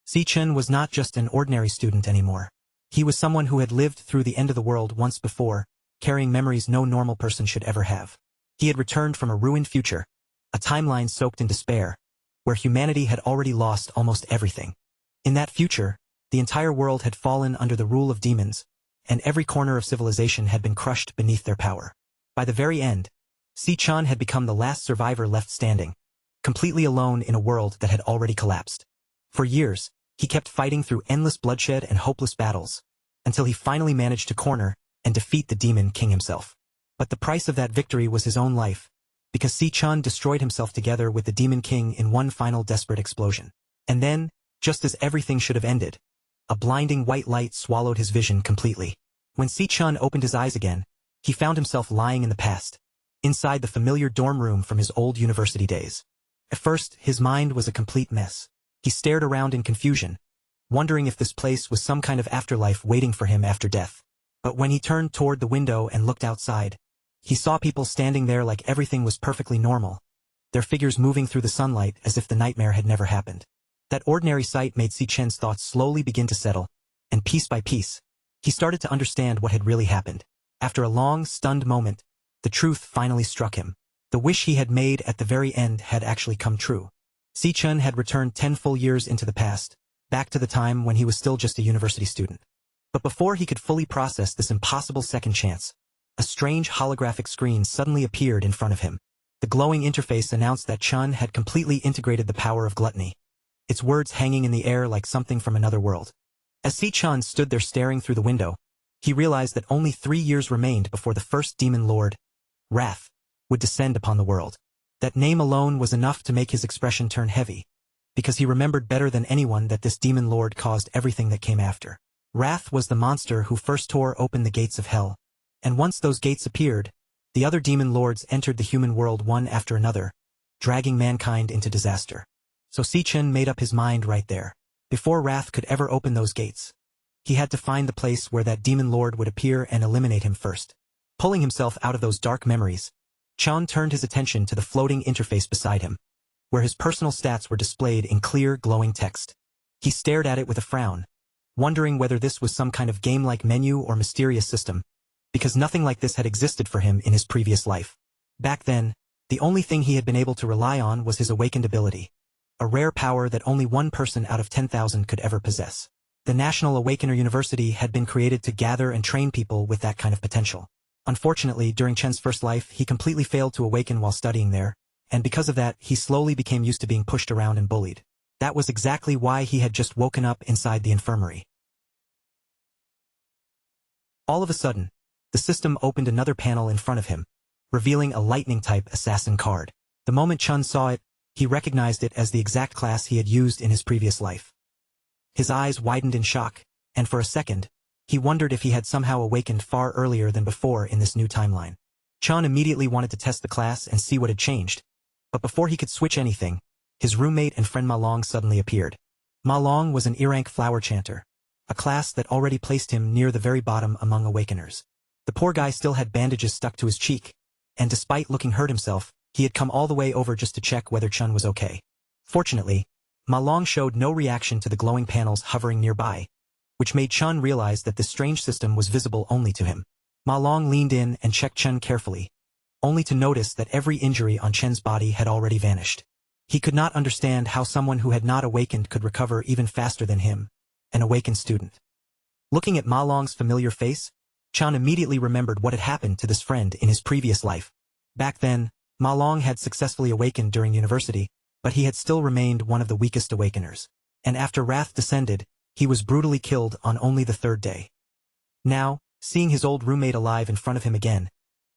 Si Chun was not just an ordinary student anymore. He was someone who had lived through the end of the world once before, carrying memories no normal person should ever have. He had returned from a ruined future, a timeline soaked in despair, where humanity had already lost almost everything. In that future, the entire world had fallen under the rule of demons, and every corner of civilization had been crushed beneath their power. By the very end, Si Chun had become the last survivor left standing, completely alone in a world that had already collapsed. For years, he kept fighting through endless bloodshed and hopeless battles, until he finally managed to corner and defeat the demon king himself. But the price of that victory was his own life, because Si Chun destroyed himself together with the demon king in one final desperate explosion. And then, just as everything should have ended, a blinding white light swallowed his vision completely. When Si Chun opened his eyes again, he found himself lying in the past, inside the familiar dorm room from his old university days. At first, his mind was a complete mess. He stared around in confusion, wondering if this place was some kind of afterlife waiting for him after death. But when he turned toward the window and looked outside, he saw people standing there like everything was perfectly normal, their figures moving through the sunlight as if the nightmare had never happened. That ordinary sight made Si Chen's thoughts slowly begin to settle, and piece by piece, he started to understand what had really happened. After a long, stunned moment, the truth finally struck him. The wish he had made at the very end had actually come true. Si Chun had returned 10 full years into the past, back to the time when he was still just a university student. But before he could fully process this impossible second chance, a strange holographic screen suddenly appeared in front of him. The glowing interface announced that Chun had completely integrated the power of gluttony, its words hanging in the air like something from another world. As Si Chun stood there staring through the window, he realized that only 3 years remained before the first demon lord, Wrath, would descend upon the world. That name alone was enough to make his expression turn heavy, because he remembered better than anyone that this demon lord caused everything that came after. Wrath was the monster who first tore open the gates of hell, and once those gates appeared, the other demon lords entered the human world one after another, dragging mankind into disaster. So Si Chun made up his mind right there. Before Wrath could ever open those gates, he had to find the place where that demon lord would appear and eliminate him first. Pulling himself out of those dark memories, Chun turned his attention to the floating interface beside him, where his personal stats were displayed in clear, glowing text. He stared at it with a frown, wondering whether this was some kind of game-like menu or mysterious system, because nothing like this had existed for him in his previous life. Back then, the only thing he had been able to rely on was his awakened ability, a rare power that only one person out of 10,000 could ever possess. The National Awakener University had been created to gather and train people with that kind of potential. Unfortunately, during Chen's first life, he completely failed to awaken while studying there, and because of that, he slowly became used to being pushed around and bullied. That was exactly why he had just woken up inside the infirmary. All of a sudden, the system opened another panel in front of him, revealing a lightning-type assassin card. The moment Chun saw it, he recognized it as the exact class he had used in his previous life. His eyes widened in shock, and for a second, he wondered if he had somehow awakened far earlier than before in this new timeline. Chun immediately wanted to test the class and see what had changed, but before he could switch anything, his roommate and friend Ma Long suddenly appeared. Ma Long was an E-rank flower chanter, a class that already placed him near the very bottom among awakeners. The poor guy still had bandages stuck to his cheek, and despite looking hurt himself, he had come all the way over just to check whether Chun was okay. Fortunately, Ma Long showed no reaction to the glowing panels hovering nearby, which made Chun realize that this strange system was visible only to him. Ma Long leaned in and checked Chun carefully, only to notice that every injury on Chen's body had already vanished. He could not understand how someone who had not awakened could recover even faster than him, an awakened student. Looking at Ma Long's familiar face, Chun immediately remembered what had happened to this friend in his previous life. Back then, Ma Long had successfully awakened during university, but he had still remained one of the weakest awakeners. And after Wrath descended, he was brutally killed on only the 3rd day. Now, seeing his old roommate alive in front of him again,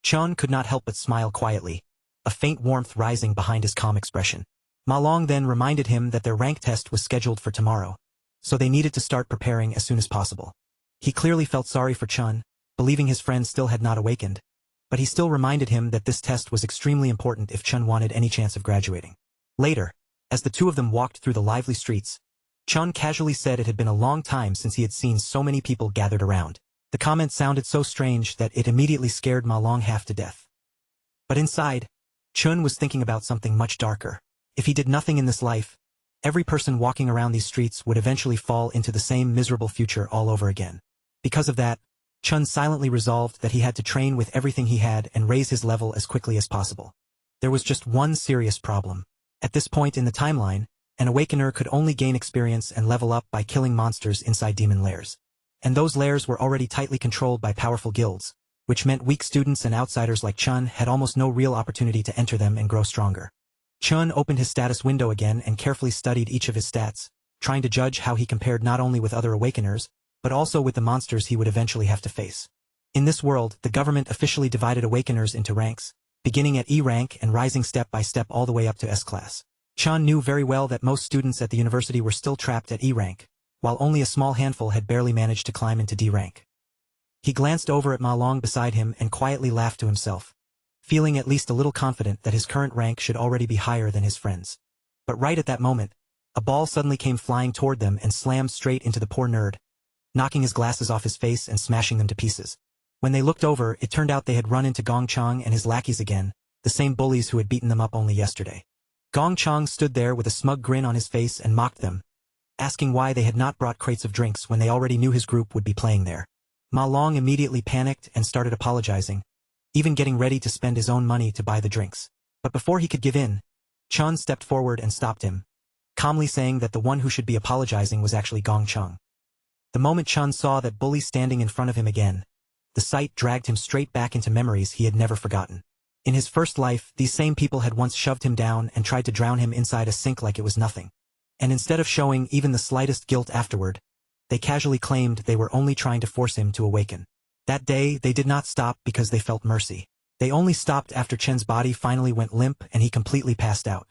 Chun could not help but smile quietly, a faint warmth rising behind his calm expression. Ma Long then reminded him that their rank test was scheduled for tomorrow, so they needed to start preparing as soon as possible. He clearly felt sorry for Chun, believing his friend still had not awakened, but he still reminded him that this test was extremely important if Chun wanted any chance of graduating. Later, as the two of them walked through the lively streets, Chun casually said it had been a long time since he had seen so many people gathered around. The comment sounded so strange that it immediately scared Ma Long half to death. But inside, Chun was thinking about something much darker. If he did nothing in this life, Every person walking around these streets would eventually fall into the same miserable future all over again. Because of that, Chun silently resolved that he had to train with everything he had and raise his level as quickly as possible. There was just one serious problem. At this point in the timeline, an awakener could only gain experience and level up by killing monsters inside demon lairs. And those lairs were already tightly controlled by powerful guilds, which meant weak students and outsiders like Chun had almost no real opportunity to enter them and grow stronger. Chun opened his status window again and carefully studied each of his stats, trying to judge how he compared not only with other awakeners, but also with the monsters he would eventually have to face. In this world, the government officially divided awakeners into ranks, beginning at E rank and rising step by step all the way up to S class. Chun knew very well that most students at the university were still trapped at E rank, while only a small handful had barely managed to climb into D rank. He glanced over at Ma Long beside him and quietly laughed to himself, feeling at least a little confident that his current rank should already be higher than his friends. But right at that moment, a ball suddenly came flying toward them and slammed straight into the poor nerd, knocking his glasses off his face and smashing them to pieces. When they looked over, it turned out they had run into Gong Chang and his lackeys again, the same bullies who had beaten them up only yesterday. Gong Chang stood there with a smug grin on his face and mocked them, asking why they had not brought crates of drinks when they already knew his group would be playing there. Ma Long immediately panicked and started apologizing, even getting ready to spend his own money to buy the drinks. But before he could give in, Chun stepped forward and stopped him, calmly saying that the one who should be apologizing was actually Gong Chang. The moment Chun saw that bully standing in front of him again, the sight dragged him straight back into memories he had never forgotten. In his first life, these same people had once shoved him down and tried to drown him inside a sink like it was nothing. And instead of showing even the slightest guilt afterward, they casually claimed they were only trying to force him to awaken. That day, they did not stop because they felt mercy. They only stopped after Chen's body finally went limp and he completely passed out.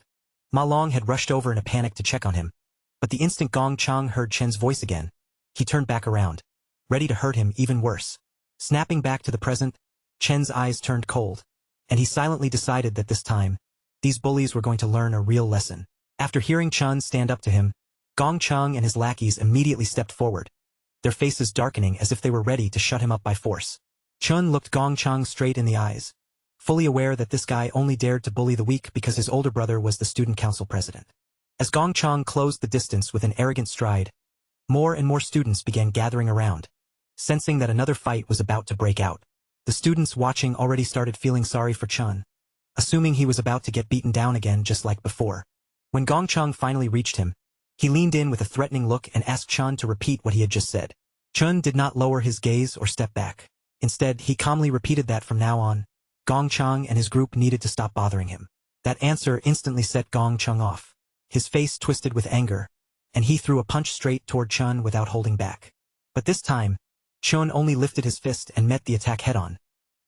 Ma Long had rushed over in a panic to check on him, but the instant Gong Chang heard Chen's voice again, he turned back around, ready to hurt him even worse. Snapping back to the present, Chen's eyes turned cold, and he silently decided that this time, these bullies were going to learn a real lesson. After hearing Chun stand up to him, Gong Chang and his lackeys immediately stepped forward, their faces darkening as if they were ready to shut him up by force. Chun looked Gong Chang straight in the eyes, fully aware that this guy only dared to bully the weak because his older brother was the student council president. As Gong Chang closed the distance with an arrogant stride, more and more students began gathering around, sensing that another fight was about to break out. The students watching already started feeling sorry for Chun, assuming he was about to get beaten down again just like before. When Gong Chang finally reached him, he leaned in with a threatening look and asked Chun to repeat what he had just said. Chun did not lower his gaze or step back. Instead, he calmly repeated that from now on, Gong Chang and his group needed to stop bothering him. That answer instantly set Gong Chang off. His face twisted with anger, and he threw a punch straight toward Chun without holding back. But this time, Chun only lifted his fist and met the attack head-on,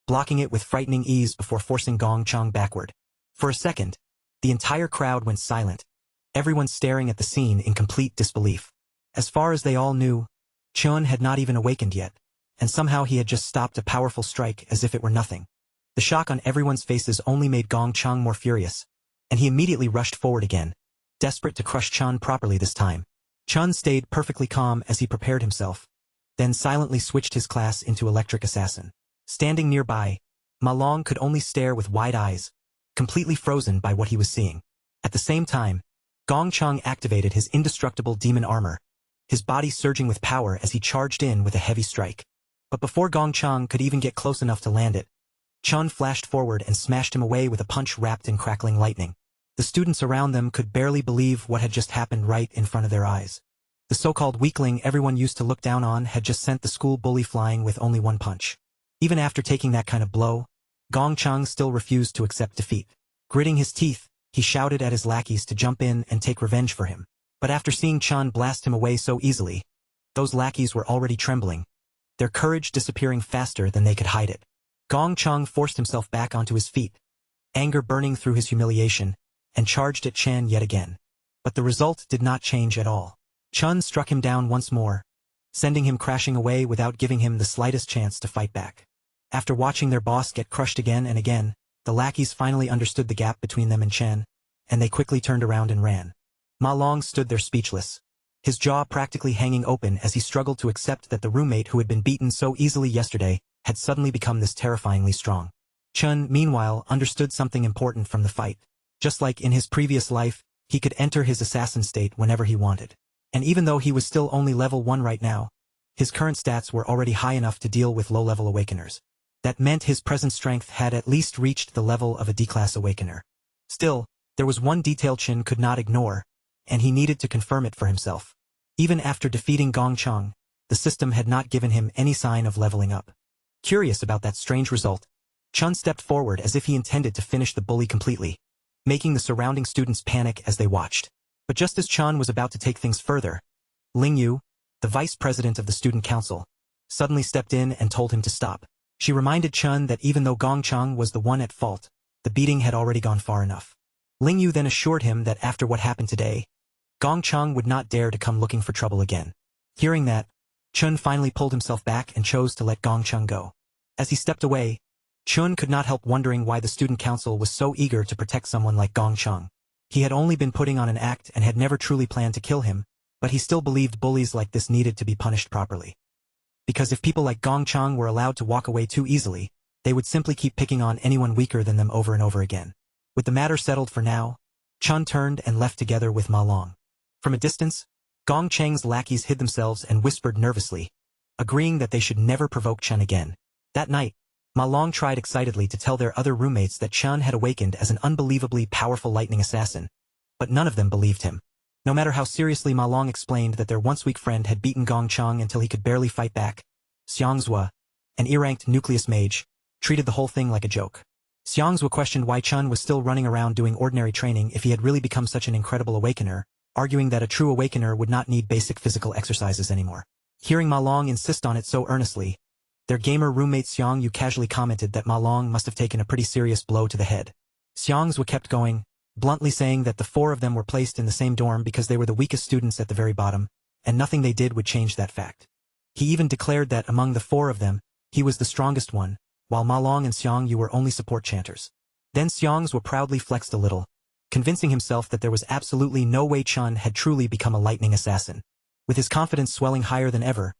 blocking it with frightening ease before forcing Gong Chang backward. For a second, the entire crowd went silent, everyone staring at the scene in complete disbelief. As far as they all knew, Chun had not even awakened yet, and somehow he had just stopped a powerful strike as if it were nothing. The shock on everyone's faces only made Gong Chang more furious, and he immediately rushed forward again, desperate to crush Chun properly this time. Chun stayed perfectly calm as he prepared himself, then silently switched his class into Electric Assassin. Standing nearby, Ma Long could only stare with wide eyes, completely frozen by what he was seeing. At the same time, Gong Chang activated his indestructible demon armor, his body surging with power as he charged in with a heavy strike. But before Gong Chang could even get close enough to land it, Chun flashed forward and smashed him away with a punch wrapped in crackling lightning. The students around them could barely believe what had just happened right in front of their eyes. The so-called weakling everyone used to look down on had just sent the school bully flying with only one punch. Even after taking that kind of blow, Gong Chang still refused to accept defeat. Gritting his teeth, he shouted at his lackeys to jump in and take revenge for him. But after seeing Chun blast him away so easily, those lackeys were already trembling, their courage disappearing faster than they could hide it. Gong Chang forced himself back onto his feet, anger burning through his humiliation, and charged at Chen yet again. But the result did not change at all. Chun struck him down once more, sending him crashing away without giving him the slightest chance to fight back. After watching their boss get crushed again and again, the lackeys finally understood the gap between them and Chen, and they quickly turned around and ran. Ma Long stood there speechless, his jaw practically hanging open as he struggled to accept that the roommate who had been beaten so easily yesterday had suddenly become this terrifyingly strong. Chun, meanwhile, understood something important from the fight. Just like in his previous life, He could enter his assassin state whenever he wanted. And even though he was still only level 1 right now, his current stats were already high enough to deal with low-level awakeners. That meant his present strength had at least reached the level of a D-class awakener. Still, there was one detail Qin could not ignore, and he needed to confirm it for himself. Even after defeating Gong Chang, the system had not given him any sign of leveling up. Curious about that strange result, Chun stepped forward as if he intended to finish the bully completely, making the surrounding students panic as they watched. But just as Chun was about to take things further, Ling Yu, the vice president of the student council, suddenly stepped in and told him to stop. She reminded Chun that even though Gong Chang was the one at fault, the beating had already gone far enough. Ling Yu then assured him that after what happened today, Gong Chang would not dare to come looking for trouble again. Hearing that, Chun finally pulled himself back and chose to let Gong Chang go. As he stepped away, Chun could not help wondering why the student council was so eager to protect someone like Gong Chang. He had only been putting on an act and had never truly planned to kill him, but he still believed bullies like this needed to be punished properly. Because if people like Gong Chang were allowed to walk away too easily, they would simply keep picking on anyone weaker than them over and over again. With the matter settled for now, Chun turned and left together with Ma Long. From a distance, Gong Chang's lackeys hid themselves and whispered nervously, agreeing that they should never provoke Chun again. That night, Ma Long tried excitedly to tell their other roommates that Chun had awakened as an unbelievably powerful lightning assassin, but none of them believed him. No matter how seriously Ma Long explained that their once weak friend had beaten Gong Chang until he could barely fight back, Xiangzhua, an E-ranked nucleus mage, treated the whole thing like a joke. Xiangzhua questioned why Chun was still running around doing ordinary training if he had really become such an incredible awakener, arguing that a true awakener would not need basic physical exercises anymore. Hearing Ma Long insist on it so earnestly, their gamer roommate Xiang Yu casually commented that Ma Long must have taken a pretty serious blow to the head. Xiangzhua kept going, bluntly saying that the four of them were placed in the same dorm because they were the weakest students at the very bottom, and nothing they did would change that fact. He even declared that among the four of them, he was the strongest one, while Ma Long and Xiang Yu were only support chanters. Then Xiangzhua proudly flexed a little, convincing himself that there was absolutely no way Chun had truly become a lightning assassin. With his confidence swelling higher than ever,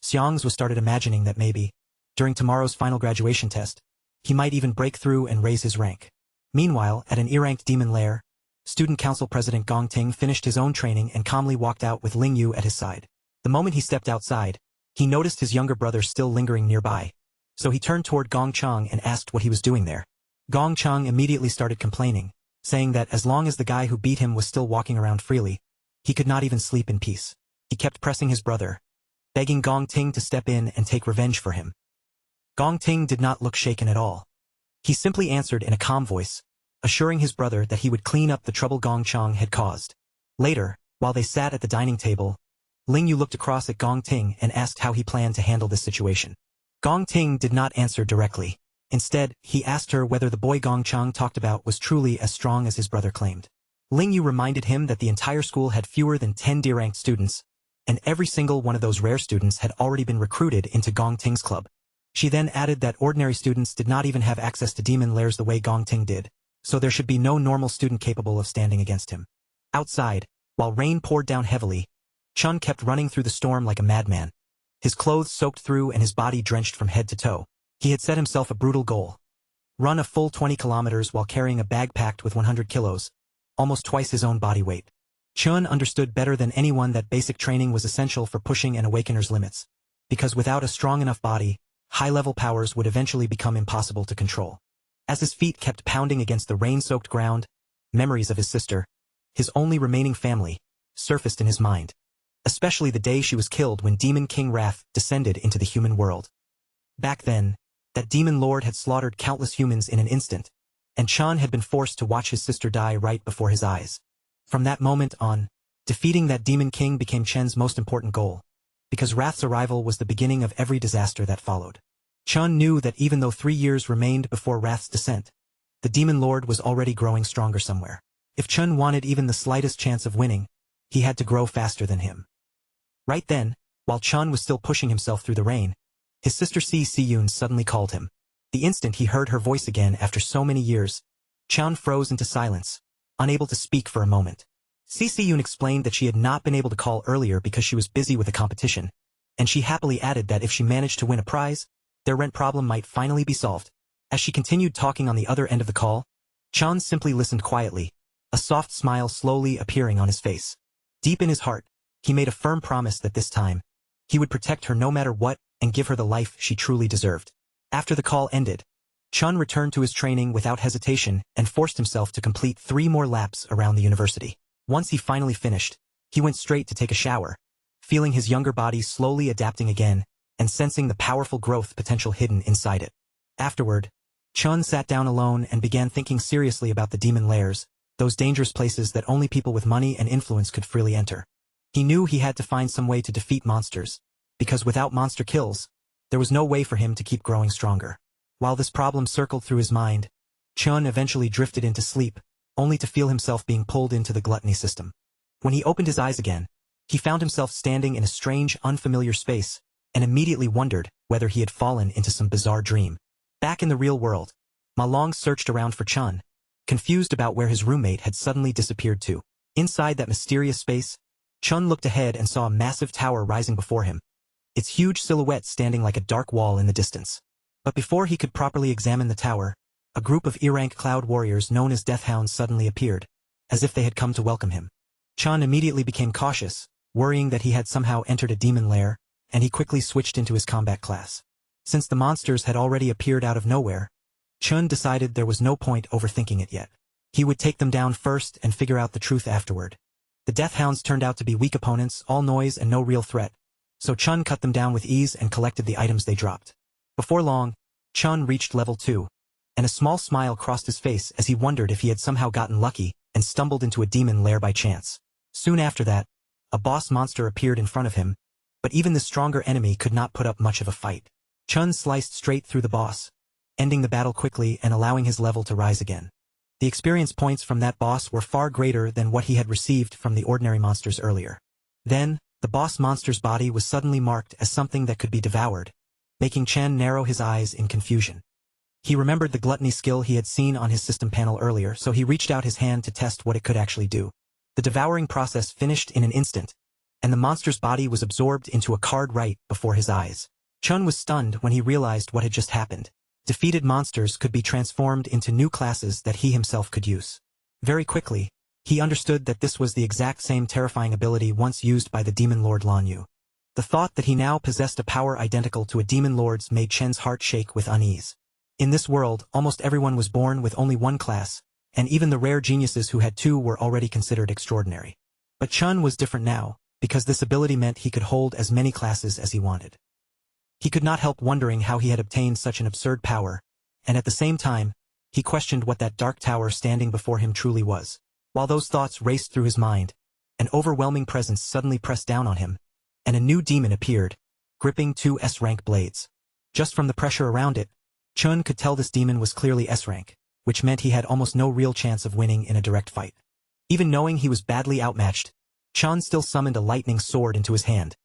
Xiangzhua started imagining that maybe, during tomorrow's final graduation test, he might even break through and raise his rank. Meanwhile, at an E-ranked demon lair, Student Council President Gong Ting finished his own training and calmly walked out with Ling Yu at his side. The moment he stepped outside, he noticed his younger brother still lingering nearby, so he turned toward Gong Chang and asked what he was doing there. Gong Chang immediately started complaining, saying that as long as the guy who beat him was still walking around freely, he could not even sleep in peace. He kept pressing his brother, begging Gong Ting to step in and take revenge for him. Gong Ting did not look shaken at all. He simply answered in a calm voice, assuring his brother that he would clean up the trouble Gong Chang had caused. Later, while they sat at the dining table, Ling Yu looked across at Gong Ting and asked how he planned to handle this situation. Gong Ting did not answer directly. Instead, he asked her whether the boy Gong Chang talked about was truly as strong as his brother claimed. Ling Yu reminded him that the entire school had fewer than 10 D-ranked students, and every single one of those rare students had already been recruited into Gong Ting's club. She then added that ordinary students did not even have access to demon lairs the way Gong Ting did, so there should be no normal student capable of standing against him. Outside, while rain poured down heavily, Chun kept running through the storm like a madman, his clothes soaked through and his body drenched from head to toe. He had set himself a brutal goal: run a full 20 kilometers while carrying a bag packed with 100 kilos, almost twice his own body weight. Chun understood better than anyone that basic training was essential for pushing an awakener's limits, because without a strong enough body, high-level powers would eventually become impossible to control. As his feet kept pounding against the rain-soaked ground, memories of his sister, his only remaining family, surfaced in his mind, especially the day she was killed when Demon King Wrath descended into the human world. Back then, that demon lord had slaughtered countless humans in an instant, and Chun had been forced to watch his sister die right before his eyes. From that moment on, defeating that demon king became Chen's most important goal, because Wrath's arrival was the beginning of every disaster that followed. Chun knew that even though 3 years remained before Wrath's descent, the demon lord was already growing stronger somewhere. If Chun wanted even the slightest chance of winning, he had to grow faster than him. Right then, while Chun was still pushing himself through the rain, his sister Si-Yun suddenly called him. The instant he heard her voice again after so many years, Chun froze into silence, unable to speak for a moment. Si-Yun explained that she had not been able to call earlier because she was busy with a competition, and she happily added that if she managed to win a prize, their rent problem might finally be solved. As she continued talking on the other end of the call, Chun simply listened quietly, a soft smile slowly appearing on his face. Deep in his heart, he made a firm promise that this time, he would protect her no matter what and give her the life she truly deserved. After the call ended, Chun returned to his training without hesitation and forced himself to complete 3 more laps around the university. Once he finally finished, he went straight to take a shower, feeling his younger body slowly adapting again and sensing the powerful growth potential hidden inside it. Afterward, Chun sat down alone and began thinking seriously about the demon lairs, those dangerous places that only people with money and influence could freely enter. He knew he had to find some way to defeat monsters, because without monster kills, there was no way for him to keep growing stronger. While this problem circled through his mind, Chun eventually drifted into sleep, only to feel himself being pulled into the gluttony system. When he opened his eyes again, he found himself standing in a strange, unfamiliar space, and immediately wondered whether he had fallen into some bizarre dream. Back in the real world, Ma Long searched around for Chun, confused about where his roommate had suddenly disappeared to. Inside that mysterious space, Chun looked ahead and saw a massive tower rising before him, its huge silhouette standing like a dark wall in the distance. But before he could properly examine the tower, a group of E-rank cloud warriors known as Deathhounds suddenly appeared, as if they had come to welcome him. Chun immediately became cautious, worrying that he had somehow entered a demon lair, and he quickly switched into his combat class. Since the monsters had already appeared out of nowhere, Chun decided there was no point overthinking it yet. He would take them down first and figure out the truth afterward. The Deathhounds turned out to be weak opponents, all noise and no real threat, so Chun cut them down with ease and collected the items they dropped. Before long, Chun reached level 2, and a small smile crossed his face as he wondered if he had somehow gotten lucky and stumbled into a demon lair by chance. Soon after that, a boss monster appeared in front of him, but even the stronger enemy could not put up much of a fight. Chun sliced straight through the boss, ending the battle quickly and allowing his level to rise again. The experience points from that boss were far greater than what he had received from the ordinary monsters earlier. Then, the boss monster's body was suddenly marked as something that could be devoured, making Chen narrow his eyes in confusion. He remembered the gluttony skill he had seen on his system panel earlier, so he reached out his hand to test what it could actually do. The devouring process finished in an instant, and the monster's body was absorbed into a card right before his eyes. Chun was stunned when he realized what had just happened. Defeated monsters could be transformed into new classes that he himself could use. Very quickly, he understood that this was the exact same terrifying ability once used by the demon lord Lan Yu. The thought that he now possessed a power identical to a demon lord's made Chen's heart shake with unease. In this world, almost everyone was born with only one class, and even the rare geniuses who had 2 were already considered extraordinary. But Chun was different now, because this ability meant he could hold as many classes as he wanted. He could not help wondering how he had obtained such an absurd power, and at the same time, he questioned what that dark tower standing before him truly was. While those thoughts raced through his mind, an overwhelming presence suddenly pressed down on him, and a new demon appeared, gripping 2 S-rank blades. Just from the pressure around it, Chun could tell this demon was clearly S-rank, which meant he had almost no real chance of winning in a direct fight. Even knowing he was badly outmatched, Chun still summoned a lightning sword into his hand,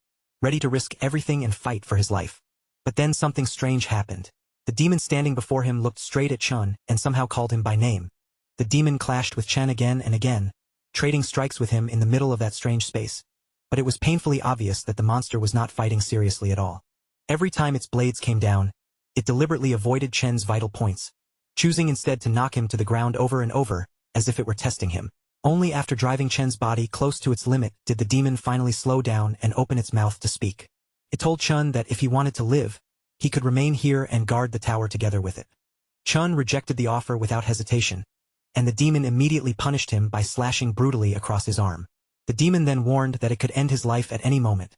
ready to risk everything and fight for his life. But then something strange happened. The demon standing before him looked straight at Chun and somehow called him by name. The demon clashed with Chen again and again, trading strikes with him in the middle of that strange space, but it was painfully obvious that the monster was not fighting seriously at all. Every time its blades came down, it deliberately avoided Chen's vital points, choosing instead to knock him to the ground over and over, as if it were testing him. Only after driving Chen's body close to its limit did the demon finally slow down and open its mouth to speak. It told Chun that if he wanted to live, he could remain here and guard the tower together with it. Chun rejected the offer without hesitation, and the demon immediately punished him by slashing brutally across his arm. The demon then warned that it could end his life at any moment,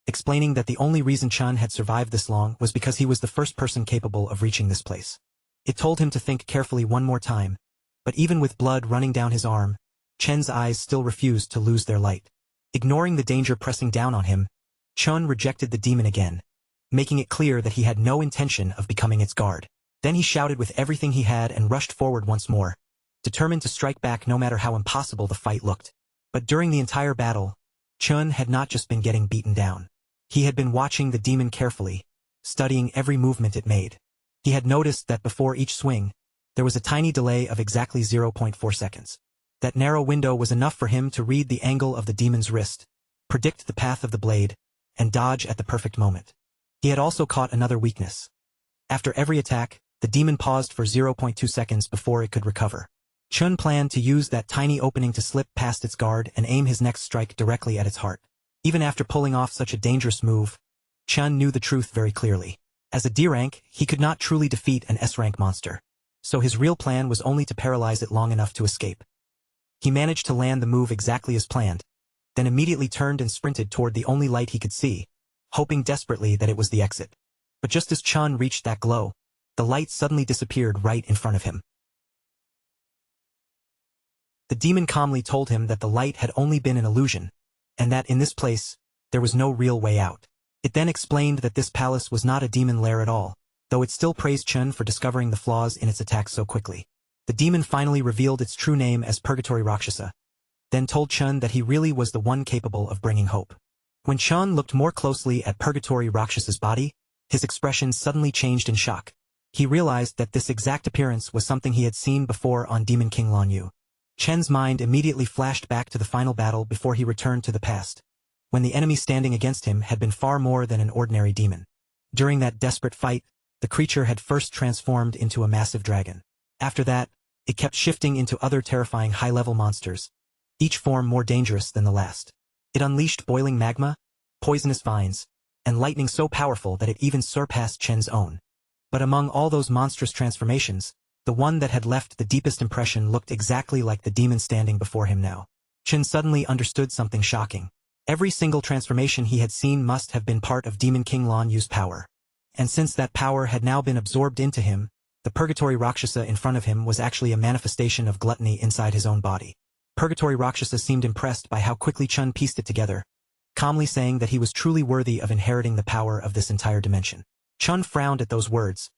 explaining that the only reason Chun had survived this long was because he was the first person capable of reaching this place. It told him to think carefully one more time, but even with blood running down his arm, Chen's eyes still refused to lose their light. Ignoring the danger pressing down on him, Chun rejected the demon again, making it clear that he had no intention of becoming its guard. Then he shouted with everything he had and rushed forward once more, determined to strike back no matter how impossible the fight looked. But during the entire battle, Chun had not just been getting beaten down. He had been watching the demon carefully, studying every movement it made. He had noticed that before each swing, there was a tiny delay of exactly 0.4 seconds. That narrow window was enough for him to read the angle of the demon's wrist, predict the path of the blade, and dodge at the perfect moment. He had also caught another weakness. After every attack, the demon paused for 0.2 seconds before it could recover. Chun planned to use that tiny opening to slip past its guard and aim his next strike directly at its heart. Even after pulling off such a dangerous move, Chun knew the truth very clearly. As a D-rank, he could not truly defeat an S-rank monster, so his real plan was only to paralyze it long enough to escape. He managed to land the move exactly as planned, then immediately turned and sprinted toward the only light he could see, hoping desperately that it was the exit. But just as Chun reached that glow, the light suddenly disappeared right in front of him. The demon calmly told him that the light had only been an illusion, and that in this place, there was no real way out. It then explained that this palace was not a demon lair at all, though it still praised Chun for discovering the flaws in its attack so quickly. The demon finally revealed its true name as Purgatory Rakshasa, then told Chun that he really was the one capable of bringing hope. When Chun looked more closely at Purgatory Rakshasa's body, his expression suddenly changed in shock. He realized that this exact appearance was something he had seen before on Demon King Lan Yu. Chen's mind immediately flashed back to the final battle before he returned to the past, when the enemy standing against him had been far more than an ordinary demon. During that desperate fight, the creature had first transformed into a massive dragon. After that, it kept shifting into other terrifying high-level monsters, each form more dangerous than the last. It unleashed boiling magma, poisonous vines, and lightning so powerful that it even surpassed Chen's own. But among all those monstrous transformations, the one that had left the deepest impression looked exactly like the demon standing before him now. Chen suddenly understood something shocking. Every single transformation he had seen must have been part of Demon King Lan Yu's power. And since that power had now been absorbed into him, the Purgatory Rakshasa in front of him was actually a manifestation of gluttony inside his own body. Purgatory Rakshasa seemed impressed by how quickly Chun pieced it together, calmly saying that he was truly worthy of inheriting the power of this entire dimension. Chun frowned at those words,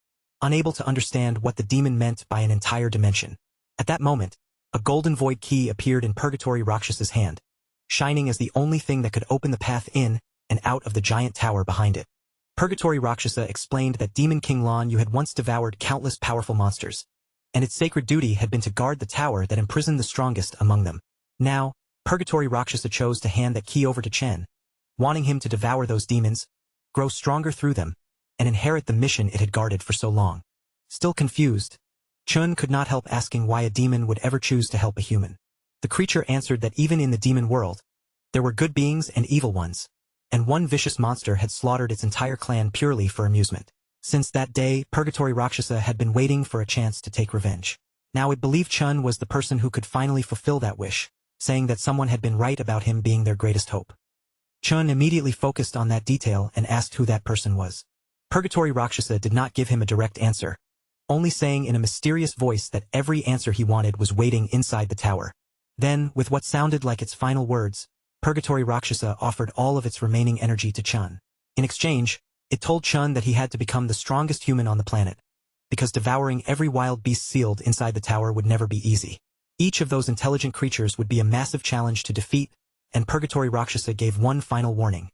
unable to understand what the demon meant by an entire dimension. At that moment, a golden void key appeared in Purgatory Rakshasa's hand, shining as the only thing that could open the path in and out of the giant tower behind it. Purgatory Rakshasa explained that Demon King Lan Yu had once devoured countless powerful monsters, and its sacred duty had been to guard the tower that imprisoned the strongest among them. Now, Purgatory Rakshasa chose to hand that key over to Chen, wanting him to devour those demons, grow stronger through them, and inherit the mission it had guarded for so long. Still confused, Chun could not help asking why a demon would ever choose to help a human. The creature answered that even in the demon world, there were good beings and evil ones, and one vicious monster had slaughtered its entire clan purely for amusement. Since that day, Purgatory Rakshasa had been waiting for a chance to take revenge. Now it believed Chun was the person who could finally fulfill that wish, saying that someone had been right about him being their greatest hope. Chun immediately focused on that detail and asked who that person was. Purgatory Rakshasa did not give him a direct answer, only saying in a mysterious voice that every answer he wanted was waiting inside the tower. Then, with what sounded like its final words, Purgatory Rakshasa offered all of its remaining energy to Chun. In exchange, it told Chun that he had to become the strongest human on the planet, because devouring every wild beast sealed inside the tower would never be easy. Each of those intelligent creatures would be a massive challenge to defeat, and Purgatory Rakshasa gave one final warning.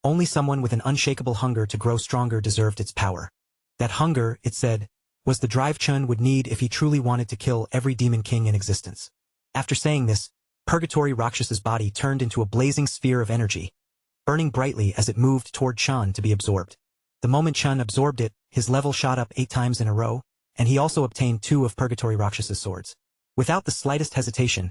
Only someone with an unshakable hunger to grow stronger deserved its power. That hunger, it said, was the drive Chun would need if he truly wanted to kill every demon king in existence. After saying this, Purgatory Rakshasa's body turned into a blazing sphere of energy, burning brightly as it moved toward Chun to be absorbed. The moment Chun absorbed it, his level shot up 8 times in a row, and he also obtained 2 of Purgatory Rakshasa's swords. Without the slightest hesitation,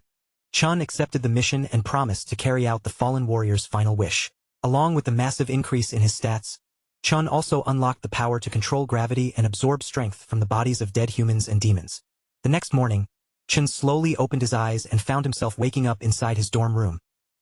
Chun accepted the mission and promised to carry out the fallen warrior's final wish. Along with the massive increase in his stats, Chun also unlocked the power to control gravity and absorb strength from the bodies of dead humans and demons. The next morning, Chun slowly opened his eyes and found himself waking up inside his dorm room,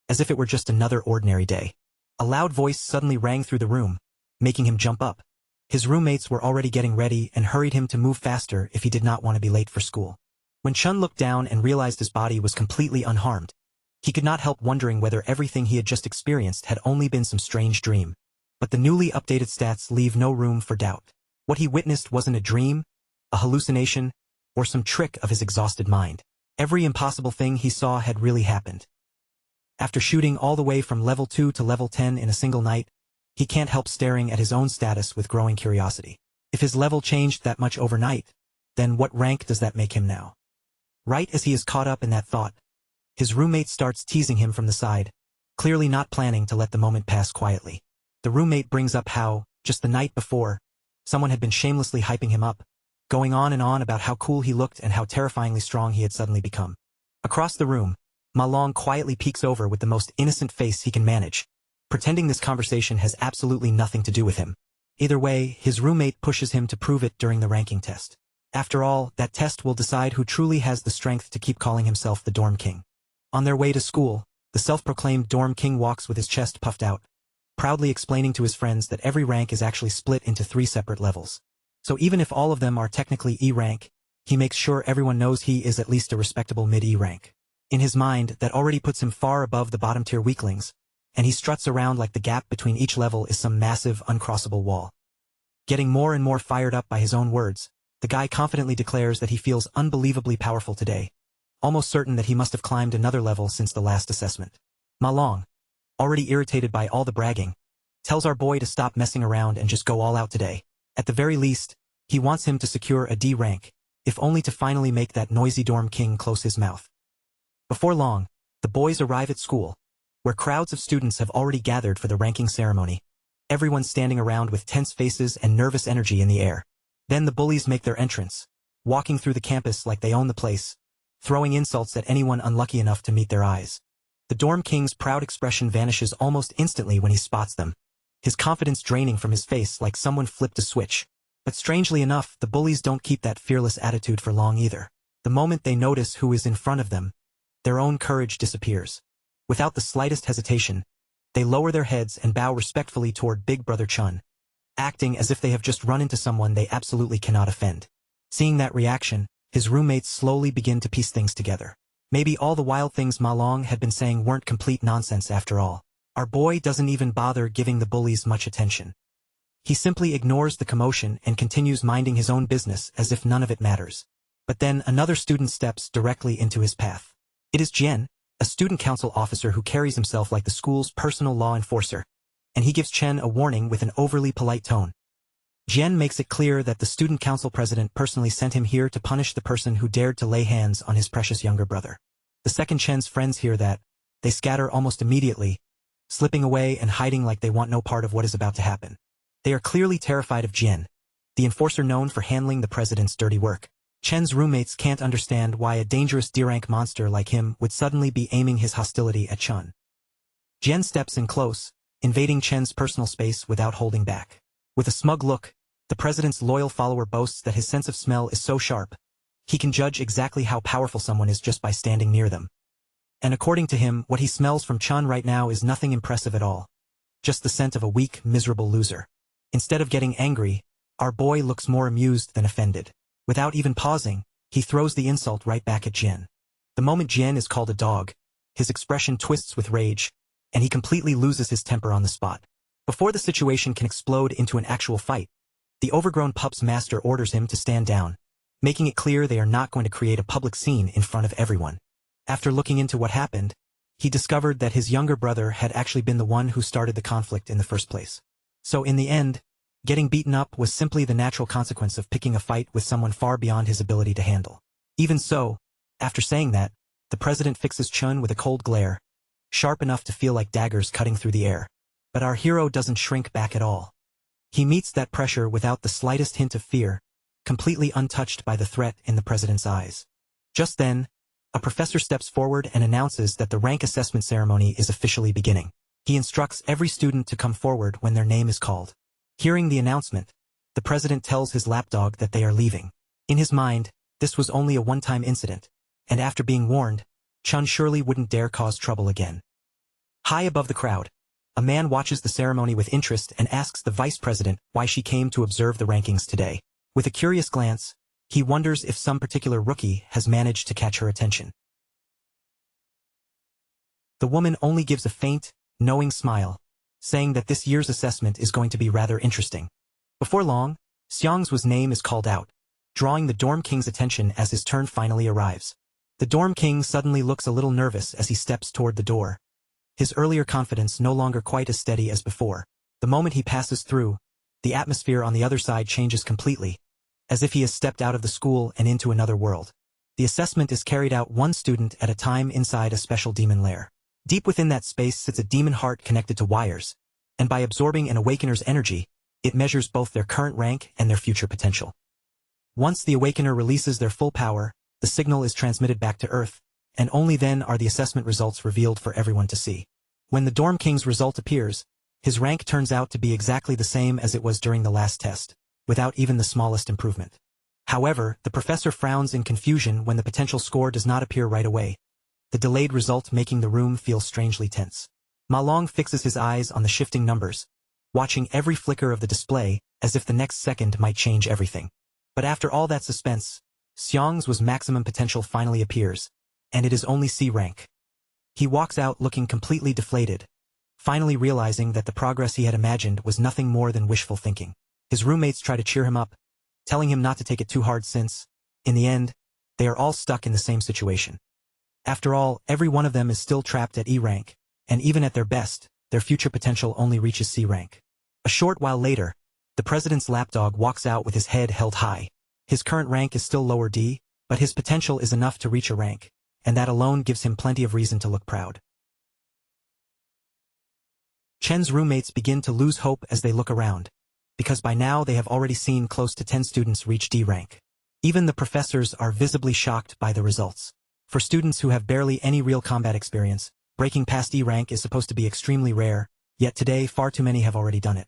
as if it were just another ordinary day. A loud voice suddenly rang through the room, making him jump up. His roommates were already getting ready and hurried him to move faster if he did not want to be late for school. When Chun looked down and realized his body was completely unharmed, he could not help wondering whether everything he had just experienced had only been some strange dream. But the newly updated stats leave no room for doubt. What he witnessed wasn't a dream, a hallucination, or some trick of his exhausted mind. Every impossible thing he saw had really happened. After shooting all the way from level 2 to level 10 in a single night, he can't help staring at his own status with growing curiosity. If his level changed that much overnight, then what rank does that make him now? Right as he is caught up in that thought, his roommate starts teasing him from the side, clearly not planning to let the moment pass quietly. The roommate brings up how, just the night before, someone had been shamelessly hyping him up, going on and on about how cool he looked and how terrifyingly strong he had suddenly become. Across the room, Ma Long quietly peeks over with the most innocent face he can manage, pretending this conversation has absolutely nothing to do with him. Either way, his roommate pushes him to prove it during the ranking test. After all, that test will decide who truly has the strength to keep calling himself the dorm king. On their way to school, the self-proclaimed dorm king walks with his chest puffed out, proudly explaining to his friends that every rank is actually split into 3 separate levels. So even if all of them are technically E rank, he makes sure everyone knows he is at least a respectable mid-E rank. In his mind, that already puts him far above the bottom-tier weaklings, and he struts around like the gap between each level is some massive, uncrossable wall. Getting more and more fired up by his own words, the guy confidently declares that he feels unbelievably powerful today, almost certain that he must have climbed another level since the last assessment. Ma Long, already irritated by all the bragging, tells our boy to stop messing around and just go all out today. At the very least, he wants him to secure a D rank, if only to finally make that noisy dorm king close his mouth. Before long, the boys arrive at school, where crowds of students have already gathered for the ranking ceremony, everyone standing around with tense faces and nervous energy in the air. Then the bullies make their entrance, walking through the campus like they own the place, throwing insults at anyone unlucky enough to meet their eyes. The dorm king's proud expression vanishes almost instantly when he spots them, his confidence draining from his face like someone flipped a switch. But strangely enough, the bullies don't keep that fearless attitude for long either. The moment they notice who is in front of them, their own courage disappears. Without the slightest hesitation, they lower their heads and bow respectfully toward Big Brother Chun, acting as if they have just run into someone they absolutely cannot offend. Seeing that reaction, his roommates slowly begin to piece things together. Maybe all the wild things Ma Long had been saying weren't complete nonsense after all. Our boy doesn't even bother giving the bullies much attention. He simply ignores the commotion and continues minding his own business as if none of it matters. But then another student steps directly into his path. It is Jian, a student council officer who carries himself like the school's personal law enforcer, and he gives Chen a warning with an overly polite tone. Jian makes it clear that the student council president personally sent him here to punish the person who dared to lay hands on his precious younger brother. The second Chen's friends hear that. They scatter almost immediately, slipping away and hiding like they want no part of what is about to happen. They are clearly terrified of Jian, the enforcer known for handling the president's dirty work. Chen's roommates can't understand why a dangerous D-rank monster like him would suddenly be aiming his hostility at Chen. Jian steps in close, invading Chen's personal space without holding back. With a smug look, the president's loyal follower boasts that his sense of smell is so sharp, he can judge exactly how powerful someone is just by standing near them. And according to him, what he smells from Chen right now is nothing impressive at all. Just the scent of a weak, miserable loser. Instead of getting angry, our boy looks more amused than offended. Without even pausing, he throws the insult right back at Jian. The moment Jian is called a dog, his expression twists with rage, and he completely loses his temper on the spot. Before the situation can explode into an actual fight, the overgrown pup's master orders him to stand down, making it clear they are not going to create a public scene in front of everyone. After looking into what happened, he discovered that his younger brother had actually been the one who started the conflict in the first place. So in the end, getting beaten up was simply the natural consequence of picking a fight with someone far beyond his ability to handle. Even so, after saying that, the president fixes Chun with a cold glare, sharp enough to feel like daggers cutting through the air. But our hero doesn't shrink back at all. He meets that pressure without the slightest hint of fear, completely untouched by the threat in the president's eyes. Just then, a professor steps forward and announces that the rank assessment ceremony is officially beginning. He instructs every student to come forward when their name is called. Hearing the announcement, the president tells his lapdog that they are leaving. In his mind, this was only a one-time incident, and after being warned, Chun surely wouldn't dare cause trouble again. High above the crowd, a man watches the ceremony with interest and asks the vice president why she came to observe the rankings today. With a curious glance, he wonders if some particular rookie has managed to catch her attention. The woman only gives a faint, knowing smile, saying that this year's assessment is going to be rather interesting. Before long, Xiang's name is called out, drawing the dorm king's attention as his turn finally arrives. The dorm king suddenly looks a little nervous as he steps toward the door, his earlier confidence no longer quite as steady as before. The moment he passes through, the atmosphere on the other side changes completely, as if he has stepped out of the school and into another world. The assessment is carried out one student at a time inside a special demon lair. Deep within that space sits a demon heart connected to wires, and by absorbing an awakener's energy, it measures both their current rank and their future potential. Once the Awakener releases their full power, the signal is transmitted back to Earth, and only then are the assessment results revealed for everyone to see. When the Dorm King's result appears, his rank turns out to be exactly the same as it was during the last test, without even the smallest improvement. However, the professor frowns in confusion when the potential score does not appear right away, the delayed result making the room feel strangely tense. Ma Long fixes his eyes on the shifting numbers, watching every flicker of the display as if the next second might change everything. But after all that suspense, Xiang's was maximum potential finally appears, and it is only C rank. He walks out looking completely deflated, finally realizing that the progress he had imagined was nothing more than wishful thinking. His roommates try to cheer him up, telling him not to take it too hard since, in the end, they are all stuck in the same situation. After all, every one of them is still trapped at E rank, and even at their best, their future potential only reaches C rank. A short while later, the president's lapdog walks out with his head held high. His current rank is still lower D, but his potential is enough to reach a rank, and that alone gives him plenty of reason to look proud. Chen's roommates begin to lose hope as they look around, because by now they have already seen close to 10 students reach D rank. Even the professors are visibly shocked by the results. For students who have barely any real combat experience, breaking past E rank is supposed to be extremely rare, yet today far too many have already done it.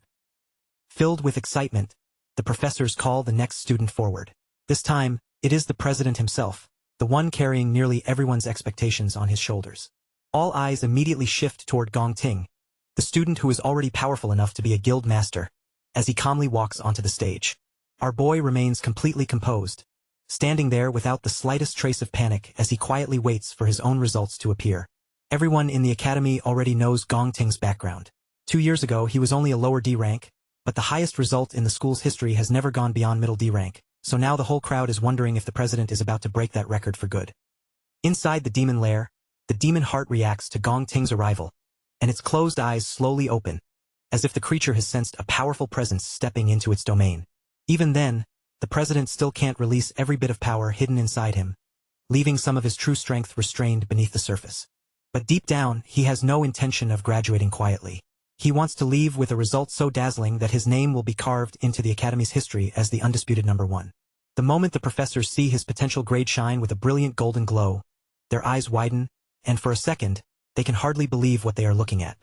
Filled with excitement, the professors call the next student forward. This time, it is the president himself, the one carrying nearly everyone's expectations on his shoulders. All eyes immediately shift toward Gong Ting, the student who is already powerful enough to be a guild master, as he calmly walks onto the stage. Our boy remains completely composed, standing there without the slightest trace of panic as he quietly waits for his own results to appear. Everyone in the academy already knows Gong Ting's background. 2 years ago he was only a lower D rank, but the highest result in the school's history has never gone beyond middle D rank, so now the whole crowd is wondering if the president is about to break that record for good. Inside the demon lair, the demon heart reacts to Gong Ting's arrival, and its closed eyes slowly open, as if the creature has sensed a powerful presence stepping into its domain. Even then, the president still can't release every bit of power hidden inside him, leaving some of his true strength restrained beneath the surface. But deep down, he has no intention of graduating quietly. He wants to leave with a result so dazzling that his name will be carved into the Academy's history as the undisputed #1. The moment the professors see his potential grade shine with a brilliant golden glow, their eyes widen, and for a second, they can hardly believe what they are looking at.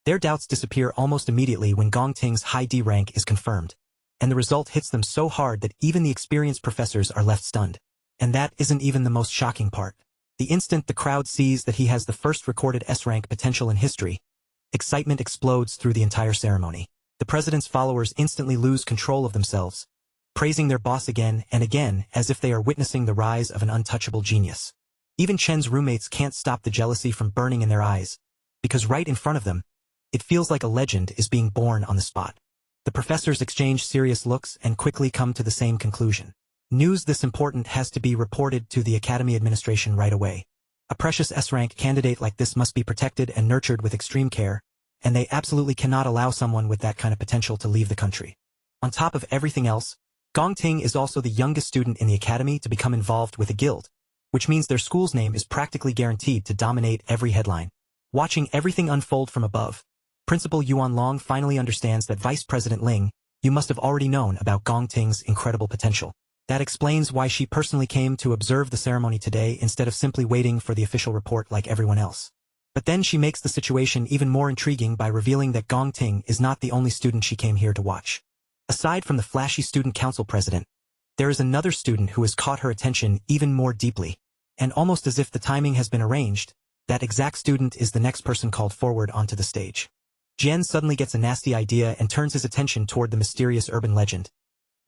Their doubts disappear almost immediately when Gong Ting's high D rank is confirmed, and the result hits them so hard that even the experienced professors are left stunned. And that isn't even the most shocking part. The instant the crowd sees that he has the first recorded S-rank potential in history, excitement explodes through the entire ceremony. The president's followers instantly lose control of themselves, praising their boss again and again as if they are witnessing the rise of an untouchable genius. Even Chen's roommates can't stop the jealousy from burning in their eyes, because right in front of them, it feels like a legend is being born on the spot. The professors exchange serious looks and quickly come to the same conclusion. News this important has to be reported to the Academy administration right away. A precious S-rank candidate like this must be protected and nurtured with extreme care, and they absolutely cannot allow someone with that kind of potential to leave the country. On top of everything else, Gong Ting is also the youngest student in the Academy to become involved with a guild, which means their school's name is practically guaranteed to dominate every headline. Watching everything unfold from above, Principal Yuan Long finally understands that Vice President Ling, you must have already known about Gong Ting's incredible potential. That explains why she personally came to observe the ceremony today instead of simply waiting for the official report like everyone else. But then she makes the situation even more intriguing by revealing that Gong Ting is not the only student she came here to watch. Aside from the flashy student council president, there is another student who has caught her attention even more deeply, and almost as if the timing has been arranged, that exact student is the next person called forward onto the stage. Jian suddenly gets a nasty idea and turns his attention toward the mysterious urban legend,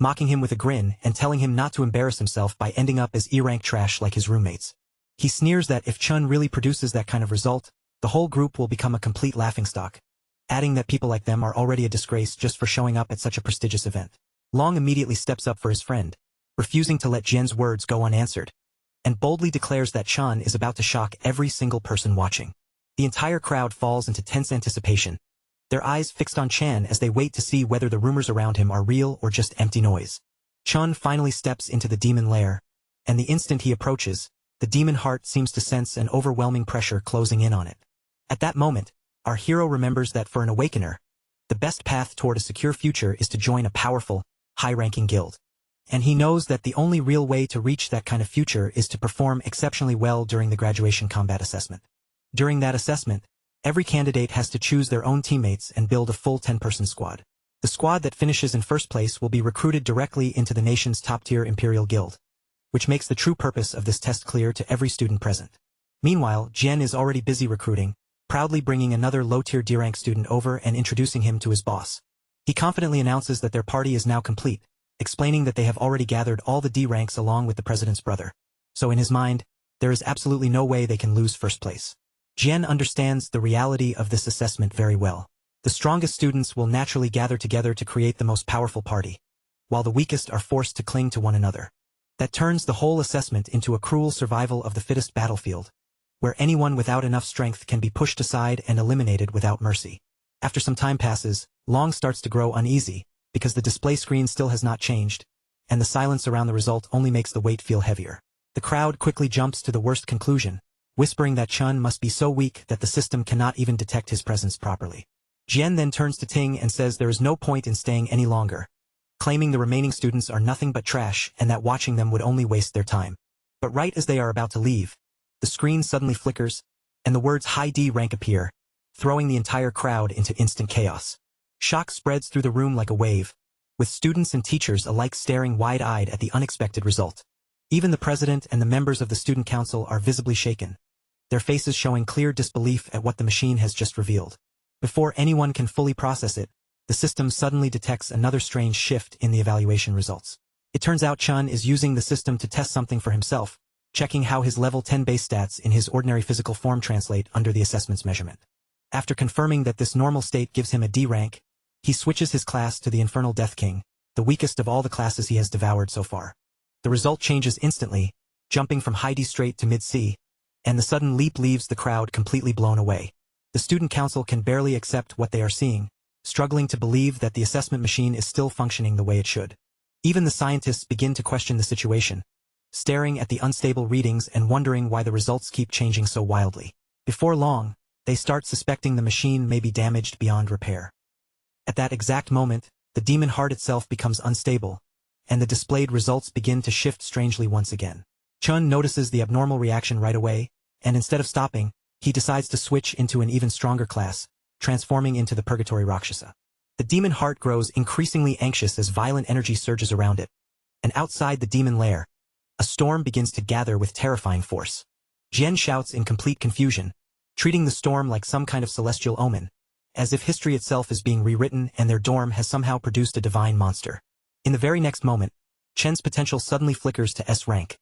mocking him with a grin and telling him not to embarrass himself by ending up as E-rank trash like his roommates. He sneers that if Chun really produces that kind of result, the whole group will become a complete laughingstock, adding that people like them are already a disgrace just for showing up at such a prestigious event. Long immediately steps up for his friend, refusing to let Jian's words go unanswered, and boldly declares that Chun is about to shock every single person watching. The entire crowd falls into tense anticipation, their eyes fixed on Chan as they wait to see whether the rumors around him are real or just empty noise. Chun finally steps into the demon lair, and the instant he approaches, the demon heart seems to sense an overwhelming pressure closing in on it. At that moment, our hero remembers that for an awakener, the best path toward a secure future is to join a powerful, high-ranking guild. And he knows that the only real way to reach that kind of future is to perform exceptionally well during the graduation combat assessment. During that assessment, every candidate has to choose their own teammates and build a full 10-person squad. The squad that finishes in first place will be recruited directly into the nation's top-tier Imperial Guild, which makes the true purpose of this test clear to every student present. Meanwhile, Jian is already busy recruiting, proudly bringing another low-tier D-rank student over and introducing him to his boss. He confidently announces that their party is now complete, explaining that they have already gathered all the D ranks along with the president's brother. So in his mind, there is absolutely no way they can lose first place. Jian understands the reality of this assessment very well. The strongest students will naturally gather together to create the most powerful party, while the weakest are forced to cling to one another. That turns the whole assessment into a cruel survival of the fittest battlefield, where anyone without enough strength can be pushed aside and eliminated without mercy. After some time passes, Long starts to grow uneasy, because the display screen still has not changed, and the silence around the result only makes the weight feel heavier. The crowd quickly jumps to the worst conclusion, whispering that Chun must be so weak that the system cannot even detect his presence properly. Jian then turns to Ting and says there is no point in staying any longer, claiming the remaining students are nothing but trash and that watching them would only waste their time. But right as they are about to leave, the screen suddenly flickers, and the words high D rank appear, throwing the entire crowd into instant chaos. Shock spreads through the room like a wave, with students and teachers alike staring wide-eyed at the unexpected result. Even the president and the members of the student council are visibly shaken, their faces showing clear disbelief at what the machine has just revealed. Before anyone can fully process it, the system suddenly detects another strange shift in the evaluation results. It turns out Chun is using the system to test something for himself, checking how his level 10 base stats in his ordinary physical form translate under the assessment's measurement. After confirming that this normal state gives him a D rank, he switches his class to the Infernal Death King, the weakest of all the classes he has devoured so far. The result changes instantly, jumping from high D straight to mid-C, and the sudden leap leaves the crowd completely blown away. The student council can barely accept what they are seeing, struggling to believe that the assessment machine is still functioning the way it should. Even the scientists begin to question the situation, staring at the unstable readings and wondering why the results keep changing so wildly. Before long, they start suspecting the machine may be damaged beyond repair. At that exact moment, the demon heart itself becomes unstable, and the displayed results begin to shift strangely once again. Chun notices the abnormal reaction right away, and instead of stopping, he decides to switch into an even stronger class, transforming into the Purgatory Rakshasa. The demon heart grows increasingly anxious as violent energy surges around it, and outside the demon lair, a storm begins to gather with terrifying force. Jian shouts in complete confusion, treating the storm like some kind of celestial omen, as if history itself is being rewritten and their dorm has somehow produced a divine monster. In the very next moment, Chen's potential suddenly flickers to S rank,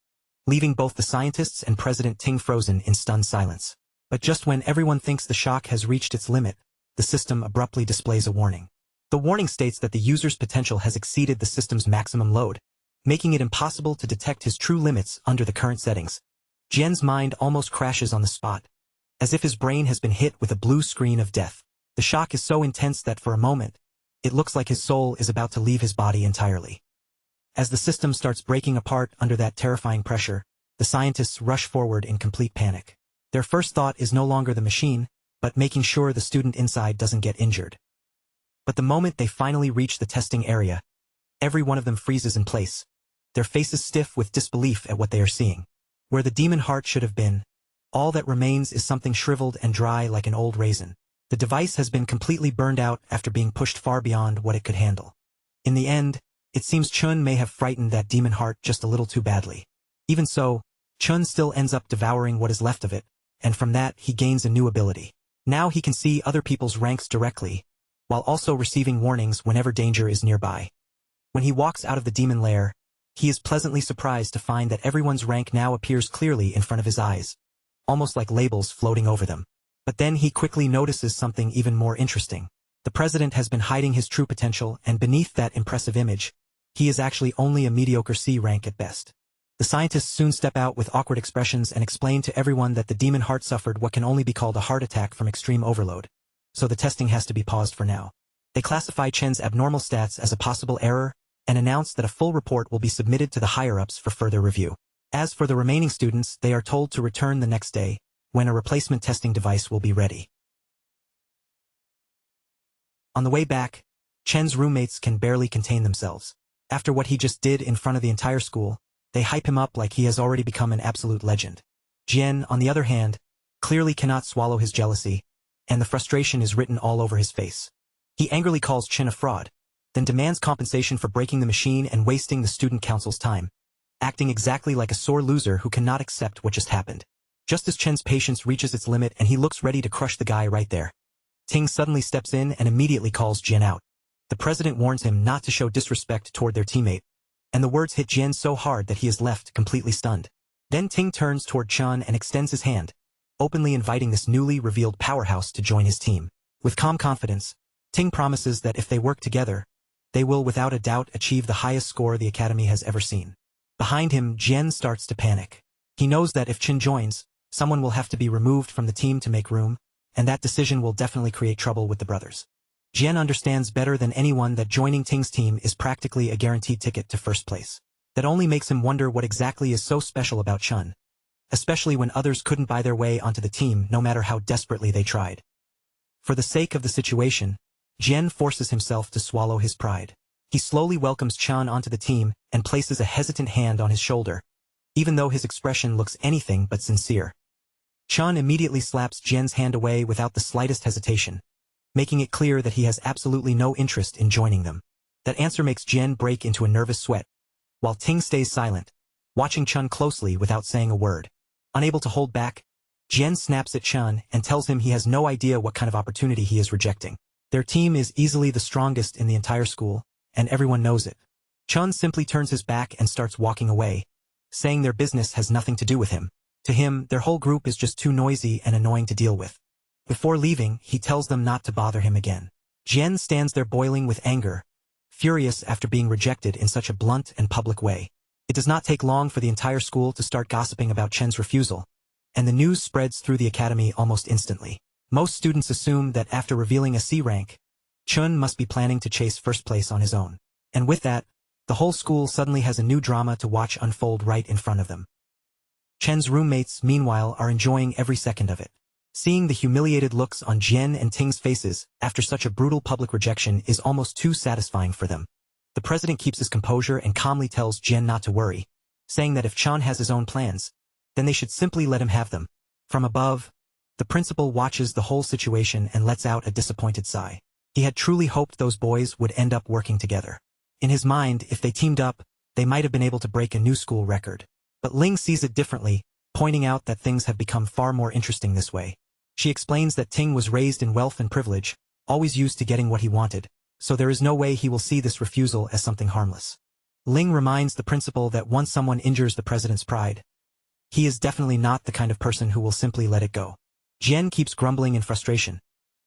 leaving both the scientists and President Ting frozen in stunned silence. But just when everyone thinks the shock has reached its limit, the system abruptly displays a warning. The warning states that the user's potential has exceeded the system's maximum load, making it impossible to detect his true limits under the current settings. Jian's mind almost crashes on the spot, as if his brain has been hit with a blue screen of death. The shock is so intense that for a moment, it looks like his soul is about to leave his body entirely. As the system starts breaking apart under that terrifying pressure, the scientists rush forward in complete panic. Their first thought is no longer the machine, but making sure the student inside doesn't get injured. But the moment they finally reach the testing area, every one of them freezes in place, their faces stiff with disbelief at what they are seeing. Where the demon heart should have been, all that remains is something shriveled and dry like an old raisin. The device has been completely burned out after being pushed far beyond what it could handle. In the end, it seems Chun may have frightened that demon heart just a little too badly. Even so, Chun still ends up devouring what is left of it, and from that he gains a new ability. Now he can see other people's ranks directly, while also receiving warnings whenever danger is nearby. When he walks out of the demon lair, he is pleasantly surprised to find that everyone's rank now appears clearly in front of his eyes, almost like labels floating over them. But then he quickly notices something even more interesting. The president has been hiding his true potential, and beneath that impressive image, he is actually only a mediocre C rank at best. The scientists soon step out with awkward expressions and explain to everyone that the demon heart suffered what can only be called a heart attack from extreme overload, so the testing has to be paused for now. They classify Chen's abnormal stats as a possible error and announce that a full report will be submitted to the higher-ups for further review. As for the remaining students, they are told to return the next day, when a replacement testing device will be ready. On the way back, Chen's roommates can barely contain themselves. After what he just did in front of the entire school, they hype him up like he has already become an absolute legend. Jian, on the other hand, clearly cannot swallow his jealousy, and the frustration is written all over his face. He angrily calls Chen a fraud, then demands compensation for breaking the machine and wasting the student council's time, acting exactly like a sore loser who cannot accept what just happened. Just as Chen's patience reaches its limit and he looks ready to crush the guy right there, Ting suddenly steps in and immediately calls Jian out. The president warns him not to show disrespect toward their teammate, and the words hit Jian so hard that he is left completely stunned. Then Ting turns toward Chen and extends his hand, openly inviting this newly revealed powerhouse to join his team. With calm confidence, Ting promises that if they work together, they will without a doubt achieve the highest score the academy has ever seen. Behind him, Jian starts to panic. He knows that if Chen joins, someone will have to be removed from the team to make room, and that decision will definitely create trouble with the brothers. Jian understands better than anyone that joining Ting's team is practically a guaranteed ticket to first place. That only makes him wonder what exactly is so special about Chen, especially when others couldn't buy their way onto the team no matter how desperately they tried. For the sake of the situation, Jian forces himself to swallow his pride. He slowly welcomes Chen onto the team and places a hesitant hand on his shoulder, even though his expression looks anything but sincere. Chen immediately slaps Jian's hand away without the slightest hesitation, making it clear that he has absolutely no interest in joining them. That answer makes Jian break into a nervous sweat, while Ting stays silent, watching Chen closely without saying a word. Unable to hold back, Jian snaps at Chen and tells him he has no idea what kind of opportunity he is rejecting. Their team is easily the strongest in the entire school, and everyone knows it. Chen simply turns his back and starts walking away, saying their business has nothing to do with him. To him, their whole group is just too noisy and annoying to deal with. Before leaving, he tells them not to bother him again. Jian stands there boiling with anger, furious after being rejected in such a blunt and public way. It does not take long for the entire school to start gossiping about Chen's refusal, and the news spreads through the academy almost instantly. Most students assume that after revealing a C rank, Chen must be planning to chase first place on his own. And with that, the whole school suddenly has a new drama to watch unfold right in front of them. Chen's roommates, meanwhile, are enjoying every second of it. Seeing the humiliated looks on Jian and Ting's faces after such a brutal public rejection is almost too satisfying for them. The president keeps his composure and calmly tells Jian not to worry, saying that if Chen has his own plans, then they should simply let him have them. From above, the principal watches the whole situation and lets out a disappointed sigh. He had truly hoped those boys would end up working together. In his mind, if they teamed up, they might have been able to break a new school record. But Ling sees it differently, pointing out that things have become far more interesting this way. She explains that Ting was raised in wealth and privilege, always used to getting what he wanted, so there is no way he will see this refusal as something harmless. Ling reminds the principal that once someone injures the president's pride, he is definitely not the kind of person who will simply let it go. Jian keeps grumbling in frustration,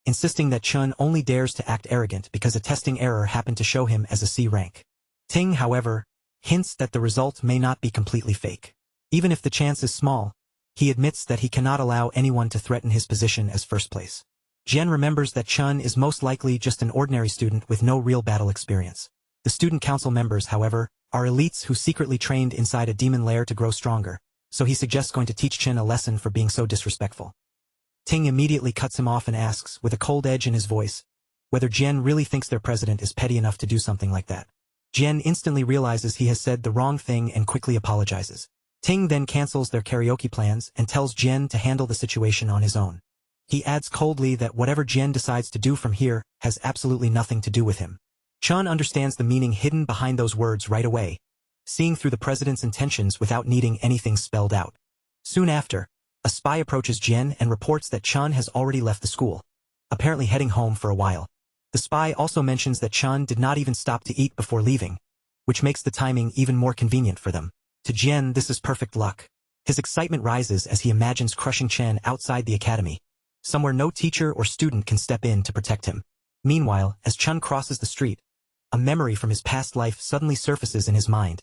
insisting that Chen only dares to act arrogant because a testing error happened to show him as a C rank. Ting, however, hints that the result may not be completely fake. Even if the chance is small, he admits that he cannot allow anyone to threaten his position as first place. Jian remembers that Chen is most likely just an ordinary student with no real battle experience. The student council members, however, are elites who secretly trained inside a demon lair to grow stronger, so he suggests going to teach Chen a lesson for being so disrespectful. Ting immediately cuts him off and asks, with a cold edge in his voice, whether Jian really thinks their president is petty enough to do something like that. Jian instantly realizes he has said the wrong thing and quickly apologizes. Ting then cancels their karaoke plans and tells Jian to handle the situation on his own. He adds coldly that whatever Jian decides to do from here has absolutely nothing to do with him. Chen understands the meaning hidden behind those words right away, seeing through the president's intentions without needing anything spelled out. Soon after, a spy approaches Jian and reports that Chen has already left the school, apparently heading home for a while. The spy also mentions that Chen did not even stop to eat before leaving, which makes the timing even more convenient for them. To Jian, this is perfect luck. His excitement rises as he imagines crushing Chen outside the academy, somewhere no teacher or student can step in to protect him. Meanwhile, as Chen crosses the street, a memory from his past life suddenly surfaces in his mind,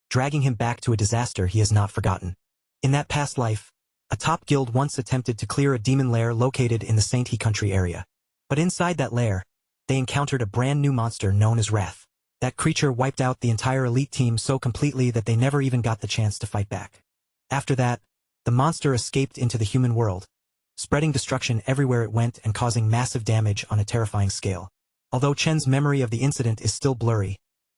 dragging him back to a disaster he has not forgotten. In that past life, a top guild once attempted to clear a demon lair located in the Saint He country area. But inside that lair, they encountered a brand new monster known as Wrath. That creature wiped out the entire elite team so completely that they never even got the chance to fight back. After that, the monster escaped into the human world, spreading destruction everywhere it went and causing massive damage on a terrifying scale. Although Chen's memory of the incident is still blurry,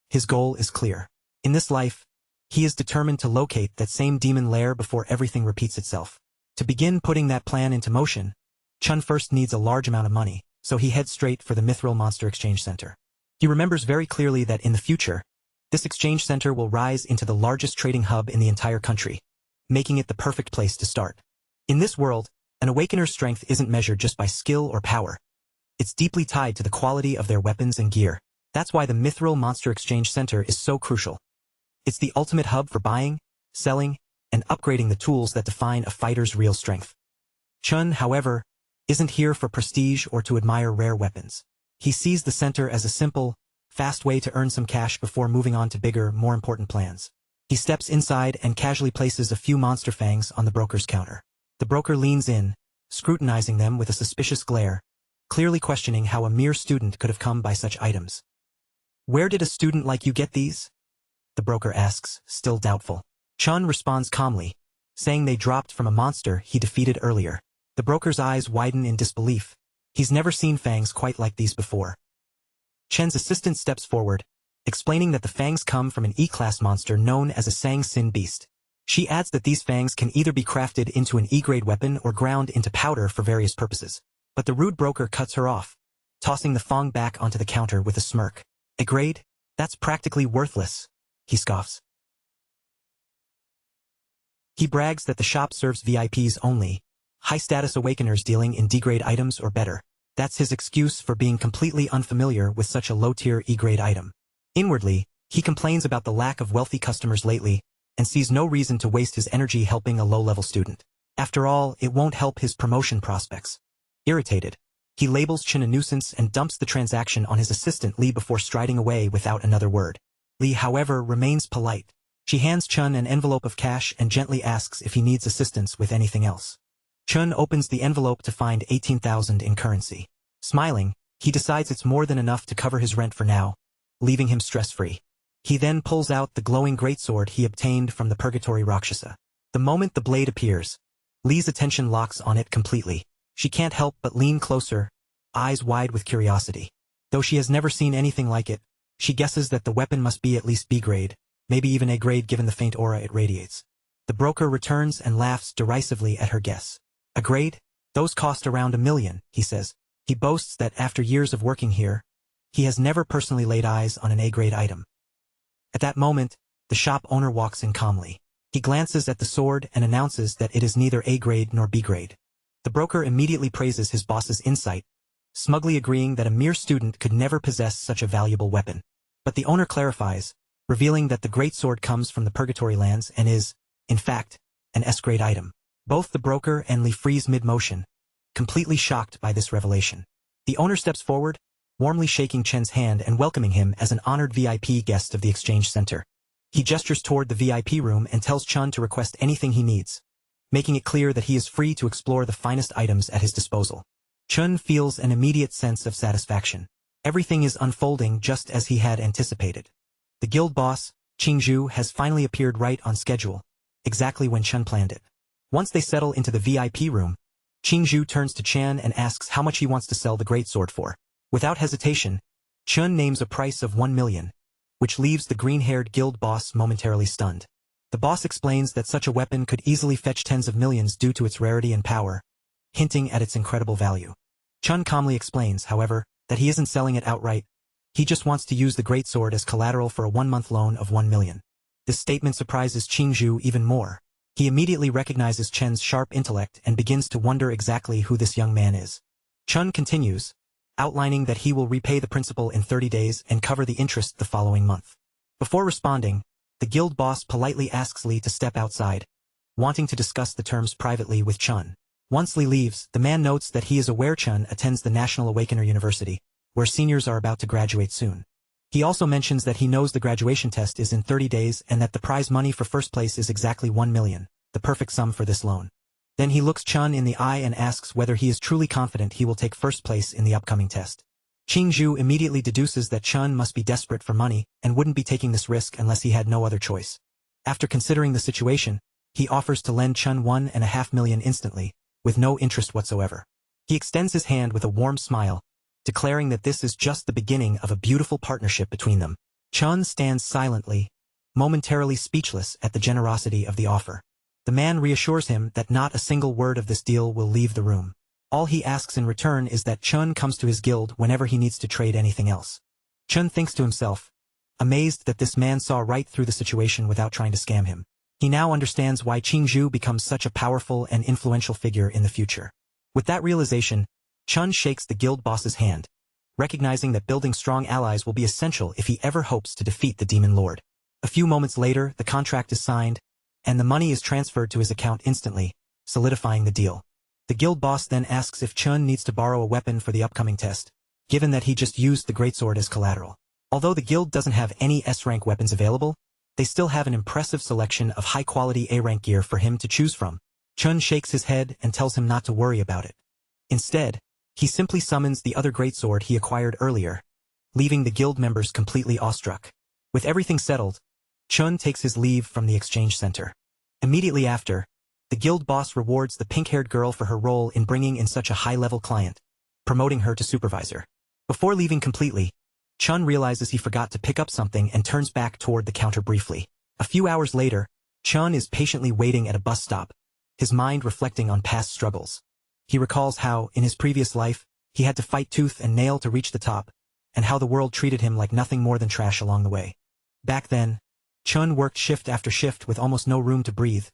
His goal is clear. In this life, he is determined to locate that same demon lair before everything repeats itself. To begin putting that plan into motion, Chun first needs a large amount of money, so he heads straight for the Mithril Monster Exchange Center. He remembers very clearly that in the future, this exchange center will rise into the largest trading hub in the entire country, making it the perfect place to start. In this world, an awakener's strength isn't measured just by skill or power. It's deeply tied to the quality of their weapons and gear. That's why the Mithril Monster Exchange Center is so crucial. It's the ultimate hub for buying, selling, and upgrading the tools that define a fighter's real strength. Chun, however, isn't here for prestige or to admire rare weapons. He sees the center as a simple, fast way to earn some cash before moving on to bigger, more important plans. He steps inside and casually places a few monster fangs on the broker's counter. The broker leans in, scrutinizing them with a suspicious glare, clearly questioning how a mere student could have come by such items. "Where did a student like you get these?" the broker asks, still doubtful. Chun responds calmly, saying they dropped from a monster he defeated earlier. The broker's eyes widen in disbelief. He's never seen fangs quite like these before. Chen's assistant steps forward, explaining that the fangs come from an E-class monster known as a Sang Sin beast. She adds that these fangs can either be crafted into an E-grade weapon or ground into powder for various purposes. But the rude broker cuts her off, tossing the fang back onto the counter with a smirk. "A grade? That's practically worthless," he scoffs. He brags that the shop serves VIPs only, high-status awakeners dealing in D-grade items or better. That's his excuse for being completely unfamiliar with such a low-tier E-grade item. Inwardly, he complains about the lack of wealthy customers lately, and sees no reason to waste his energy helping a low-level student. After all, it won't help his promotion prospects. Irritated, he labels Chin a nuisance and dumps the transaction on his assistant Lee before striding away without another word. Lee, however, remains polite. She hands Chun an envelope of cash and gently asks if he needs assistance with anything else. Chun opens the envelope to find 18,000 in currency. Smiling, he decides it's more than enough to cover his rent for now, leaving him stress-free. He then pulls out the glowing greatsword he obtained from the Purgatory Rakshasa. The moment the blade appears, Lee's attention locks on it completely. She can't help but lean closer, eyes wide with curiosity. Though she has never seen anything like it, she guesses that the weapon must be at least B-grade, maybe even A-grade given the faint aura it radiates. The broker returns and laughs derisively at her guess. "A grade? Those cost around $1 million, he says. He boasts that after years of working here, he has never personally laid eyes on an A-grade item. At that moment, the shop owner walks in calmly. He glances at the sword and announces that it is neither A-grade nor B-grade. The broker immediately praises his boss's insight, smugly agreeing that a mere student could never possess such a valuable weapon. But the owner clarifies, revealing that the greatsword comes from the Purgatory lands and is, in fact, an S-grade item. Both the broker and Lee freeze mid-motion, completely shocked by this revelation. The owner steps forward, warmly shaking Chen's hand and welcoming him as an honored VIP guest of the exchange center. He gestures toward the VIP room and tells Chun to request anything he needs, making it clear that he is free to explore the finest items at his disposal. Chun feels an immediate sense of satisfaction. Everything is unfolding just as he had anticipated. The guild boss, Qingzhu, has finally appeared right on schedule, exactly when Chun planned it. Once they settle into the VIP room, Qingzhu turns to Chan and asks how much he wants to sell the greatsword for. Without hesitation, Chun names a price of 1 million, which leaves the green-haired guild boss momentarily stunned. The boss explains that such a weapon could easily fetch tens of millions due to its rarity and power, hinting at its incredible value. Chun calmly explains, however, that he isn't selling it outright. He just wants to use the greatsword as collateral for a 1-month loan of 1 million. This statement surprises Qingzhu even more. He immediately recognizes Chen's sharp intellect and begins to wonder exactly who this young man is. Chun continues, outlining that he will repay the principal in 30 days and cover the interest the following month. Before responding, the guild boss politely asks Lee to step outside, wanting to discuss the terms privately with Chun. Once Lee leaves, the man notes that he is aware Chun attends the National Awakener University, where seniors are about to graduate soon. He also mentions that he knows the graduation test is in 30 days and that the prize money for first place is exactly 1 million, the perfect sum for this loan. Then he looks Chun in the eye and asks whether he is truly confident he will take first place in the upcoming test. Qingzhu immediately deduces that Chun must be desperate for money and wouldn't be taking this risk unless he had no other choice. After considering the situation, he offers to lend Chun 1.5 million instantly, with no interest whatsoever. He extends his hand with a warm smile, declaring that this is just the beginning of a beautiful partnership between them. Chun stands silently, momentarily speechless at the generosity of the offer. The man reassures him that not a single word of this deal will leave the room. All he asks in return is that Chun comes to his guild whenever he needs to trade anything else. Chun thinks to himself, amazed that this man saw right through the situation without trying to scam him. He now understands why Qingzhu becomes such a powerful and influential figure in the future. With that realization, Chun shakes the guild boss's hand, recognizing that building strong allies will be essential if he ever hopes to defeat the Demon Lord. A few moments later, the contract is signed, and the money is transferred to his account instantly, solidifying the deal. The guild boss then asks if Chun needs to borrow a weapon for the upcoming test, given that he just used the greatsword as collateral. Although the guild doesn't have any S-rank weapons available, they still have an impressive selection of high-quality A-rank gear for him to choose from. Chun shakes his head and tells him not to worry about it. Instead, he simply summons the other greatsword he acquired earlier, leaving the guild members completely awestruck. With everything settled, Chun takes his leave from the exchange center. Immediately after, the guild boss rewards the pink-haired girl for her role in bringing in such a high-level client, promoting her to supervisor. Before leaving completely, Chun realizes he forgot to pick up something and turns back toward the counter briefly. A few hours later, Chun is patiently waiting at a bus stop, his mind reflecting on past struggles. He recalls how, in his previous life, he had to fight tooth and nail to reach the top, and how the world treated him like nothing more than trash along the way. Back then, Chun worked shift after shift with almost no room to breathe,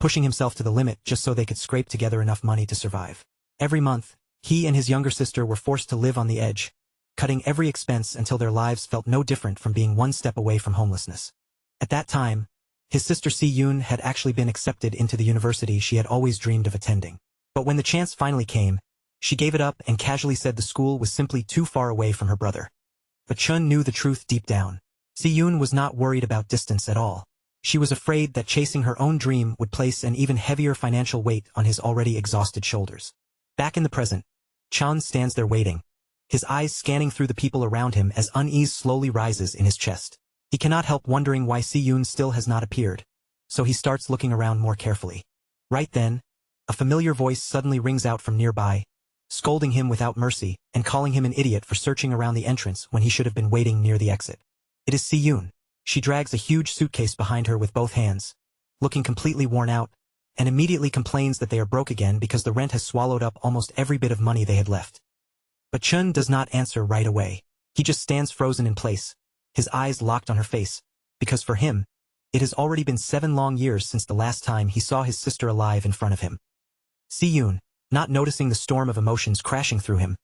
pushing himself to the limit just so they could scrape together enough money to survive. Every month, he and his younger sister were forced to live on the edge, cutting every expense until their lives felt no different from being one step away from homelessness. At that time, his sister Si-yoon had actually been accepted into the university she had always dreamed of attending. But when the chance finally came, she gave it up and casually said the school was simply too far away from her brother. But Chun knew the truth deep down. Si-yoon was not worried about distance at all. She was afraid that chasing her own dream would place an even heavier financial weight on his already exhausted shoulders. Back in the present, Chun stands there waiting, his eyes scanning through the people around him as unease slowly rises in his chest. He cannot help wondering why Si-yoon still has not appeared, so he starts looking around more carefully. Right then, a familiar voice suddenly rings out from nearby, scolding him without mercy and calling him an idiot for searching around the entrance when he should have been waiting near the exit. It is Si-yoon. She drags a huge suitcase behind her with both hands, looking completely worn out, and immediately complains that they are broke again because the rent has swallowed up almost every bit of money they had left. But Chun does not answer right away. He just stands frozen in place, his eyes locked on her face, because for him, it has already been 7 long years since the last time he saw his sister alive in front of him. Si-yoon, not noticing the storm of emotions crashing through him,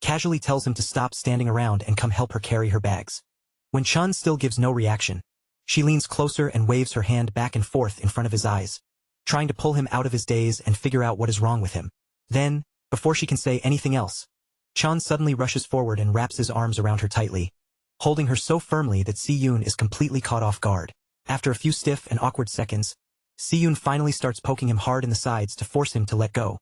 casually tells him to stop standing around and come help her carry her bags. When Chun still gives no reaction, she leans closer and waves her hand back and forth in front of his eyes, trying to pull him out of his daze and figure out what is wrong with him. Then, before she can say anything else, Chun suddenly rushes forward and wraps his arms around her tightly, holding her so firmly that Si-yoon is completely caught off guard. After a few stiff and awkward seconds, Si-yoon finally starts poking him hard in the sides to force him to let go,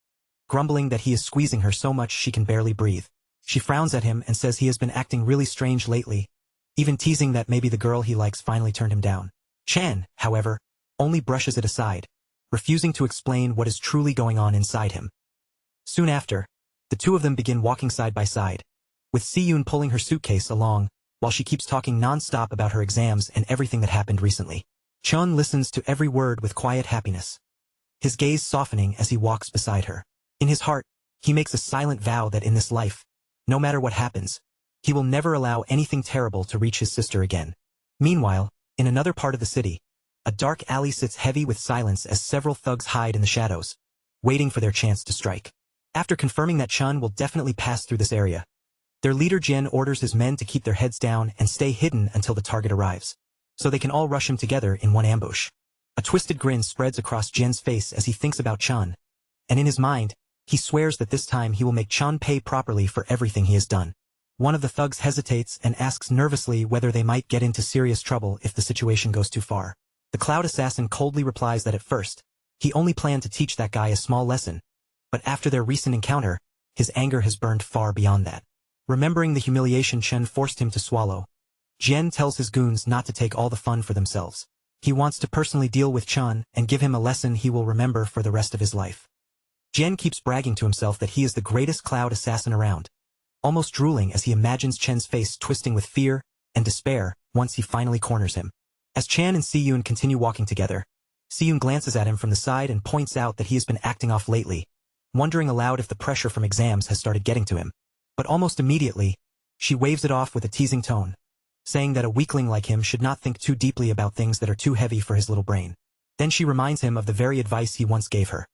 grumbling that he is squeezing her so much she can barely breathe. She frowns at him and says he has been acting really strange lately, even teasing that maybe the girl he likes finally turned him down. Chan, however, only brushes it aside, refusing to explain what is truly going on inside him. Soon after, the two of them begin walking side by side, with Si-yoon pulling her suitcase along, while she keeps talking non-stop about her exams and everything that happened recently. Chun listens to every word with quiet happiness, his gaze softening as he walks beside her. In his heart, he makes a silent vow that in this life, no matter what happens, he will never allow anything terrible to reach his sister again. Meanwhile, in another part of the city, a dark alley sits heavy with silence as several thugs hide in the shadows, waiting for their chance to strike. After confirming that Chun will definitely pass through this area, their leader Jin orders his men to keep their heads down and stay hidden until the target arrives, so they can all rush him together in one ambush. A twisted grin spreads across Jin's face as he thinks about Chun, and in his mind, he swears that this time he will make Chun pay properly for everything he has done. One of the thugs hesitates and asks nervously whether they might get into serious trouble if the situation goes too far. The Cloud Assassin coldly replies that at first, he only planned to teach that guy a small lesson, but after their recent encounter, his anger has burned far beyond that. Remembering the humiliation Chen forced him to swallow, Jian tells his goons not to take all the fun for themselves. He wants to personally deal with Chun and give him a lesson he will remember for the rest of his life. Jian keeps bragging to himself that he is the greatest cloud assassin around, almost drooling as he imagines Chen's face twisting with fear and despair once he finally corners him. As Chan and Si-yoon continue walking together, Si-yoon glances at him from the side and points out that he has been acting off lately, wondering aloud if the pressure from exams has started getting to him. But almost immediately, she waves it off with a teasing tone, saying that a weakling like him should not think too deeply about things that are too heavy for his little brain. Then she reminds him of the very advice he once gave her.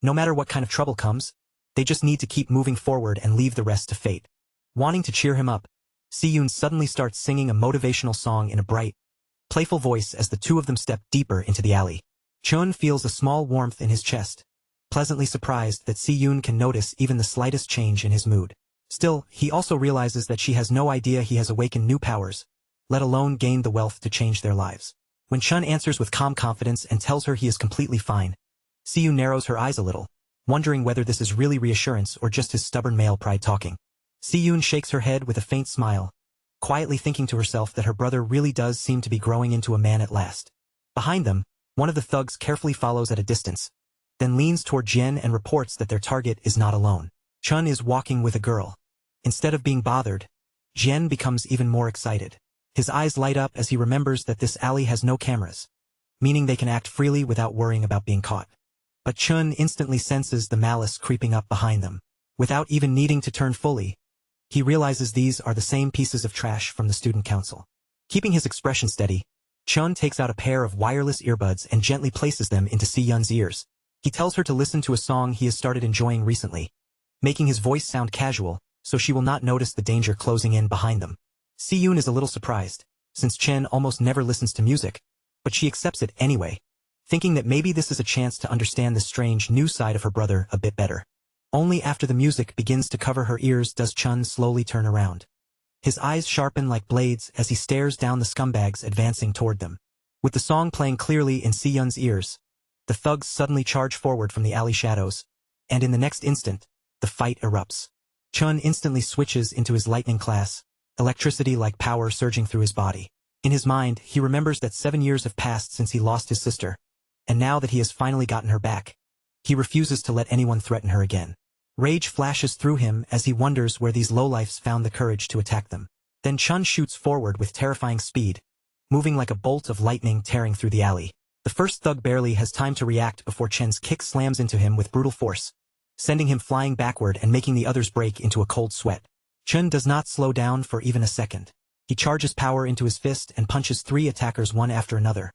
No matter what kind of trouble comes, they just need to keep moving forward and leave the rest to fate. Wanting to cheer him up, Si-yoon suddenly starts singing a motivational song in a bright, playful voice as the two of them step deeper into the alley. Chun feels a small warmth in his chest, pleasantly surprised that Si-yoon can notice even the slightest change in his mood. Still, he also realizes that she has no idea he has awakened new powers, let alone gained the wealth to change their lives. When Chun answers with calm confidence and tells her he is completely fine, Si-yoon narrows her eyes a little, wondering whether this is really reassurance or just his stubborn male pride talking. Si-yoon shakes her head with a faint smile, quietly thinking to herself that her brother really does seem to be growing into a man at last. Behind them, one of the thugs carefully follows at a distance, then leans toward Jin and reports that their target is not alone. Chun is walking with a girl. Instead of being bothered, Jin becomes even more excited. His eyes light up as he remembers that this alley has no cameras, meaning they can act freely without worrying about being caught. But Chun instantly senses the malice creeping up behind them. Without even needing to turn fully, he realizes these are the same pieces of trash from the student council. Keeping his expression steady, Chun takes out a pair of wireless earbuds and gently places them into Si-yoon's ears. He tells her to listen to a song he has started enjoying recently, making his voice sound casual, so she will not notice the danger closing in behind them. Si-yoon is a little surprised, since Chen almost never listens to music, but she accepts it anyway, thinking that maybe this is a chance to understand the strange new side of her brother a bit better. Only after the music begins to cover her ears does Chun slowly turn around. His eyes sharpen like blades as he stares down the scumbags advancing toward them. With the song playing clearly in Si-yoon's ears, the thugs suddenly charge forward from the alley shadows, and in the next instant, the fight erupts. Chun instantly switches into his lightning class, electricity like power surging through his body. In his mind, he remembers that 7 years have passed since he lost his sister, and now that he has finally gotten her back, he refuses to let anyone threaten her again. Rage flashes through him as he wonders where these lowlifes found the courage to attack them. Then Chun shoots forward with terrifying speed, moving like a bolt of lightning tearing through the alley. The first thug barely has time to react before Chen's kick slams into him with brutal force, sending him flying backward and making the others break into a cold sweat. Chun does not slow down for even a second. He charges power into his fist and punches 3 attackers one after another,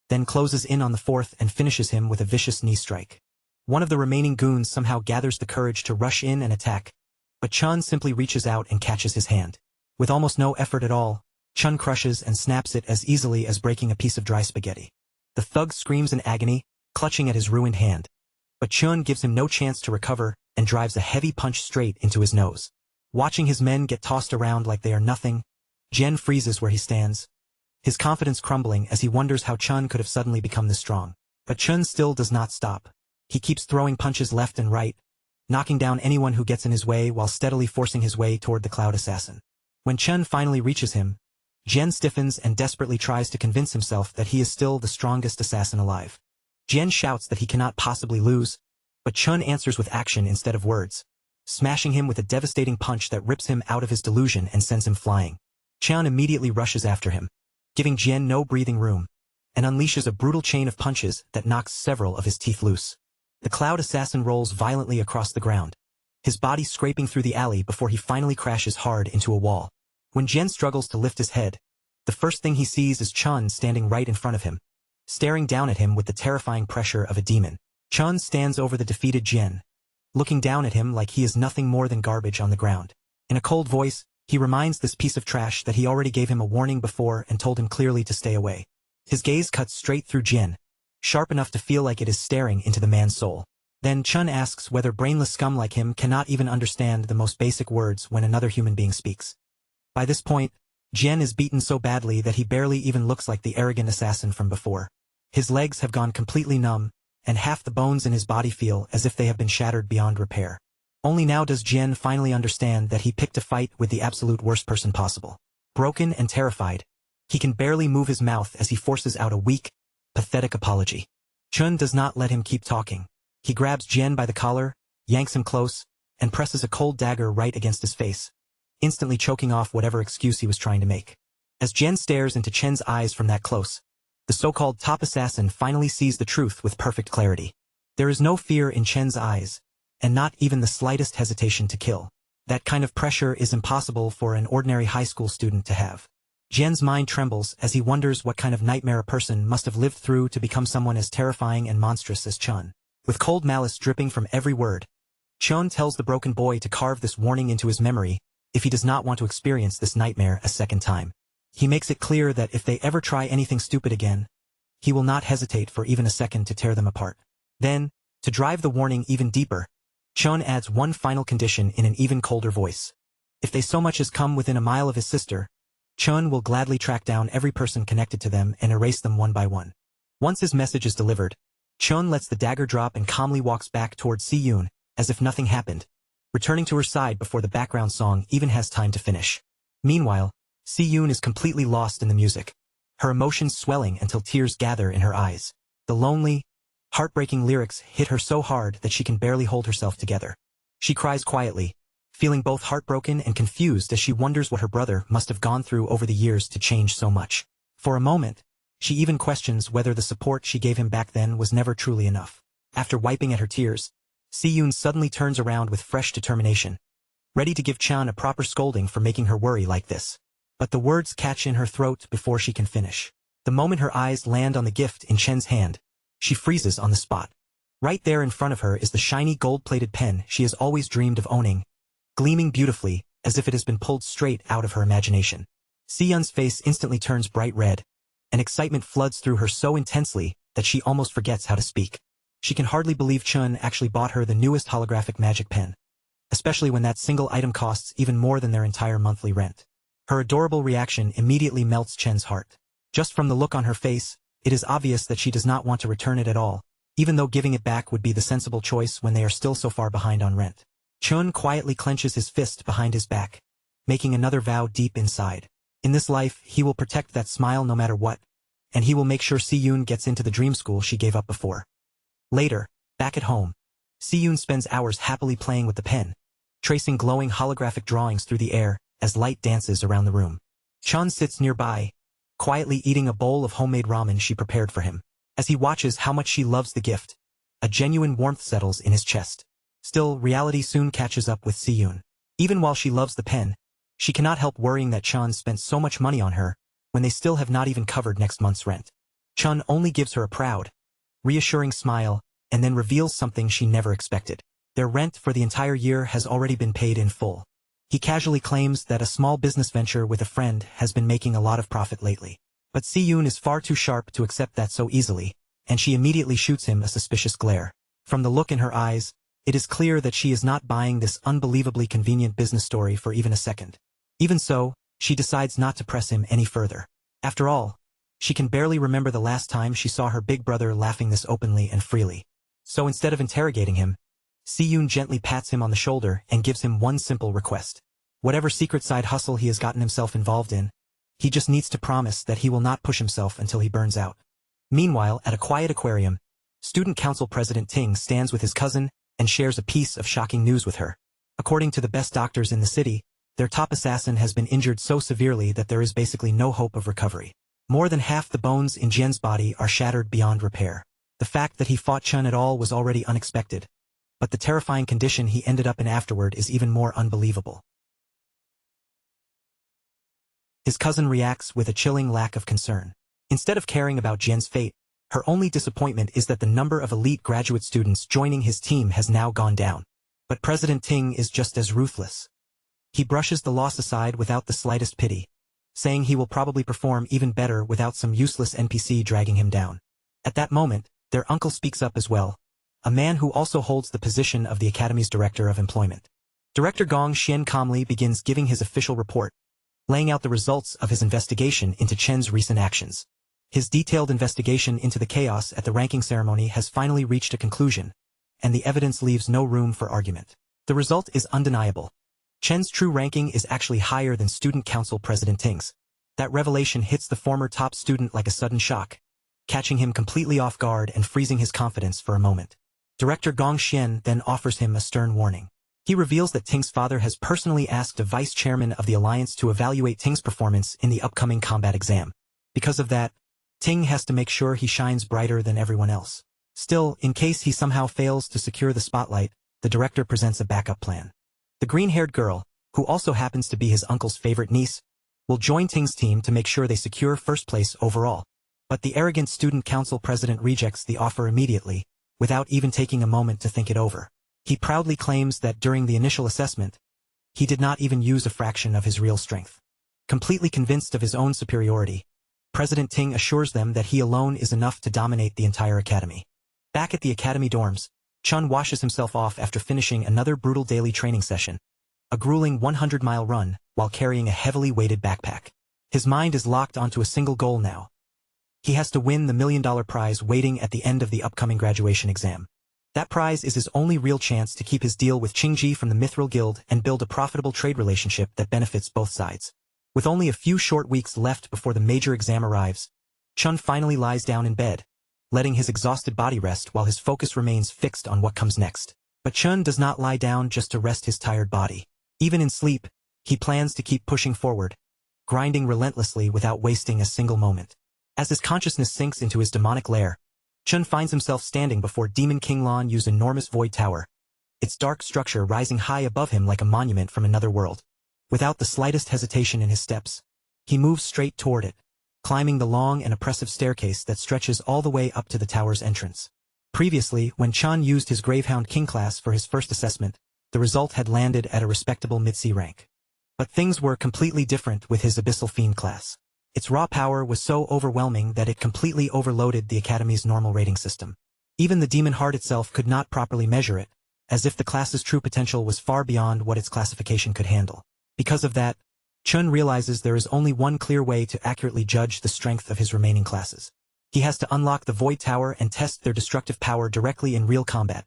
then closes in on the 4th and finishes him with a vicious knee strike. One of the remaining goons somehow gathers the courage to rush in and attack, but Chun simply reaches out and catches his hand. With almost no effort at all, Chun crushes and snaps it as easily as breaking a piece of dry spaghetti. The thug screams in agony, clutching at his ruined hand, but Chun gives him no chance to recover and drives a heavy punch straight into his nose. Watching his men get tossed around like they are nothing, Jen freezes where he stands, his confidence crumbling as he wonders how Chun could have suddenly become this strong. But Chun still does not stop. He keeps throwing punches left and right, knocking down anyone who gets in his way while steadily forcing his way toward the Cloud Assassin. When Chun finally reaches him, Jen stiffens and desperately tries to convince himself that he is still the strongest assassin alive. Jen shouts that he cannot possibly lose, but Chun answers with action instead of words, smashing him with a devastating punch that rips him out of his delusion and sends him flying. Chun immediately rushes after him, giving Jen no breathing room, and unleashes a brutal chain of punches that knocks several of his teeth loose. The Cloud Assassin rolls violently across the ground, his body scraping through the alley before he finally crashes hard into a wall. When Jen struggles to lift his head, the first thing he sees is Chun standing right in front of him, staring down at him with the terrifying pressure of a demon. Chun stands over the defeated Jen, looking down at him like he is nothing more than garbage on the ground. In a cold voice, he reminds this piece of trash that he already gave him a warning before and told him clearly to stay away. His gaze cuts straight through Jen, sharp enough to feel like it is staring into the man's soul. Then Chun asks whether brainless scum like him cannot even understand the most basic words when another human being speaks. By this point, Jen is beaten so badly that he barely even looks like the arrogant assassin from before. His legs have gone completely numb, and half the bones in his body feel as if they have been shattered beyond repair. Only now does Jen finally understand that he picked a fight with the absolute worst person possible. Broken and terrified, he can barely move his mouth as he forces out a weak, pathetic apology. Chun does not let him keep talking. He grabs Jen by the collar, yanks him close, and presses a cold dagger right against his face, instantly choking off whatever excuse he was trying to make. As Jen stares into Chen's eyes from that close, the so-called top assassin finally sees the truth with perfect clarity. There is no fear in Chen's eyes, and not even the slightest hesitation to kill. That kind of pressure is impossible for an ordinary high school student to have. Jen's mind trembles as he wonders what kind of nightmare a person must have lived through to become someone as terrifying and monstrous as Chun. With cold malice dripping from every word, Chun tells the broken boy to carve this warning into his memory if he does not want to experience this nightmare a second time. He makes it clear that if they ever try anything stupid again, he will not hesitate for even a second to tear them apart. Then, to drive the warning even deeper, Chun adds one final condition in an even colder voice. If they so much as come within a mile of his sister, Chun will gladly track down every person connected to them and erase them one by one. Once his message is delivered, Chun lets the dagger drop and calmly walks back toward Si-yoon, as if nothing happened, returning to her side before the background song even has time to finish. Meanwhile, Si-yoon is completely lost in the music, her emotions swelling until tears gather in her eyes. The lonely, heartbreaking lyrics hit her so hard that she can barely hold herself together. She cries quietly, feeling both heartbroken and confused as she wonders what her brother must have gone through over the years to change so much. For a moment, she even questions whether the support she gave him back then was never truly enough. After wiping at her tears, Si-yoon suddenly turns around with fresh determination, ready to give Chan a proper scolding for making her worry like this. But the words catch in her throat before she can finish. The moment her eyes land on the gift in Chen's hand, she freezes on the spot. Right there in front of her is the shiny gold-plated pen she has always dreamed of owning, gleaming beautifully as if it has been pulled straight out of her imagination. Si-yoon's face instantly turns bright red, and excitement floods through her so intensely that she almost forgets how to speak. She can hardly believe Chun actually bought her the newest holographic magic pen, especially when that single item costs even more than their entire monthly rent. Her adorable reaction immediately melts Chen's heart. Just from the look on her face, it is obvious that she does not want to return it at all, even though giving it back would be the sensible choice when they are still so far behind on rent. Chun quietly clenches his fist behind his back, making another vow deep inside. In this life, he will protect that smile no matter what, and he will make sure Si-yoon gets into the dream school she gave up before. Later, back at home, Si-yoon spends hours happily playing with the pen, tracing glowing holographic drawings through the air as light dances around the room. Chun sits nearby, quietly eating a bowl of homemade ramen she prepared for him. As he watches how much she loves the gift, a genuine warmth settles in his chest. Still, reality soon catches up with Si-yoon. Even while she loves the pen, she cannot help worrying that Chun spent so much money on her when they still have not even covered next month's rent. Chun only gives her a proud, reassuring smile and then reveals something she never expected. Their rent for the entire year has already been paid in full. He casually claims that a small business venture with a friend has been making a lot of profit lately. But Si-yoon is far too sharp to accept that so easily, and she immediately shoots him a suspicious glare. From the look in her eyes, it is clear that she is not buying this unbelievably convenient business story for even a second. Even so, she decides not to press him any further. After all, she can barely remember the last time she saw her big brother laughing this openly and freely. So instead of interrogating him, Si-yoon gently pats him on the shoulder and gives him one simple request. Whatever secret side hustle he has gotten himself involved in, he just needs to promise that he will not push himself until he burns out. Meanwhile, at a quiet aquarium, Student Council President Ting stands with his cousin and shares a piece of shocking news with her. According to the best doctors in the city, their top assassin has been injured so severely that there is basically no hope of recovery. More than half the bones in Jen's body are shattered beyond repair. The fact that he fought Chun at all was already unexpected, but the terrifying condition he ended up in afterward is even more unbelievable. His cousin reacts with a chilling lack of concern. Instead of caring about Jen's fate, her only disappointment is that the number of elite graduate students joining his team has now gone down. But President Ting is just as ruthless. He brushes the loss aside without the slightest pity, saying he will probably perform even better without some useless NPC dragging him down. At that moment, their uncle speaks up as well, a man who also holds the position of the Academy's Director of Employment. Director Gong Xian calmly begins giving his official report, laying out the results of his investigation into Chen's recent actions. His detailed investigation into the chaos at the ranking ceremony has finally reached a conclusion, and the evidence leaves no room for argument. The result is undeniable. Chen's true ranking is actually higher than Student Council President Ting's. That revelation hits the former top student like a sudden shock, catching him completely off guard and freezing his confidence for a moment. Director Gong Xian then offers him a stern warning. He reveals that Ting's father has personally asked a vice chairman of the alliance to evaluate Ting's performance in the upcoming combat exam. Because of that, Ting has to make sure he shines brighter than everyone else. Still, in case he somehow fails to secure the spotlight, the director presents a backup plan. The green-haired girl, who also happens to be his uncle's favorite niece, will join Ting's team to make sure they secure first place overall. But the arrogant student council president rejects the offer immediately, without even taking a moment to think it over. He proudly claims that during the initial assessment, he did not even use a fraction of his real strength. Completely convinced of his own superiority, President Ting assures them that he alone is enough to dominate the entire academy. Back at the academy dorms, Chun washes himself off after finishing another brutal daily training session, a grueling 100-mile run while carrying a heavily weighted backpack. His mind is locked onto a single goal now. He has to win the $1 million prize waiting at the end of the upcoming graduation exam. That prize is his only real chance to keep his deal with Qingji from the Mithril Guild and build a profitable trade relationship that benefits both sides. With only a few short weeks left before the major exam arrives, Chun finally lies down in bed, letting his exhausted body rest while his focus remains fixed on what comes next. But Chun does not lie down just to rest his tired body. Even in sleep, he plans to keep pushing forward, grinding relentlessly without wasting a single moment. As his consciousness sinks into his demonic lair, Chun finds himself standing before Demon King Lan's enormous void tower, its dark structure rising high above him like a monument from another world. Without the slightest hesitation in his steps, he moves straight toward it, climbing the long and oppressive staircase that stretches all the way up to the tower's entrance. Previously, when Chun used his Gravehound King class for his first assessment, the result had landed at a respectable mid-C rank. But things were completely different with his Abyssal Fiend class. Its raw power was so overwhelming that it completely overloaded the Academy's normal rating system. Even the Demon Heart itself could not properly measure it, as if the class's true potential was far beyond what its classification could handle. Because of that, Chun realizes there is only one clear way to accurately judge the strength of his remaining classes. He has to unlock the Void Tower and test their destructive power directly in real combat,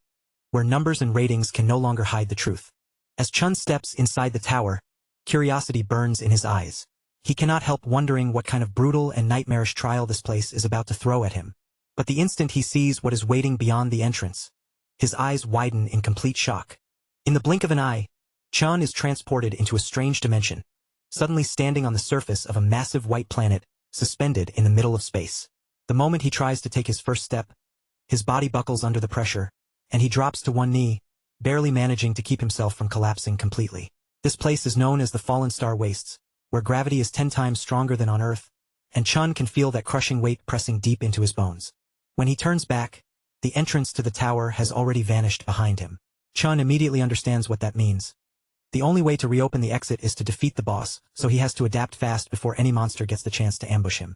where numbers and ratings can no longer hide the truth. As Chun steps inside the tower, curiosity burns in his eyes. He cannot help wondering what kind of brutal and nightmarish trial this place is about to throw at him. But the instant he sees what is waiting beyond the entrance, his eyes widen in complete shock. In the blink of an eye, Chun is transported into a strange dimension, suddenly standing on the surface of a massive white planet, suspended in the middle of space. The moment he tries to take his first step, his body buckles under the pressure, and he drops to one knee, barely managing to keep himself from collapsing completely. This place is known as the Fallen Star Wastes, where gravity is 10 times stronger than on Earth, and Chun can feel that crushing weight pressing deep into his bones. When he turns back, the entrance to the tower has already vanished behind him. Chun immediately understands what that means. The only way to reopen the exit is to defeat the boss, so he has to adapt fast before any monster gets the chance to ambush him.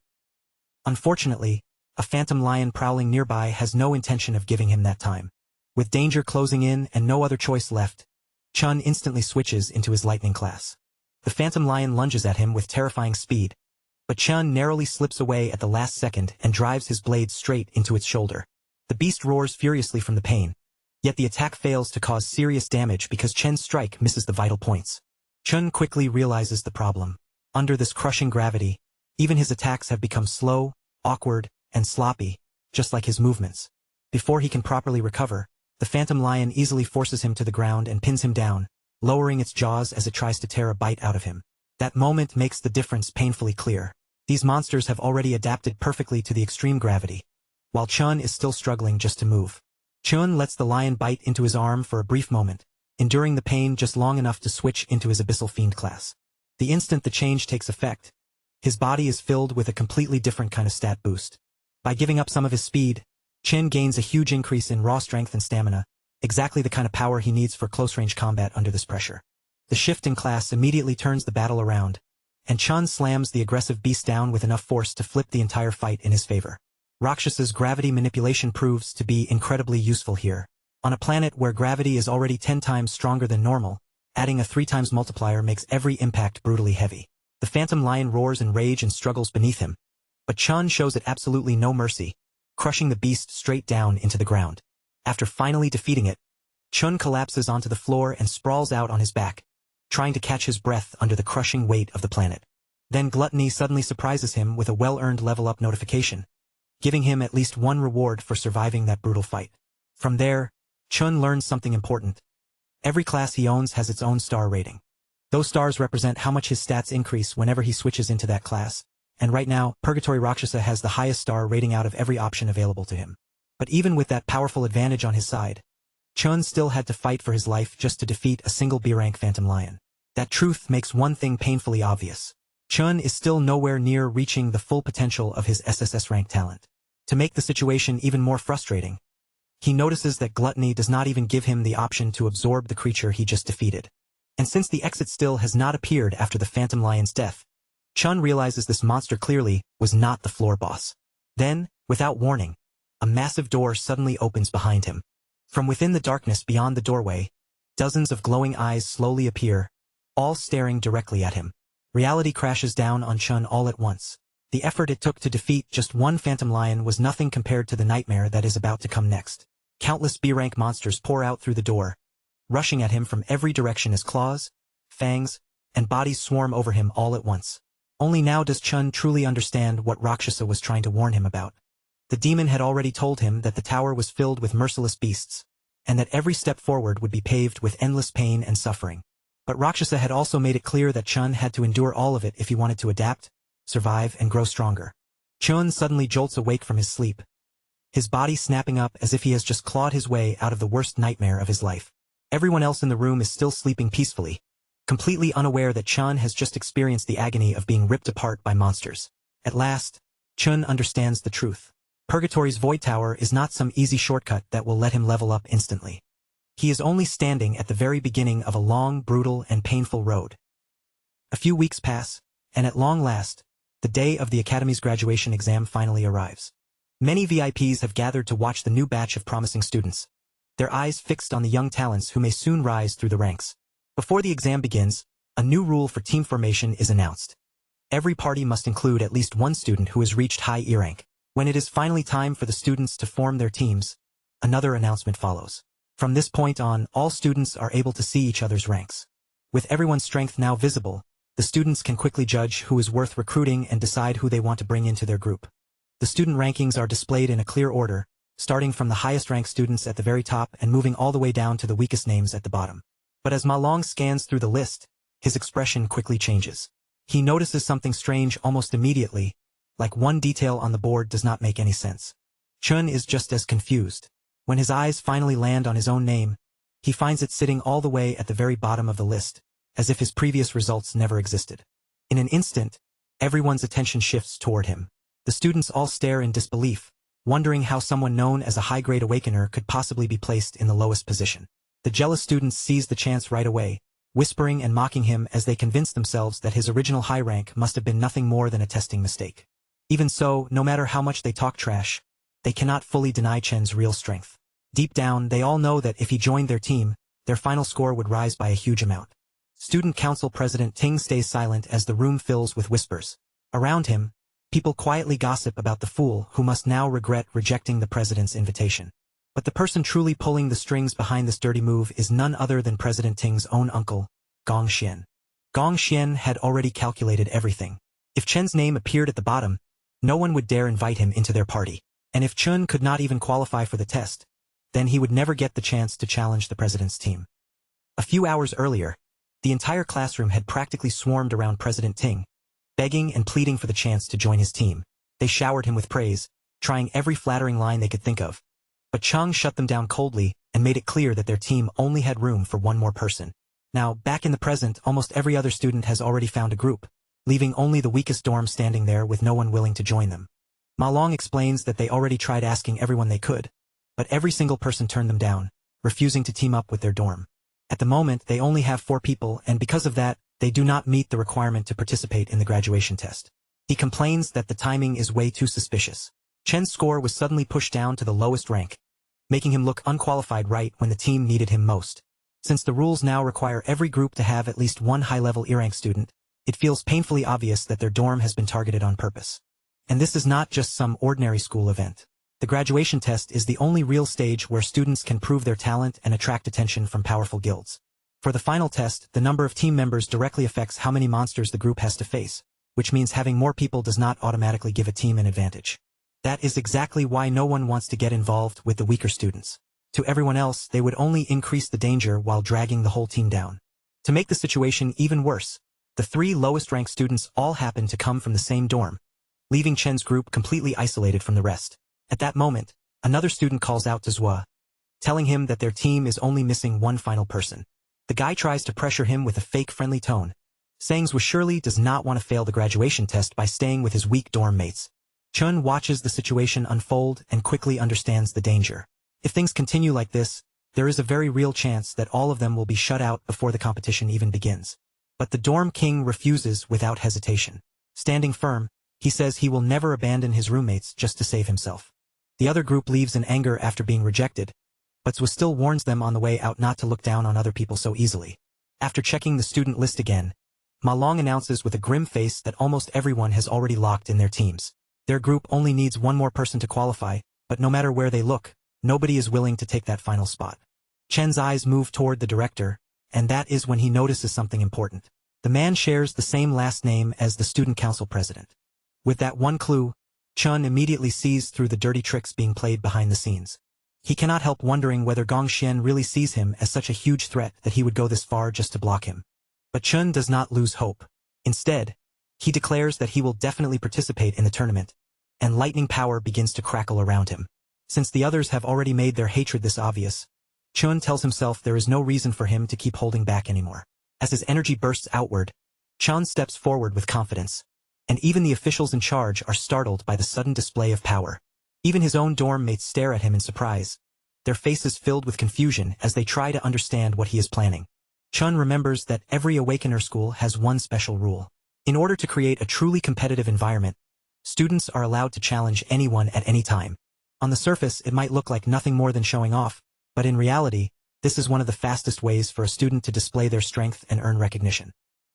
Unfortunately, a phantom lion prowling nearby has no intention of giving him that time. With danger closing in and no other choice left, Chun instantly switches into his lightning class. The phantom lion lunges at him with terrifying speed, but Chun narrowly slips away at the last second and drives his blade straight into its shoulder. The beast roars furiously from the pain, yet the attack fails to cause serious damage because Chen's strike misses the vital points. Chun quickly realizes the problem. Under this crushing gravity, even his attacks have become slow, awkward, and sloppy, just like his movements. Before he can properly recover, the phantom lion easily forces him to the ground and pins him down, lowering its jaws as it tries to tear a bite out of him. That moment makes the difference painfully clear. These monsters have already adapted perfectly to the extreme gravity, while Chun is still struggling just to move. Chun lets the lion bite into his arm for a brief moment, enduring the pain just long enough to switch into his Abyssal Fiend class. The instant the change takes effect, his body is filled with a completely different kind of stat boost. By giving up some of his speed, Chen gains a huge increase in raw strength and stamina, exactly the kind of power he needs for close-range combat under this pressure. The shift in class immediately turns the battle around, and Chun slams the aggressive beast down with enough force to flip the entire fight in his favor. Rakshasa's gravity manipulation proves to be incredibly useful here. On a planet where gravity is already 10 times stronger than normal, adding a 3 times multiplier makes every impact brutally heavy. The phantom lion roars in rage and struggles beneath him, but Chun shows it absolutely no mercy, crushing the beast straight down into the ground. After finally defeating it, Chun collapses onto the floor and sprawls out on his back, trying to catch his breath under the crushing weight of the planet. Then Gluttony suddenly surprises him with a well-earned level-up notification, giving him at least one reward for surviving that brutal fight. From there, Chun learns something important. Every class he owns has its own star rating. Those stars represent how much his stats increase whenever he switches into that class, and right now, Purgatory Rakshasa has the highest star rating out of every option available to him. But even with that powerful advantage on his side, Chun still had to fight for his life just to defeat a single B-rank Phantom Lion. That truth makes one thing painfully obvious. Chun is still nowhere near reaching the full potential of his SSS rank talent. To make the situation even more frustrating, he notices that gluttony does not even give him the option to absorb the creature he just defeated. And since the exit still has not appeared after the Phantom Lion's death, Chun realizes this monster clearly was not the floor boss. Then, without warning, a massive door suddenly opens behind him. From within the darkness beyond the doorway, dozens of glowing eyes slowly appear, all staring directly at him. Reality crashes down on Chun all at once. The effort it took to defeat just one Phantom Lion was nothing compared to the nightmare that is about to come next. Countless B-rank monsters pour out through the door, rushing at him from every direction as claws, fangs, and bodies swarm over him all at once. Only now does Chun truly understand what Rakshasa was trying to warn him about. The demon had already told him that the tower was filled with merciless beasts, and that every step forward would be paved with endless pain and suffering. But Rakshasa had also made it clear that Chun had to endure all of it if he wanted to adapt, survive, and grow stronger. Chun suddenly jolts awake from his sleep, his body snapping up as if he has just clawed his way out of the worst nightmare of his life. Everyone else in the room is still sleeping peacefully, completely unaware that Chun has just experienced the agony of being ripped apart by monsters. At last, Chun understands the truth. Purgatory's Void Tower is not some easy shortcut that will let him level up instantly. He is only standing at the very beginning of a long, brutal, and painful road. A few weeks pass, and at long last, the day of the Academy's graduation exam finally arrives. Many VIPs have gathered to watch the new batch of promising students, their eyes fixed on the young talents who may soon rise through the ranks. Before the exam begins, a new rule for team formation is announced. Every party must include at least one student who has reached high E rank. When it is finally time for the students to form their teams, another announcement follows. From this point on, all students are able to see each other's ranks. With everyone's strength now visible, the students can quickly judge who is worth recruiting and decide who they want to bring into their group. The student rankings are displayed in a clear order, starting from the highest-ranked students at the very top and moving all the way down to the weakest names at the bottom. But as Ma Long scans through the list, his expression quickly changes. He notices something strange almost immediately, like one detail on the board does not make any sense. Chun is just as confused. When his eyes finally land on his own name, he finds it sitting all the way at the very bottom of the list, as if his previous results never existed. In an instant, everyone's attention shifts toward him. The students all stare in disbelief, wondering how someone known as a high-grade awakener could possibly be placed in the lowest position. The jealous students seize the chance right away, whispering and mocking him as they convince themselves that his original high rank must have been nothing more than a testing mistake. Even so, no matter how much they talk trash, they cannot fully deny Chen's real strength. Deep down, they all know that if he joined their team, their final score would rise by a huge amount. Student Council President Ting stays silent as the room fills with whispers. Around him, people quietly gossip about the fool who must now regret rejecting the president's invitation. But the person truly pulling the strings behind this dirty move is none other than President Ting's own uncle, Gong Xian. Gong Xian had already calculated everything. If Chen's name appeared at the bottom, no one would dare invite him into their party. And if Chun could not even qualify for the test, then he would never get the chance to challenge the president's team. A few hours earlier, the entire classroom had practically swarmed around President Ting, begging and pleading for the chance to join his team. They showered him with praise, trying every flattering line they could think of. But Chang shut them down coldly and made it clear that their team only had room for one more person. Now, back in the present, almost every other student has already found a group, leaving only the weakest dorm standing there with no one willing to join them. Ma Long explains that they already tried asking everyone they could, but every single person turned them down, refusing to team up with their dorm. At the moment, they only have 4 people, and because of that, they do not meet the requirement to participate in the graduation test. He complains that the timing is way too suspicious. Chen's score was suddenly pushed down to the lowest rank, making him look unqualified right when the team needed him most. Since the rules now require every group to have at least one high-level E-rank student, it feels painfully obvious that their dorm has been targeted on purpose. And this is not just some ordinary school event. The graduation test is the only real stage where students can prove their talent and attract attention from powerful guilds. For the final test, the number of team members directly affects how many monsters the group has to face, which means having more people does not automatically give a team an advantage. That is exactly why no one wants to get involved with the weaker students. To everyone else, they would only increase the danger while dragging the whole team down. To make the situation even worse, the 3 lowest-ranked students all happened to come from the same dorm, leaving Chen's group completely isolated from the rest. At that moment, another student calls out to Zhua, telling him that their team is only missing one final person. The guy tries to pressure him with a fake friendly tone, saying Zhua surely does not want to fail the graduation test by staying with his weak dorm mates. Chun watches the situation unfold and quickly understands the danger. If things continue like this, there is a very real chance that all of them will be shut out before the competition even begins. But the dorm king refuses without hesitation. Standing firm, he says he will never abandon his roommates just to save himself. The other group leaves in anger after being rejected, but Zhua still warns them on the way out not to look down on other people so easily. After checking the student list again, Ma Long announces with a grim face that almost everyone has already locked in their teams. Their group only needs one more person to qualify, but no matter where they look, nobody is willing to take that final spot. Chen's eyes move toward the director, and that is when he notices something important. The man shares the same last name as the student council president. With that one clue, Chun immediately sees through the dirty tricks being played behind the scenes. He cannot help wondering whether Gong Xian really sees him as such a huge threat that he would go this far just to block him. But Chun does not lose hope. Instead, he declares that he will definitely participate in the tournament, and lightning power begins to crackle around him. Since the others have already made their hatred this obvious, Chun tells himself there is no reason for him to keep holding back anymore. As his energy bursts outward, Chun steps forward with confidence, and even the officials in charge are startled by the sudden display of power. Even his own dorm mates stare at him in surprise, their faces filled with confusion as they try to understand what he is planning. Chun remembers that every Awakener school has one special rule. In order to create a truly competitive environment, students are allowed to challenge anyone at any time. On the surface, it might look like nothing more than showing off, but in reality, this is one of the fastest ways for a student to display their strength and earn recognition.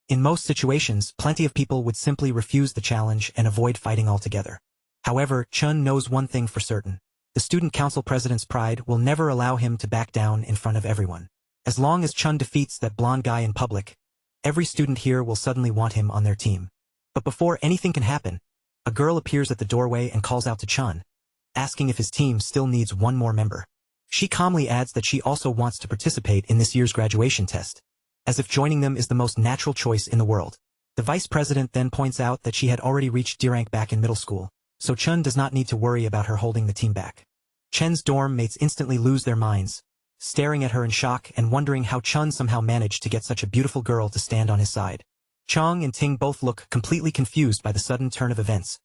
In most situations, plenty of people would simply refuse the challenge and avoid fighting altogether. However, Chun knows one thing for certain. The student council president's pride will never allow him to back down in front of everyone. As long as Chun defeats that blonde guy in public, every student here will suddenly want him on their team. But before anything can happen, a girl appears at the doorway and calls out to Chun, asking if his team still needs one more member. She calmly adds that she also wants to participate in this year's graduation test, as if joining them is the most natural choice in the world. The vice president then points out that she had already reached D rank back in middle school, so Chun does not need to worry about her holding the team back. Chen's dorm mates instantly lose their minds, staring at her in shock and wondering how Chun somehow managed to get such a beautiful girl to stand on his side. Chong and Ting both look completely confused by the sudden turn of events,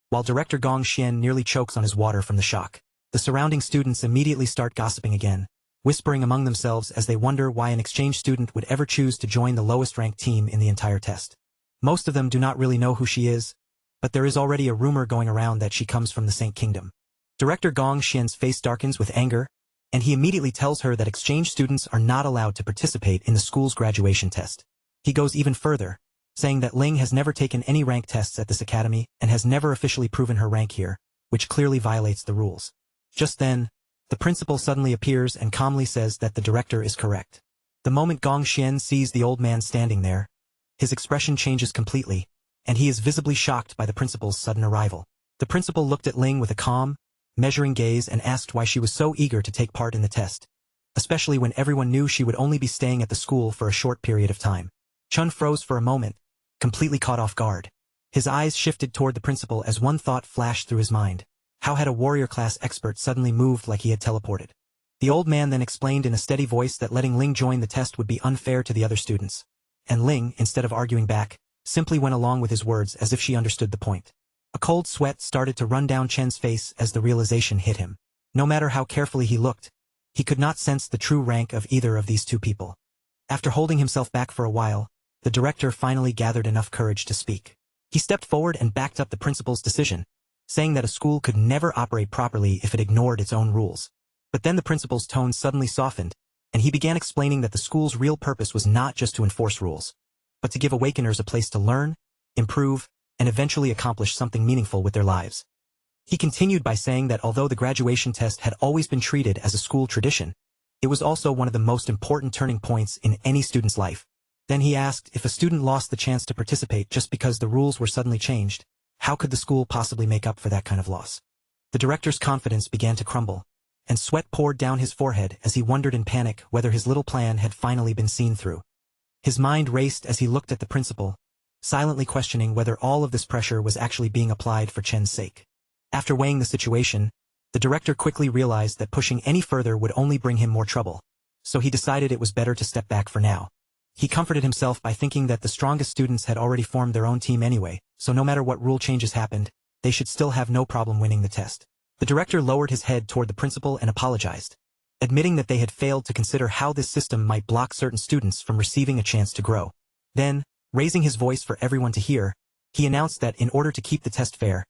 while director Gong Xian nearly chokes on his water from the shock. The surrounding students immediately start gossiping again, whispering among themselves as they wonder why an exchange student would ever choose to join the lowest-ranked team in the entire test. Most of them do not really know who she is, but there is already a rumor going around that she comes from the Saint Kingdom. Director Gong Xian's face darkens with anger, and he immediately tells her that exchange students are not allowed to participate in the school's graduation test. He goes even further, saying that Ling has never taken any rank tests at this academy and has never officially proven her rank here, which clearly violates the rules. Just then, the principal suddenly appears and calmly says that the director is correct. The moment Gong Xian sees the old man standing there, his expression changes completely, and he is visibly shocked by the principal's sudden arrival. The principal looked at Ling with a calm, measuring gaze and asked why she was so eager to take part in the test, especially when everyone knew she would only be staying at the school for a short period of time. Chun froze for a moment, completely caught off guard. His eyes shifted toward the principal as one thought flashed through his mind. How had a warrior-class expert suddenly moved like he had teleported? The old man then explained in a steady voice that letting Ling join the test would be unfair to the other students, and Ling, instead of arguing back, simply went along with his words as if she understood the point. A cold sweat started to run down Chen's face as the realization hit him. No matter how carefully he looked, he could not sense the true rank of either of these two people. After holding himself back for a while, the director finally gathered enough courage to speak. He stepped forward and backed up the principal's decision, saying that a school could never operate properly if it ignored its own rules. But then the principal's tone suddenly softened, and he began explaining that the school's real purpose was not just to enforce rules, but to give Awakeners a place to learn, improve, and eventually accomplish something meaningful with their lives. He continued by saying that although the graduation test had always been treated as a school tradition, it was also one of the most important turning points in any student's life. Then he asked if a student lost the chance to participate just because the rules were suddenly changed, how could the school possibly make up for that kind of loss? The director's confidence began to crumble, and sweat poured down his forehead as he wondered in panic whether his little plan had finally been seen through. His mind raced as he looked at the principal, silently questioning whether all of this pressure was actually being applied for Chen's sake. After weighing the situation, the director quickly realized that pushing any further would only bring him more trouble, so he decided it was better to step back for now. He comforted himself by thinking that the strongest students had already formed their own team anyway, so no matter what rule changes happened, they should still have no problem winning the test. The director lowered his head toward the principal and apologized, admitting that they had failed to consider how this system might block certain students from receiving a chance to grow. Then, raising his voice for everyone to hear, he announced that in order to keep the test fair,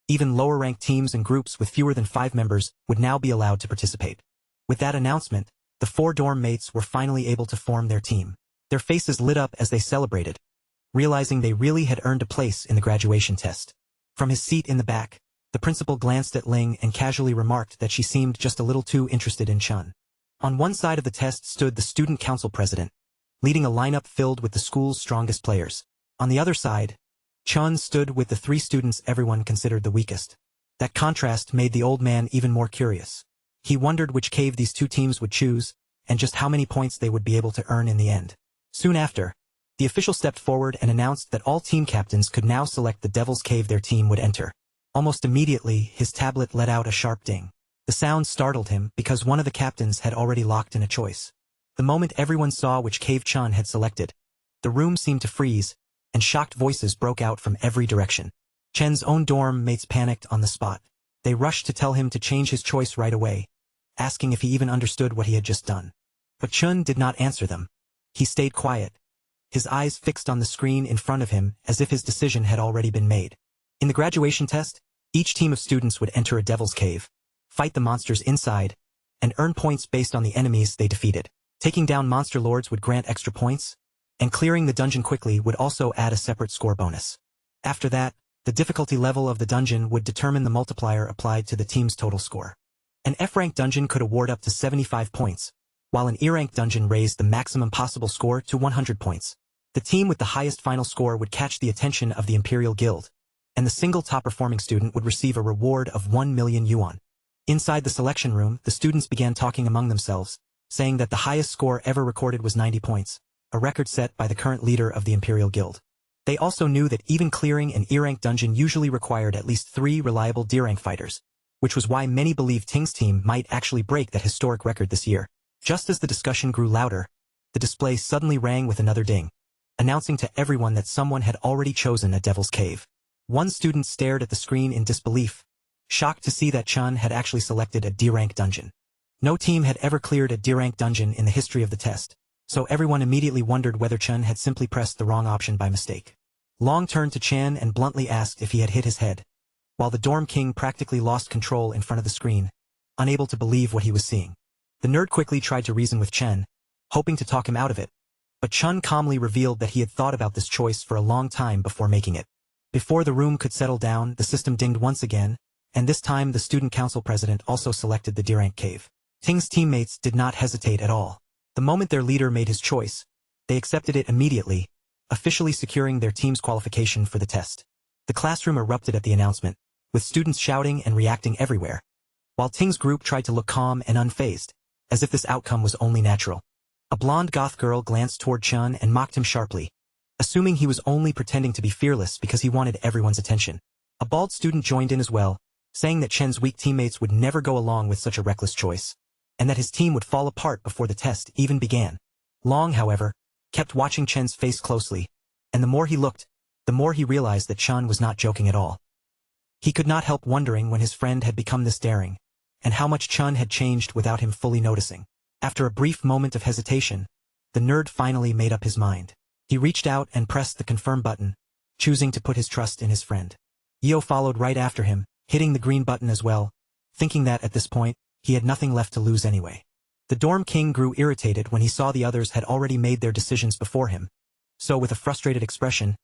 even lower-ranked teams and groups with fewer than 5 members would now be allowed to participate. With that announcement, the 4 dorm mates were finally able to form their team. Their faces lit up as they celebrated, realizing they really had earned a place in the graduation test. From his seat in the back, the principal glanced at Ling and casually remarked that she seemed just a little too interested in Chun. On one side of the test stood the student council president, leading a lineup filled with the school's strongest players. On the other side, Chun stood with the 3 students everyone considered the weakest. That contrast made the old man even more curious. He wondered which cave these 2 teams would choose, and just how many points they would be able to earn in the end. Soon after, the official stepped forward and announced that all team captains could now select the Devil's Cave their team would enter. Almost immediately, his tablet let out a sharp ding. The sound startled him because one of the captains had already locked in a choice. The moment everyone saw which cave Chun had selected, the room seemed to freeze, and shocked voices broke out from every direction. Chen's own dorm mates panicked on the spot. They rushed to tell him to change his choice right away, asking if he even understood what he had just done. But Chun did not answer them. He stayed quiet, his eyes fixed on the screen in front of him as if his decision had already been made. In the graduation test, each team of students would enter a devil's cave, fight the monsters inside, and earn points based on the enemies they defeated. Taking down monster lords would grant extra points, and clearing the dungeon quickly would also add a separate score bonus. After that, the difficulty level of the dungeon would determine the multiplier applied to the team's total score. An F-rank dungeon could award up to 75 points, while an E-rank dungeon raised the maximum possible score to 100 points. The team with the highest final score would catch the attention of the Imperial Guild, and the single top-performing student would receive a reward of 1 million yuan. Inside the selection room, the students began talking among themselves, saying that the highest score ever recorded was 90 points, a record set by the current leader of the Imperial Guild. They also knew that even clearing an E-rank dungeon usually required at least 3 reliable D-rank fighters, which was why many believed Ting's team might actually break that historic record this year. Just as the discussion grew louder, the display suddenly rang with another ding, announcing to everyone that someone had already chosen a Devil's Cave. One student stared at the screen in disbelief, shocked to see that Chun had actually selected a D-rank dungeon. No team had ever cleared a D-rank dungeon in the history of the test, so everyone immediately wondered whether Chun had simply pressed the wrong option by mistake. Long turned to Chan and bluntly asked if he had hit his head, while the dorm king practically lost control in front of the screen, unable to believe what he was seeing. The nerd quickly tried to reason with Chen, hoping to talk him out of it, but Chun calmly revealed that he had thought about this choice for a long time before making it. Before the room could settle down, the system dinged once again, and this time the student council president also selected the D-rank cave. Ting's teammates did not hesitate at all. The moment their leader made his choice, they accepted it immediately, officially securing their team's qualification for the test. The classroom erupted at the announcement, with students shouting and reacting everywhere, while Ting's group tried to look calm and unfazed, as if this outcome was only natural. A blonde goth girl glanced toward Chun and mocked him sharply, assuming he was only pretending to be fearless because he wanted everyone's attention. A bald student joined in as well, saying that Chen's weak teammates would never go along with such a reckless choice, and that his team would fall apart before the test even began. Long, however, kept watching Chen's face closely, and the more he looked, the more he realized that Chun was not joking at all. He could not help wondering when his friend had become this daring, and how much Chun had changed without him fully noticing. After a brief moment of hesitation, the nerd finally made up his mind. He reached out and pressed the confirm button, choosing to put his trust in his friend. Yeo followed right after him, hitting the green button as well, thinking that at this point, he had nothing left to lose anyway. The dorm king grew irritated when he saw the others had already made their decisions before him, so with a frustrated expression,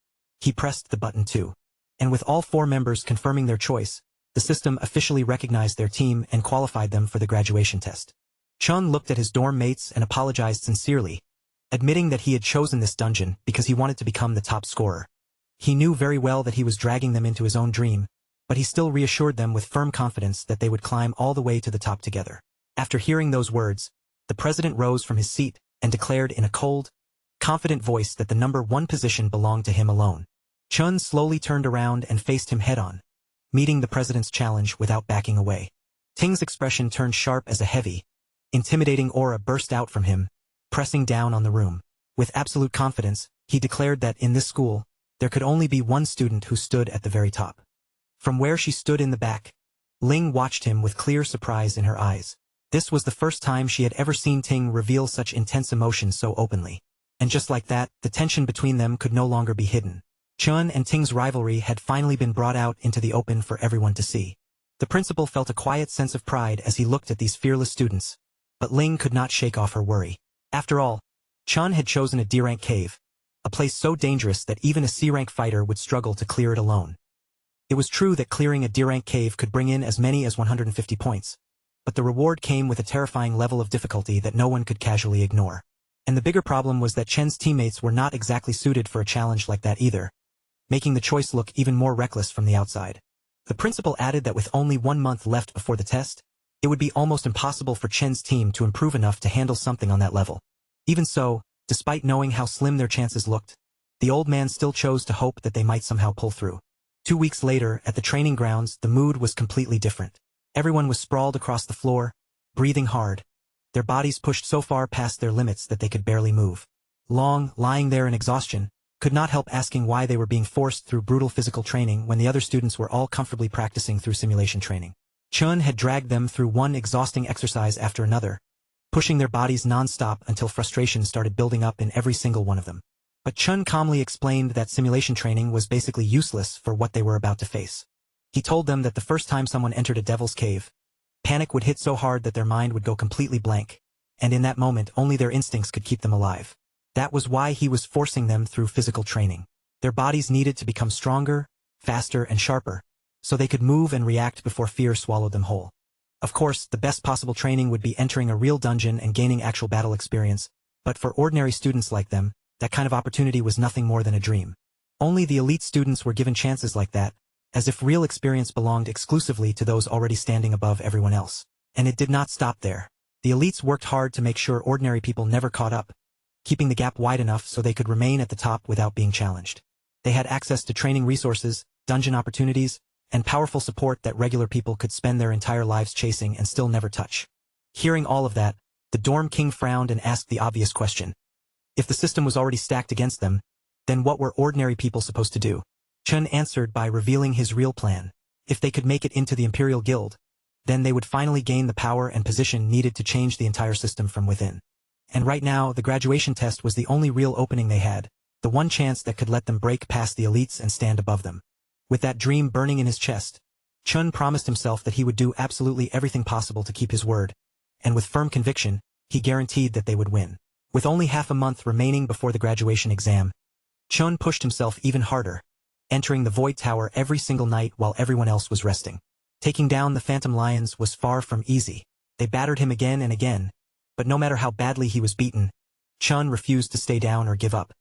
he pressed the button too. And with all 4 members confirming their choice, the system officially recognized their team and qualified them for the graduation test. Chun looked at his dorm mates and apologized sincerely, admitting that he had chosen this dungeon because he wanted to become the top scorer. He knew very well that he was dragging them into his own dream, but he still reassured them with firm confidence that they would climb all the way to the top together. After hearing those words, the president rose from his seat and declared in a cold, confident voice that the number 1 position belonged to him alone. Chun slowly turned around and faced him head-on, meeting the president's challenge without backing away. Ting's expression turned sharp as a heavy, intimidating aura burst out from him, pressing down on the room. With absolute confidence, he declared that in this school, there could only be one student who stood at the very top. From where she stood in the back, Ling watched him with clear surprise in her eyes. This was the first time she had ever seen Ting reveal such intense emotion so openly. And just like that, the tension between them could no longer be hidden. Chun and Ting's rivalry had finally been brought out into the open for everyone to see. The principal felt a quiet sense of pride as he looked at these fearless students, but Ling could not shake off her worry. After all, Chun had chosen a D-rank cave, a place so dangerous that even a C-rank fighter would struggle to clear it alone. It was true that clearing a D-rank cave could bring in as many as 150 points, but the reward came with a terrifying level of difficulty that no one could casually ignore. And the bigger problem was that Chen's teammates were not exactly suited for a challenge like that either, making the choice look even more reckless from the outside. The principal added that with only 1 month left before the test, it would be almost impossible for Chen's team to improve enough to handle something on that level. Even so, despite knowing how slim their chances looked, the old man still chose to hope that they might somehow pull through. 2 weeks later, at the training grounds, the mood was completely different. Everyone was sprawled across the floor, breathing hard, their bodies pushed so far past their limits that they could barely move. Long, lying there in exhaustion, could not help asking why they were being forced through brutal physical training when the other students were all comfortably practicing through simulation training. Chun had dragged them through one exhausting exercise after another, pushing their bodies non-stop until frustration started building up in every single one of them. But Chun calmly explained that simulation training was basically useless for what they were about to face. He told them that the first time someone entered a devil's cave, panic would hit so hard that their mind would go completely blank, and in that moment only their instincts could keep them alive. That was why he was forcing them through physical training. Their bodies needed to become stronger, faster, and sharper, so they could move and react before fear swallowed them whole. Of course, the best possible training would be entering a real dungeon and gaining actual battle experience, but for ordinary students like them, that kind of opportunity was nothing more than a dream. Only the elite students were given chances like that, as if real experience belonged exclusively to those already standing above everyone else. And it did not stop there. The elites worked hard to make sure ordinary people never caught up, keeping the gap wide enough so they could remain at the top without being challenged. They had access to training resources, dungeon opportunities, and powerful support that regular people could spend their entire lives chasing and still never touch. Hearing all of that, the dorm king frowned and asked the obvious question. If the system was already stacked against them, then what were ordinary people supposed to do? Chun answered by revealing his real plan. If they could make it into the Imperial Guild, then they would finally gain the power and position needed to change the entire system from within. And right now, the graduation test was the only real opening they had, the one chance that could let them break past the elites and stand above them. With that dream burning in his chest, Chun promised himself that he would do absolutely everything possible to keep his word, and with firm conviction, he guaranteed that they would win. With only half a month remaining before the graduation exam, Chun pushed himself even harder, entering the Void Tower every single night while everyone else was resting. Taking down the Phantom Lions was far from easy. They battered him again and again, but no matter how badly he was beaten, Chun refused to stay down or give up.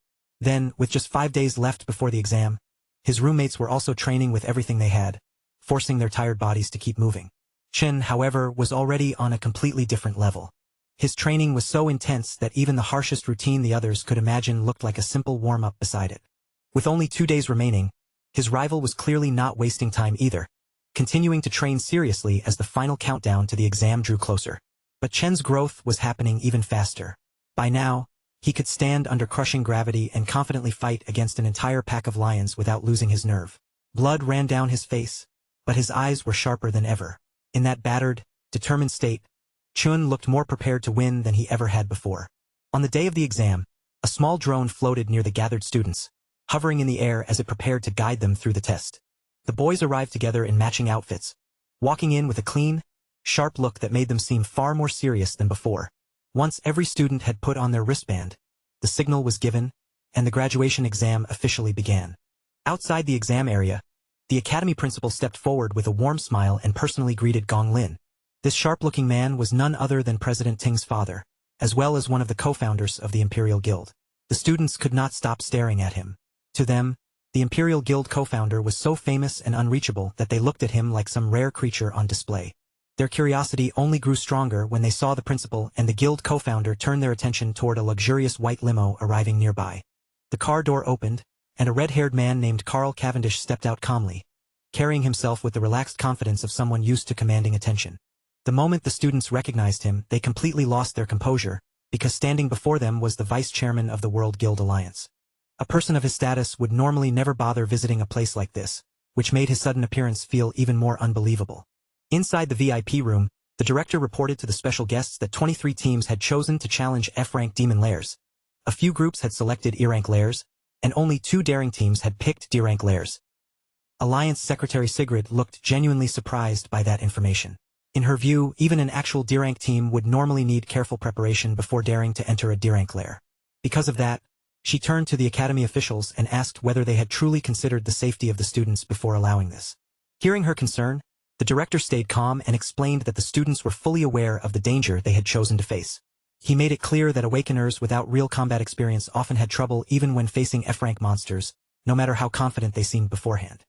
Then, with just 5 days left before the exam, his roommates were also training with everything they had, forcing their tired bodies to keep moving. Chen, however, was already on a completely different level. His training was so intense that even the harshest routine the others could imagine looked like a simple warm-up beside it. With only 2 days remaining, his rival was clearly not wasting time either, continuing to train seriously as the final countdown to the exam drew closer. But Chen's growth was happening even faster. By now, he could stand under crushing gravity and confidently fight against an entire pack of lions without losing his nerve. Blood ran down his face, but his eyes were sharper than ever. In that battered, determined state, Chun looked more prepared to win than he ever had before. On the day of the exam, a small drone floated near the gathered students, hovering in the air as it prepared to guide them through the test. The boys arrived together in matching outfits, walking in with a clean, sharp look that made them seem far more serious than before. Once every student had put on their wristband, the signal was given, and the graduation exam officially began. Outside the exam area, the academy principal stepped forward with a warm smile and personally greeted Gong Lin. This sharp-looking man was none other than President Ting's father, as well as one of the co-founders of the Imperial Guild. The students could not stop staring at him. To them, the Imperial Guild co-founder was so famous and unreachable that they looked at him like some rare creature on display. Their curiosity only grew stronger when they saw the principal and the guild co-founder turn their attention toward a luxurious white limo arriving nearby. The car door opened, and a red-haired man named Carl Cavendish stepped out calmly, carrying himself with the relaxed confidence of someone used to commanding attention. The moment the students recognized him, they completely lost their composure, because standing before them was the vice chairman of the World Guild Alliance. A person of his status would normally never bother visiting a place like this, which made his sudden appearance feel even more unbelievable. Inside the VIP room, the director reported to the special guests that 23 teams had chosen to challenge F-rank demon lairs. A few groups had selected E-rank lairs, and only 2 daring teams had picked D-rank lairs. Alliance Secretary Sigrid looked genuinely surprised by that information. In her view, even an actual D-rank team would normally need careful preparation before daring to enter a D-rank lair. Because of that, she turned to the academy officials and asked whether they had truly considered the safety of the students before allowing this. Hearing her concern, the director stayed calm and explained that the students were fully aware of the danger they had chosen to face. He made it clear that awakeners without real combat experience often had trouble even when facing F-rank monsters, no matter how confident they seemed beforehand.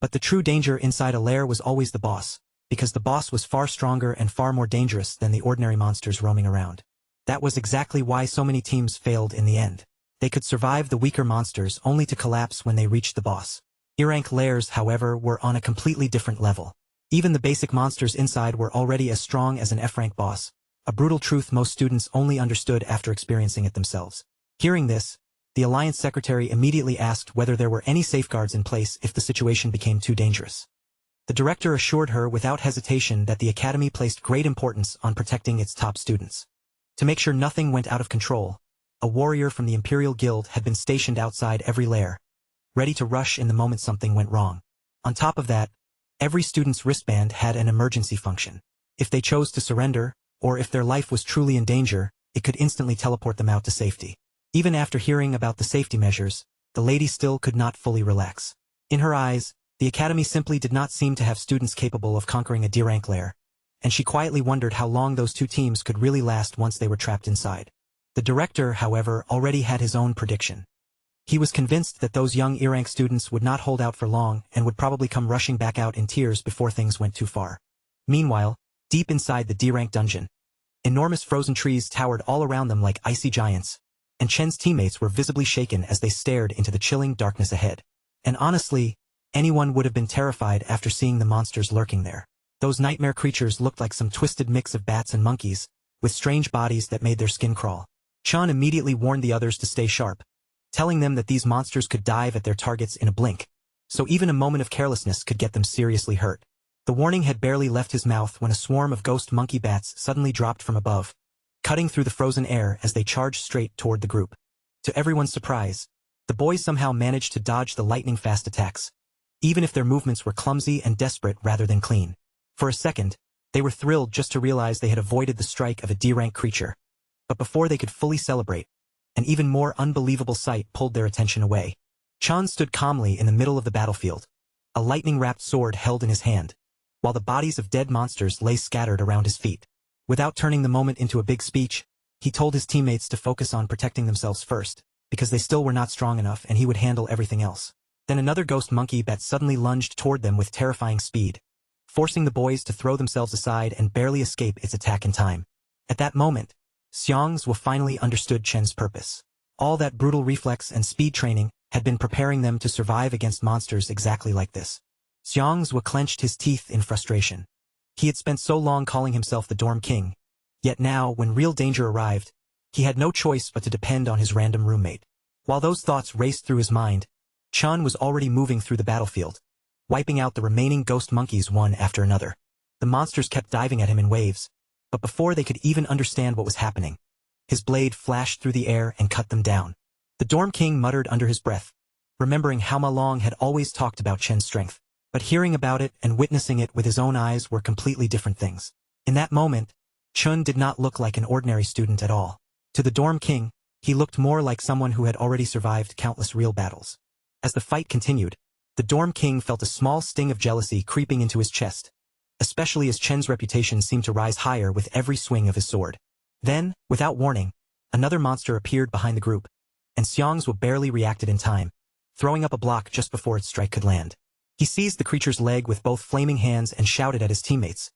But the true danger inside a lair was always the boss, because the boss was far stronger and far more dangerous than the ordinary monsters roaming around. That was exactly why so many teams failed in the end. They could survive the weaker monsters only to collapse when they reached the boss. E-rank lairs, however, were on a completely different level. Even the basic monsters inside were already as strong as an F-rank boss, a brutal truth most students only understood after experiencing it themselves. Hearing this, the Alliance Secretary immediately asked whether there were any safeguards in place if the situation became too dangerous. The director assured her without hesitation that the Academy placed great importance on protecting its top students. To make sure nothing went out of control, a warrior from the Imperial Guild had been stationed outside every lair, ready to rush in the moment something went wrong. On top of that, every student's wristband had an emergency function. If they chose to surrender, or if their life was truly in danger, it could instantly teleport them out to safety. Even after hearing about the safety measures, the lady still could not fully relax. In her eyes, the Academy simply did not seem to have students capable of conquering a D-rank lair, and she quietly wondered how long those 2 teams could really last once they were trapped inside. The director, however, already had his own prediction. He was convinced that those young E-rank students would not hold out for long and would probably come rushing back out in tears before things went too far. Meanwhile, deep inside the D-rank dungeon, enormous frozen trees towered all around them like icy giants, and Chen's teammates were visibly shaken as they stared into the chilling darkness ahead. And honestly, anyone would have been terrified after seeing the monsters lurking there. Those nightmare creatures looked like some twisted mix of bats and monkeys, with strange bodies that made their skin crawl. Chen immediately warned the others to stay sharp, telling them that these monsters could dive at their targets in a blink, so even a moment of carelessness could get them seriously hurt. The warning had barely left his mouth when a swarm of ghost monkey bats suddenly dropped from above, cutting through the frozen air as they charged straight toward the group. To everyone's surprise, the boys somehow managed to dodge the lightning-fast attacks, even if their movements were clumsy and desperate rather than clean. For a second, they were thrilled just to realize they had avoided the strike of a D-rank creature, but before they could fully celebrate, an even more unbelievable sight pulled their attention away. Chan stood calmly in the middle of the battlefield, a lightning-wrapped sword held in his hand, while the bodies of dead monsters lay scattered around his feet. Without turning the moment into a big speech, he told his teammates to focus on protecting themselves first, because they still were not strong enough and he would handle everything else. Then another ghost monkey bat suddenly lunged toward them with terrifying speed, forcing the boys to throw themselves aside and barely escape its attack in time. At that moment, Xiang's finally understood Chen's purpose. All that brutal reflex and speed training had been preparing them to survive against monsters exactly like this. Xiang's clenched his teeth in frustration. He had spent so long calling himself the Dorm King, yet now, when real danger arrived, he had no choice but to depend on his random roommate. While those thoughts raced through his mind, Chen was already moving through the battlefield, wiping out the remaining ghost monkeys one after another. The monsters kept diving at him in waves, but before they could even understand what was happening, his blade flashed through the air and cut them down. The Dorm King muttered under his breath, remembering how Ma Long had always talked about Chen's strength. But hearing about it and witnessing it with his own eyes were completely different things. In that moment, Chun did not look like an ordinary student at all. To the Dorm King, he looked more like someone who had already survived countless real battles. As the fight continued, the Dorm King felt a small sting of jealousy creeping into his chest, especially as Chen's reputation seemed to rise higher with every swing of his sword. Then, without warning, another monster appeared behind the group, and Xiang's barely reacted in time, throwing up a block just before its strike could land. He seized the creature's leg with both flaming hands and shouted at his teammates,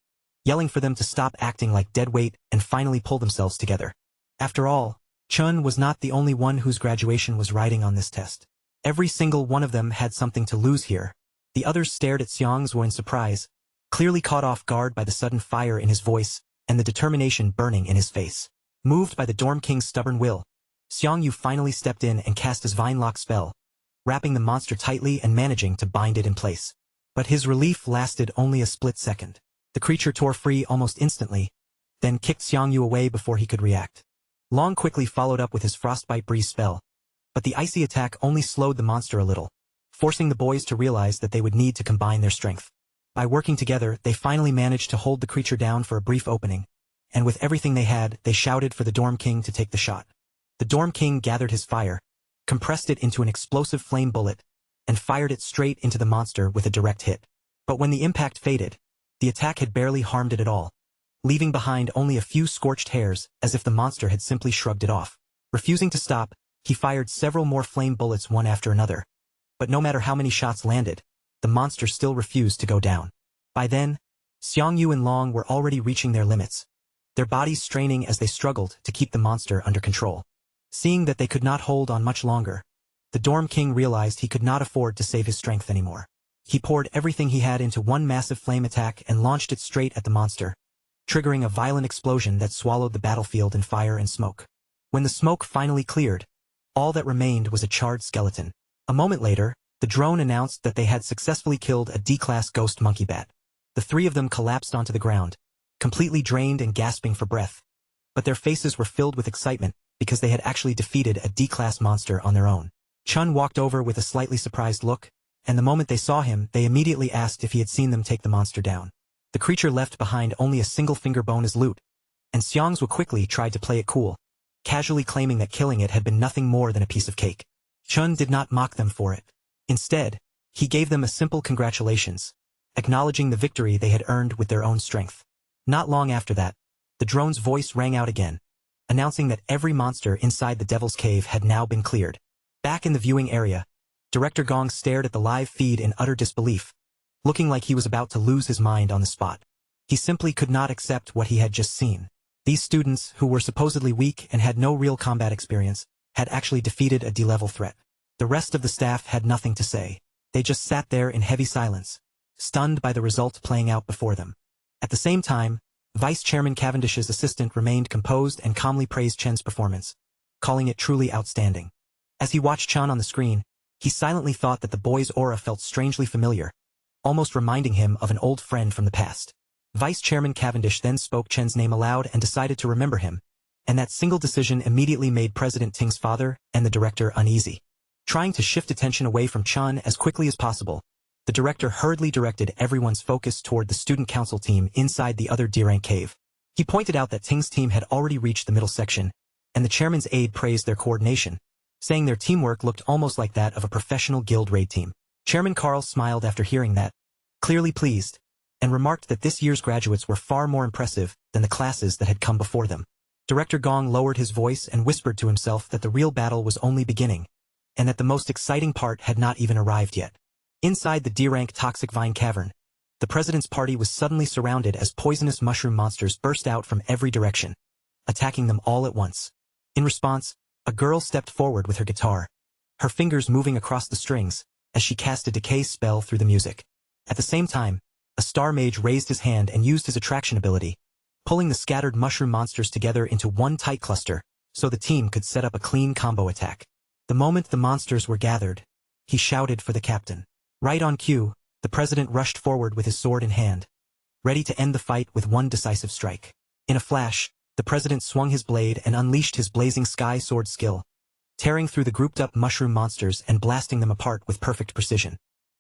yelling for them to stop acting like dead weight and finally pull themselves together. After all, Chun was not the only one whose graduation was riding on this test. Every single one of them had something to lose here. The others stared at Xiangzhu in surprise, clearly caught off guard by the sudden fire in his voice and the determination burning in his face. Moved by the Dorm King's stubborn will, Xiangyu finally stepped in and cast his vine lock spell, wrapping the monster tightly and managing to bind it in place. But his relief lasted only a split second. The creature tore free almost instantly, then kicked Xiangyu away before he could react. Long quickly followed up with his frostbite breeze spell, but the icy attack only slowed the monster a little, forcing the boys to realize that they would need to combine their strength. By working together, they finally managed to hold the creature down for a brief opening, and with everything they had, they shouted for the Dorm King to take the shot. The Dorm King gathered his fire, compressed it into an explosive flame bullet, and fired it straight into the monster with a direct hit. But when the impact faded, the attack had barely harmed it at all, leaving behind only a few scorched hairs, as if the monster had simply shrugged it off. Refusing to stop, he fired several more flame bullets one after another. But no matter how many shots landed, the monster still refused to go down. By then, Xiangyu and Long were already reaching their limits, their bodies straining as they struggled to keep the monster under control. Seeing that they could not hold on much longer, the Dorm King realized he could not afford to save his strength anymore. He poured everything he had into one massive flame attack and launched it straight at the monster, triggering a violent explosion that swallowed the battlefield in fire and smoke. When the smoke finally cleared, all that remained was a charred skeleton. A moment later, the drone announced that they had successfully killed a D-class ghost monkey bat. The three of them collapsed onto the ground, completely drained and gasping for breath, but their faces were filled with excitement because they had actually defeated a D-class monster on their own. Chun walked over with a slightly surprised look, and the moment they saw him, they immediately asked if he had seen them take the monster down. The creature left behind only a single finger bone as loot, and Xiangzhu quickly tried to play it cool, casually claiming that killing it had been nothing more than a piece of cake. Chun did not mock them for it. Instead, he gave them a simple congratulations, acknowledging the victory they had earned with their own strength. Not long after that, the drone's voice rang out again, announcing that every monster inside the Devil's Cave had now been cleared. Back in the viewing area, Director Gong stared at the live feed in utter disbelief, looking like he was about to lose his mind on the spot. He simply could not accept what he had just seen. These students, who were supposedly weak and had no real combat experience, had actually defeated a D-level threat. The rest of the staff had nothing to say. They just sat there in heavy silence, stunned by the result playing out before them. At the same time, Vice Chairman Cavendish's assistant remained composed and calmly praised Chen's performance, calling it truly outstanding. As he watched Chen on the screen, he silently thought that the boy's aura felt strangely familiar, almost reminding him of an old friend from the past. Vice Chairman Cavendish then spoke Chen's name aloud and decided to remember him, and that single decision immediately made President Ting's father and the director uneasy. Trying to shift attention away from Chen as quickly as possible, the director hurriedly directed everyone's focus toward the student council team inside the other D-rank cave. He pointed out that Ting's team had already reached the middle section, and the chairman's aide praised their coordination, saying their teamwork looked almost like that of a professional guild raid team. Chairman Carl smiled after hearing that, clearly pleased, and remarked that this year's graduates were far more impressive than the classes that had come before them. Director Gong lowered his voice and whispered to himself that the real battle was only beginning, and that the most exciting part had not even arrived yet. Inside the D-rank Toxic Vine Cavern, the president's party was suddenly surrounded as poisonous mushroom monsters burst out from every direction, attacking them all at once. In response, a girl stepped forward with her guitar, her fingers moving across the strings as she cast a decay spell through the music. At the same time, a star mage raised his hand and used his attraction ability, pulling the scattered mushroom monsters together into one tight cluster so the team could set up a clean combo attack. The moment the monsters were gathered, he shouted for the captain. Right on cue, the president rushed forward with his sword in hand, ready to end the fight with one decisive strike. In a flash, the president swung his blade and unleashed his blazing sky sword skill, tearing through the grouped-up mushroom monsters and blasting them apart with perfect precision.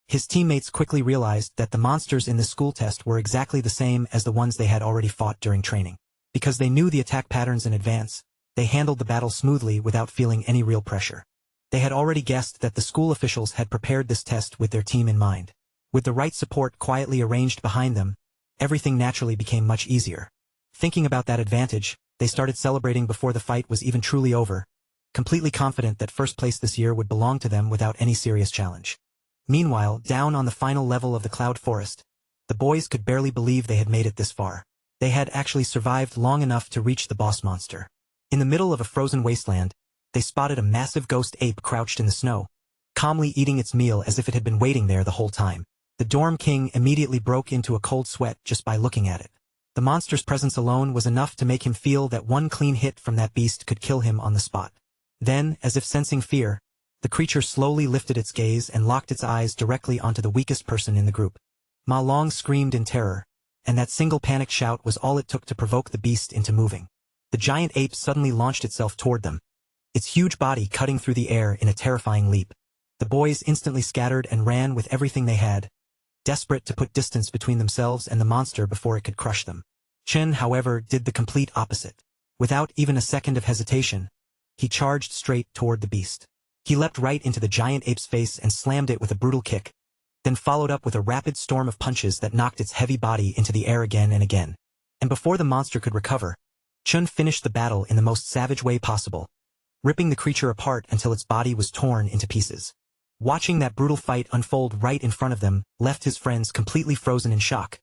His teammates quickly realized that the monsters in the school test were exactly the same as the ones they had already fought during training. Because they knew the attack patterns in advance, they handled the battle smoothly without feeling any real pressure. They had already guessed that the school officials had prepared this test with their team in mind. With the right support quietly arranged behind them, everything naturally became much easier. Thinking about that advantage, they started celebrating before the fight was even truly over, completely confident that first place this year would belong to them without any serious challenge. Meanwhile, down on the final level of the Cloud Forest, the boys could barely believe they had made it this far. They had actually survived long enough to reach the boss monster. In the middle of a frozen wasteland, they spotted a massive ghost ape crouched in the snow, calmly eating its meal as if it had been waiting there the whole time. The Dorm King immediately broke into a cold sweat just by looking at it. The monster's presence alone was enough to make him feel that one clean hit from that beast could kill him on the spot. Then, as if sensing fear, the creature slowly lifted its gaze and locked its eyes directly onto the weakest person in the group. Ma Long screamed in terror, and that single panicked shout was all it took to provoke the beast into moving. The giant ape suddenly launched itself toward them, its huge body cutting through the air in a terrifying leap. The boys instantly scattered and ran with everything they had, desperate to put distance between themselves and the monster before it could crush them. Chen, however, did the complete opposite. Without even a second of hesitation, he charged straight toward the beast. He leapt right into the giant ape's face and slammed it with a brutal kick, then followed up with a rapid storm of punches that knocked its heavy body into the air again and again. And before the monster could recover, Chen finished the battle in the most savage way possible, ripping the creature apart until its body was torn into pieces. Watching that brutal fight unfold right in front of them left his friends completely frozen in shock,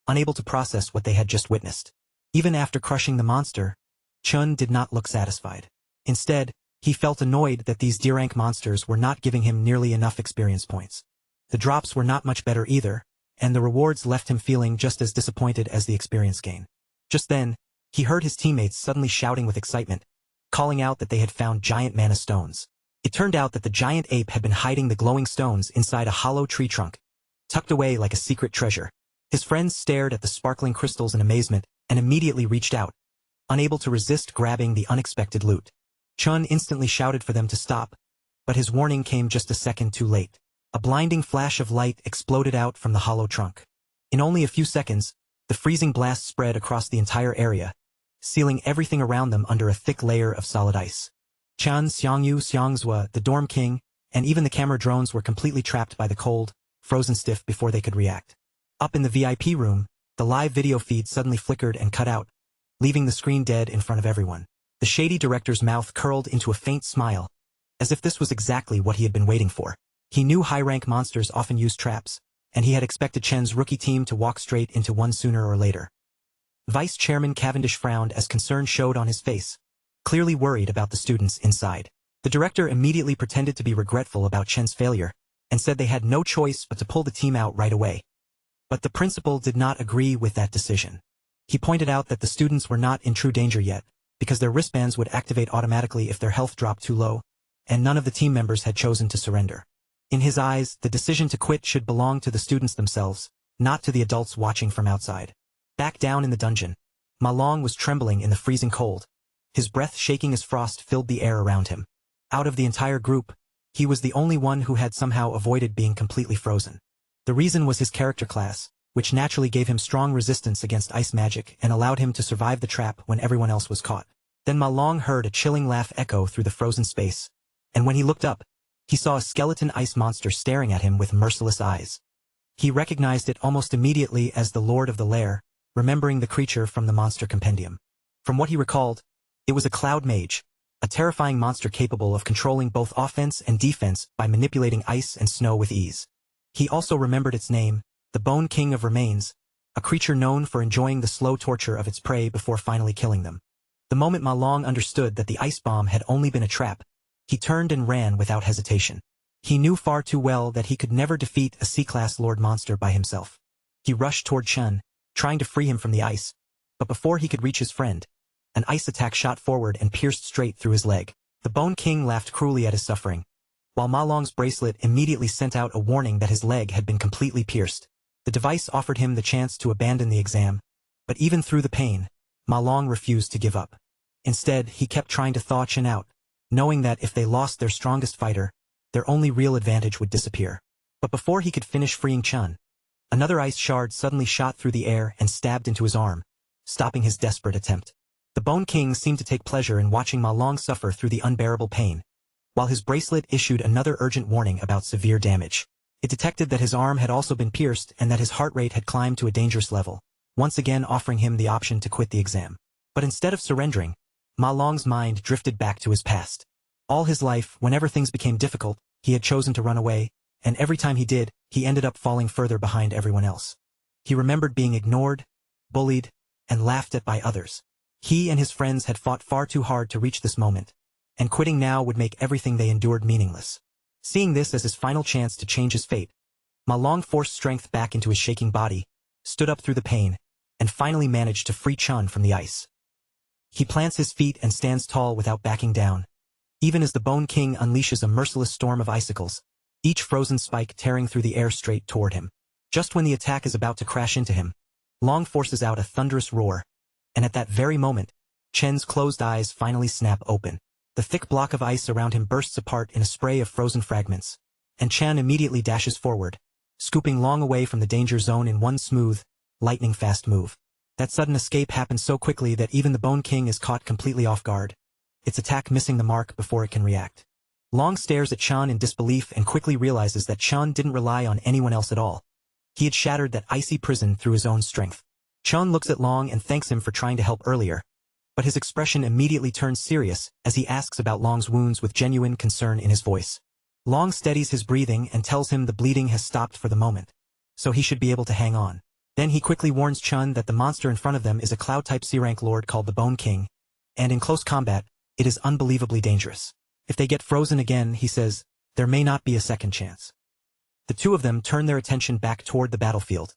unable to process what they had just witnessed. Even after crushing the monster, Chun did not look satisfied. Instead, he felt annoyed that these D-rank monsters were not giving him nearly enough experience points. The drops were not much better either, and the rewards left him feeling just as disappointed as the experience gain. Just then, he heard his teammates suddenly shouting with excitement, calling out that they had found giant mana stones. It turned out that the giant ape had been hiding the glowing stones inside a hollow tree trunk, tucked away like a secret treasure. His friends stared at the sparkling crystals in amazement and immediately reached out, unable to resist grabbing the unexpected loot. Chun instantly shouted for them to stop, but his warning came just a second too late. A blinding flash of light exploded out from the hollow trunk. In only a few seconds, the freezing blast spread across the entire area, sealing everything around them under a thick layer of solid ice. Chan Xiangyu Xiangzhua, the Dorm King, and even the camera drones were completely trapped by the cold, frozen stiff before they could react. Up in the VIP room, the live video feed suddenly flickered and cut out, leaving the screen dead in front of everyone. The shady director's mouth curled into a faint smile, as if this was exactly what he had been waiting for. He knew high-rank monsters often use traps, and he had expected Chen's rookie team to walk straight into one sooner or later. Vice Chairman Cavendish frowned as concern showed on his face, clearly worried about the students inside. The director immediately pretended to be regretful about Chen's failure, and said they had no choice but to pull the team out right away. But the principal did not agree with that decision. He pointed out that the students were not in true danger yet, because their wristbands would activate automatically if their health dropped too low, and none of the team members had chosen to surrender. In his eyes, the decision to quit should belong to the students themselves, not to the adults watching from outside. Back down in the dungeon, Ma Long was trembling in the freezing cold, his breath shaking as frost filled the air around him. Out of the entire group, he was the only one who had somehow avoided being completely frozen. The reason was his character class, which naturally gave him strong resistance against ice magic and allowed him to survive the trap when everyone else was caught. Then Ma Long heard a chilling laugh echo through the frozen space, and when he looked up, he saw a skeleton ice monster staring at him with merciless eyes. He recognized it almost immediately as the Lord of the Lair, remembering the creature from the Monster Compendium. From what he recalled, it was a cloud mage, a terrifying monster capable of controlling both offense and defense by manipulating ice and snow with ease. He also remembered its name, the Bone King of Remains, a creature known for enjoying the slow torture of its prey before finally killing them. The moment Ma Long understood that the ice bomb had only been a trap, he turned and ran without hesitation. He knew far too well that he could never defeat a C-class Lord Monster by himself. He rushed toward Chun, trying to free him from the ice, but before he could reach his friend, an ice attack shot forward and pierced straight through his leg. The Bone King laughed cruelly at his suffering, while Ma Long's bracelet immediately sent out a warning that his leg had been completely pierced. The device offered him the chance to abandon the exam, but even through the pain, Ma Long refused to give up. Instead, he kept trying to thaw Chen out, knowing that if they lost their strongest fighter, their only real advantage would disappear. But before he could finish freeing Chun, another ice shard suddenly shot through the air and stabbed into his arm, stopping his desperate attempt. The Bone King seemed to take pleasure in watching Ma Long suffer through the unbearable pain, while his bracelet issued another urgent warning about severe damage. It detected that his arm had also been pierced and that his heart rate had climbed to a dangerous level, once again offering him the option to quit the exam. But instead of surrendering, Ma Long's mind drifted back to his past. All his life, whenever things became difficult, he had chosen to run away, and every time he did, he ended up falling further behind everyone else. He remembered being ignored, bullied, and laughed at by others. He and his friends had fought far too hard to reach this moment, and quitting now would make everything they endured meaningless. Seeing this as his final chance to change his fate, Ma Long forced strength back into his shaking body, stood up through the pain, and finally managed to free Chun from the ice. He plants his feet and stands tall without backing down, even as the Bone King unleashes a merciless storm of icicles, each frozen spike tearing through the air straight toward him. Just when the attack is about to crash into him, Long forces out a thunderous roar, and at that very moment, Chen's closed eyes finally snap open. The thick block of ice around him bursts apart in a spray of frozen fragments, and Chen immediately dashes forward, scooping Long away from the danger zone in one smooth, lightning-fast move. That sudden escape happens so quickly that even the Bone King is caught completely off guard, its attack missing the mark before it can react. Long stares at Chun in disbelief and quickly realizes that Chun didn't rely on anyone else at all. He had shattered that icy prison through his own strength. Chun looks at Long and thanks him for trying to help earlier, but his expression immediately turns serious as he asks about Long's wounds with genuine concern in his voice. Long steadies his breathing and tells him the bleeding has stopped for the moment, so he should be able to hang on. Then he quickly warns Chun that the monster in front of them is a Cloud-type C-rank lord called the Bone King, and in close combat, it is unbelievably dangerous. If they get frozen again, he says, there may not be a second chance. The two of them turn their attention back toward the battlefield,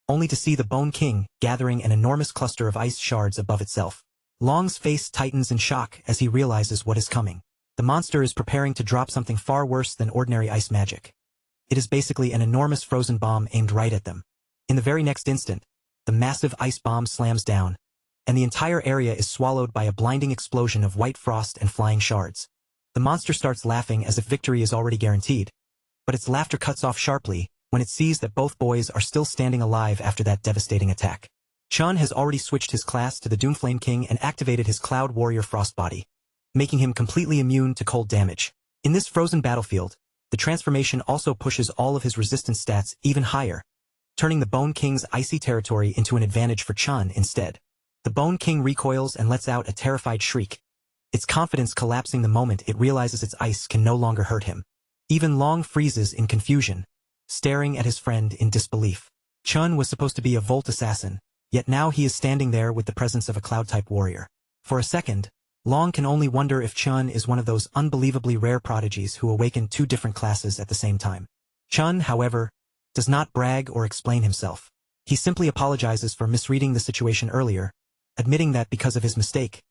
only to see the Bone King gathering an enormous cluster of ice shards above itself. Long's face tightens in shock as he realizes what is coming. The monster is preparing to drop something far worse than ordinary ice magic. It is basically an enormous frozen bomb aimed right at them. In the very next instant, the massive ice bomb slams down, and the entire area is swallowed by a blinding explosion of white frost and flying shards. The monster starts laughing as if victory is already guaranteed, but its laughter cuts off sharply when it sees that both boys are still standing alive after that devastating attack. Chun has already switched his class to the Doomflame King and activated his Cloud Warrior Frost Body, making him completely immune to cold damage. In this frozen battlefield, the transformation also pushes all of his resistance stats even higher, turning the Bone King's icy territory into an advantage for Chun instead. The Bone King recoils and lets out a terrified shriek, its confidence collapsing the moment it realizes its ice can no longer hurt him. Even Long freezes in confusion, staring at his friend in disbelief. Chun was supposed to be a Volt assassin, yet now he is standing there with the presence of a Cloud-type warrior. For a second, Long can only wonder if Chun is one of those unbelievably rare prodigies who awaken two different classes at the same time. Chun, however, does not brag or explain himself. He simply apologizes for misreading the situation earlier, admitting that because of his mistake,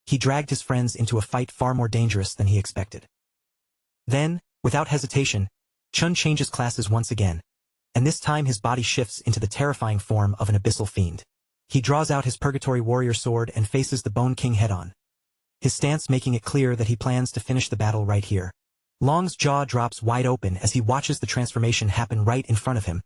he dragged his friends into a fight far more dangerous than he expected. Then, without hesitation, Chun changes classes once again, and this time his body shifts into the terrifying form of an abyssal fiend. He draws out his Purgatory Warrior sword and faces the Bone King head-on, his stance making it clear that he plans to finish the battle right here. Long's jaw drops wide open as he watches the transformation happen right in front of him,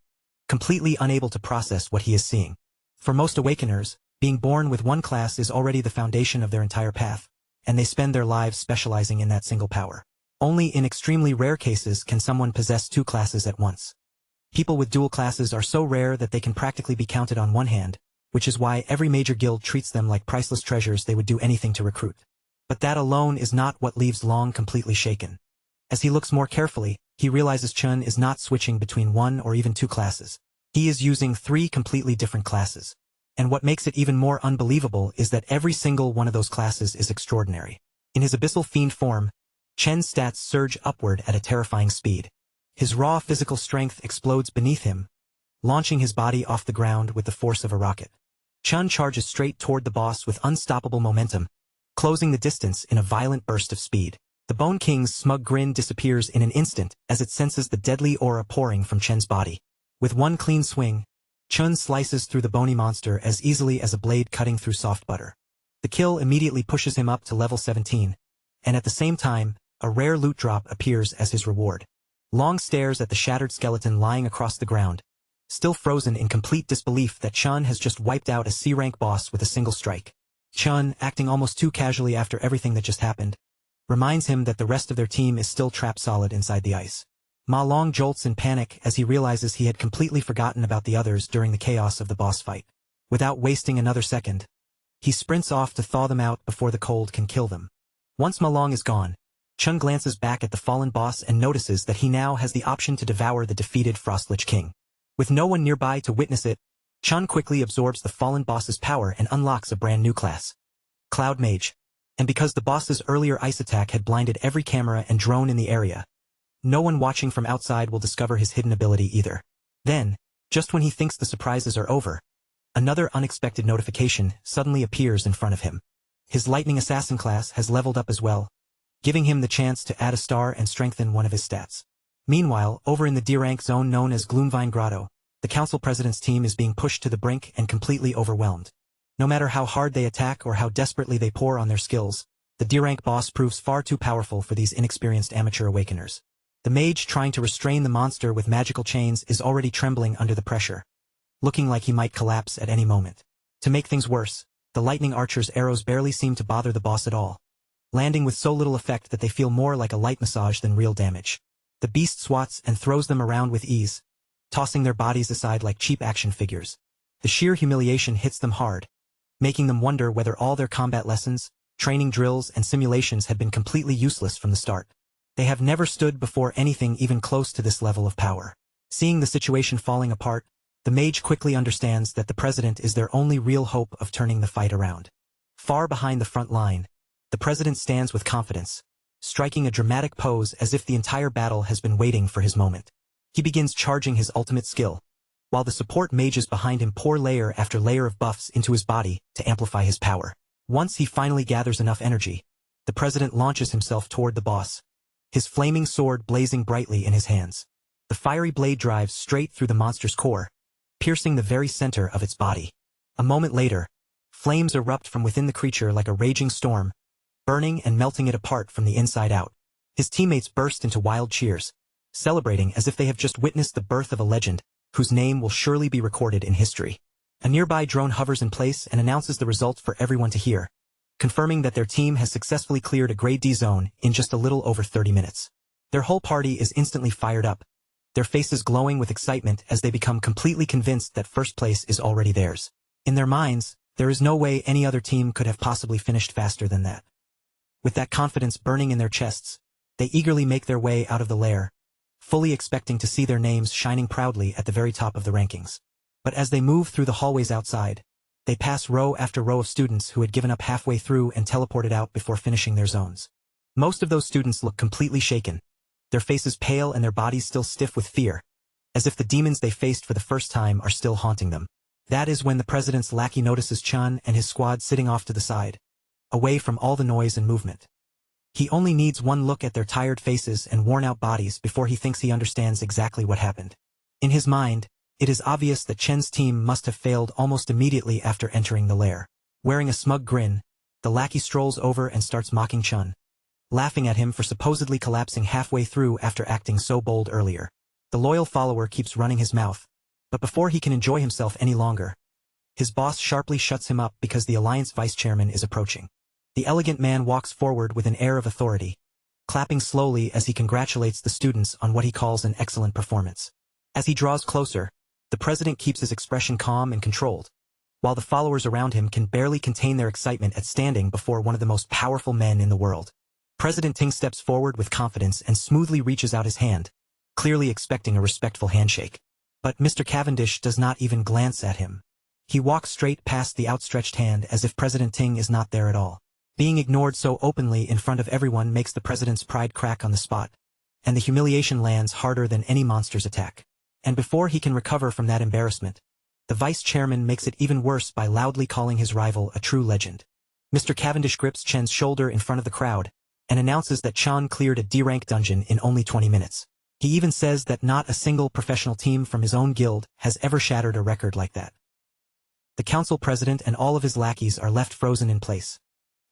completely unable to process what he is seeing. For most Awakeners, being born with one class is already the foundation of their entire path, and they spend their lives specializing in that single power. Only in extremely rare cases can someone possess two classes at once. People with dual classes are so rare that they can practically be counted on one hand, which is why every major guild treats them like priceless treasures they would do anything to recruit. But that alone is not what leaves Long completely shaken. As he looks more carefully, he realizes Chun is not switching between one or even two classes. He is using three completely different classes. And what makes it even more unbelievable is that every single one of those classes is extraordinary. In his abyssal fiend form, Chen's stats surge upward at a terrifying speed. His raw physical strength explodes beneath him, launching his body off the ground with the force of a rocket. Chun charges straight toward the boss with unstoppable momentum, closing the distance in a violent burst of speed. The Bone King's smug grin disappears in an instant as it senses the deadly aura pouring from Chen's body. With one clean swing, Chun slices through the bony monster as easily as a blade cutting through soft butter. The kill immediately pushes him up to level 17, and at the same time, a rare loot drop appears as his reward. Long stares at the shattered skeleton lying across the ground, still frozen in complete disbelief that Chun has just wiped out a C-rank boss with a single strike. Chun, acting almost too casually after everything that just happened, reminds him that the rest of their team is still trapped solid inside the ice. Ma Long jolts in panic as he realizes he had completely forgotten about the others during the chaos of the boss fight. Without wasting another second, he sprints off to thaw them out before the cold can kill them. Once Ma Long is gone, Chun glances back at the fallen boss and notices that he now has the option to devour the defeated Frostlich King. With no one nearby to witness it, Chun quickly absorbs the fallen boss's power and unlocks a brand new class. Cloud Mage. And because the boss's earlier ice attack had blinded every camera and drone in the area, no one watching from outside will discover his hidden ability either. Then, just when he thinks the surprises are over, another unexpected notification suddenly appears in front of him. His Lightning Assassin class has leveled up as well, giving him the chance to add a star and strengthen one of his stats. Meanwhile, over in the D-rank zone known as Gloomvine Grotto, the council president's team is being pushed to the brink and completely overwhelmed. No matter how hard they attack or how desperately they pour on their skills, the D-rank boss proves far too powerful for these inexperienced amateur awakeners. The mage trying to restrain the monster with magical chains is already trembling under the pressure, looking like he might collapse at any moment. To make things worse, the lightning archer's arrows barely seem to bother the boss at all, landing with so little effect that they feel more like a light massage than real damage. The beast swats and throws them around with ease, tossing their bodies aside like cheap action figures. The sheer humiliation hits them hard, making them wonder whether all their combat lessons, training drills, and simulations had been completely useless from the start. They have never stood before anything even close to this level of power. Seeing the situation falling apart, the mage quickly understands that the president is their only real hope of turning the fight around. Far behind the front line, the president stands with confidence, striking a dramatic pose as if the entire battle has been waiting for his moment. He begins charging his ultimate skill, while the support mages behind him pour layer after layer of buffs into his body to amplify his power. Once he finally gathers enough energy, the president launches himself toward the boss, his flaming sword blazing brightly in his hands. The fiery blade drives straight through the monster's core, piercing the very center of its body. A moment later, flames erupt from within the creature like a raging storm, burning and melting it apart from the inside out. His teammates burst into wild cheers, celebrating as if they have just witnessed the birth of a legend, whose name will surely be recorded in history. A nearby drone hovers in place and announces the result for everyone to hear, confirming that their team has successfully cleared a Grade D zone in just a little over 30 minutes. Their whole party is instantly fired up, their faces glowing with excitement as they become completely convinced that first place is already theirs. In their minds, there is no way any other team could have possibly finished faster than that. With that confidence burning in their chests, they eagerly make their way out of the lair, fully expecting to see their names shining proudly at the very top of the rankings. But as they move through the hallways outside, they pass row after row of students who had given up halfway through and teleported out before finishing their zones. Most of those students look completely shaken, their faces pale and their bodies still stiff with fear, as if the demons they faced for the first time are still haunting them. That is when the president's lackey notices Chun and his squad sitting off to the side, away from all the noise and movement. He only needs one look at their tired faces and worn-out bodies before he thinks he understands exactly what happened. In his mind, it is obvious that Chen's team must have failed almost immediately after entering the lair. Wearing a smug grin, the lackey strolls over and starts mocking Chun, laughing at him for supposedly collapsing halfway through after acting so bold earlier. The loyal follower keeps running his mouth, but before he can enjoy himself any longer, his boss sharply shuts him up because the Alliance vice-chairman is approaching. The elegant man walks forward with an air of authority, clapping slowly as he congratulates the students on what he calls an excellent performance. As he draws closer, the president keeps his expression calm and controlled, while the followers around him can barely contain their excitement at standing before one of the most powerful men in the world. President Ting steps forward with confidence and smoothly reaches out his hand, clearly expecting a respectful handshake. But Mr. Cavendish does not even glance at him. He walks straight past the outstretched hand as if President Ting is not there at all. Being ignored so openly in front of everyone makes the president's pride crack on the spot, and the humiliation lands harder than any monster's attack. And before he can recover from that embarrassment, the vice-chairman makes it even worse by loudly calling his rival a true legend. Mr. Cavendish grips Chen's shoulder in front of the crowd and announces that Chen cleared a D-rank dungeon in only 20 minutes. He even says that not a single professional team from his own guild has ever shattered a record like that. The council president and all of his lackeys are left frozen in place,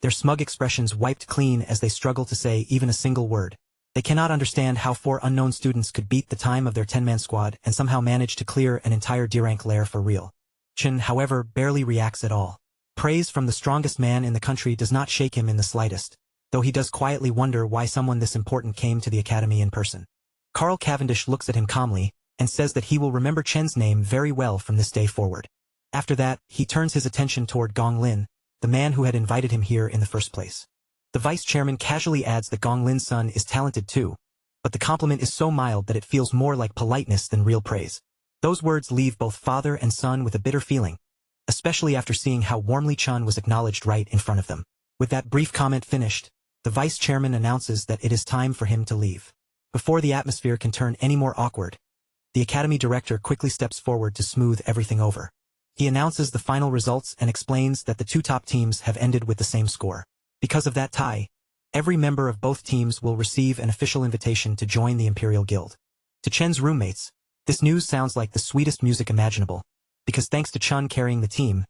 their smug expressions wiped clean as they struggle to say even a single word. They cannot understand how 4 unknown students could beat the time of their 10-man squad and somehow manage to clear an entire D-rank lair for real. Chen, however, barely reacts at all. Praise from the strongest man in the country does not shake him in the slightest, though he does quietly wonder why someone this important came to the academy in person. Carl Cavendish looks at him calmly and says that he will remember Chen's name very well from this day forward. After that, he turns his attention toward Gong Lin, the man who had invited him here in the first place. The vice-chairman casually adds that Gong Lin's son is talented too, but the compliment is so mild that it feels more like politeness than real praise. Those words leave both father and son with a bitter feeling, especially after seeing how warmly Chun was acknowledged right in front of them. With that brief comment finished, the vice chairman announces that it is time for him to leave. Before the atmosphere can turn any more awkward, the academy director quickly steps forward to smooth everything over. He announces the final results and explains that the two top teams have ended with the same score. Because of that tie, every member of both teams will receive an official invitation to join the Imperial Guild. To Chen's roommates, this news sounds like the sweetest music imaginable, because thanks to Chun carrying the team,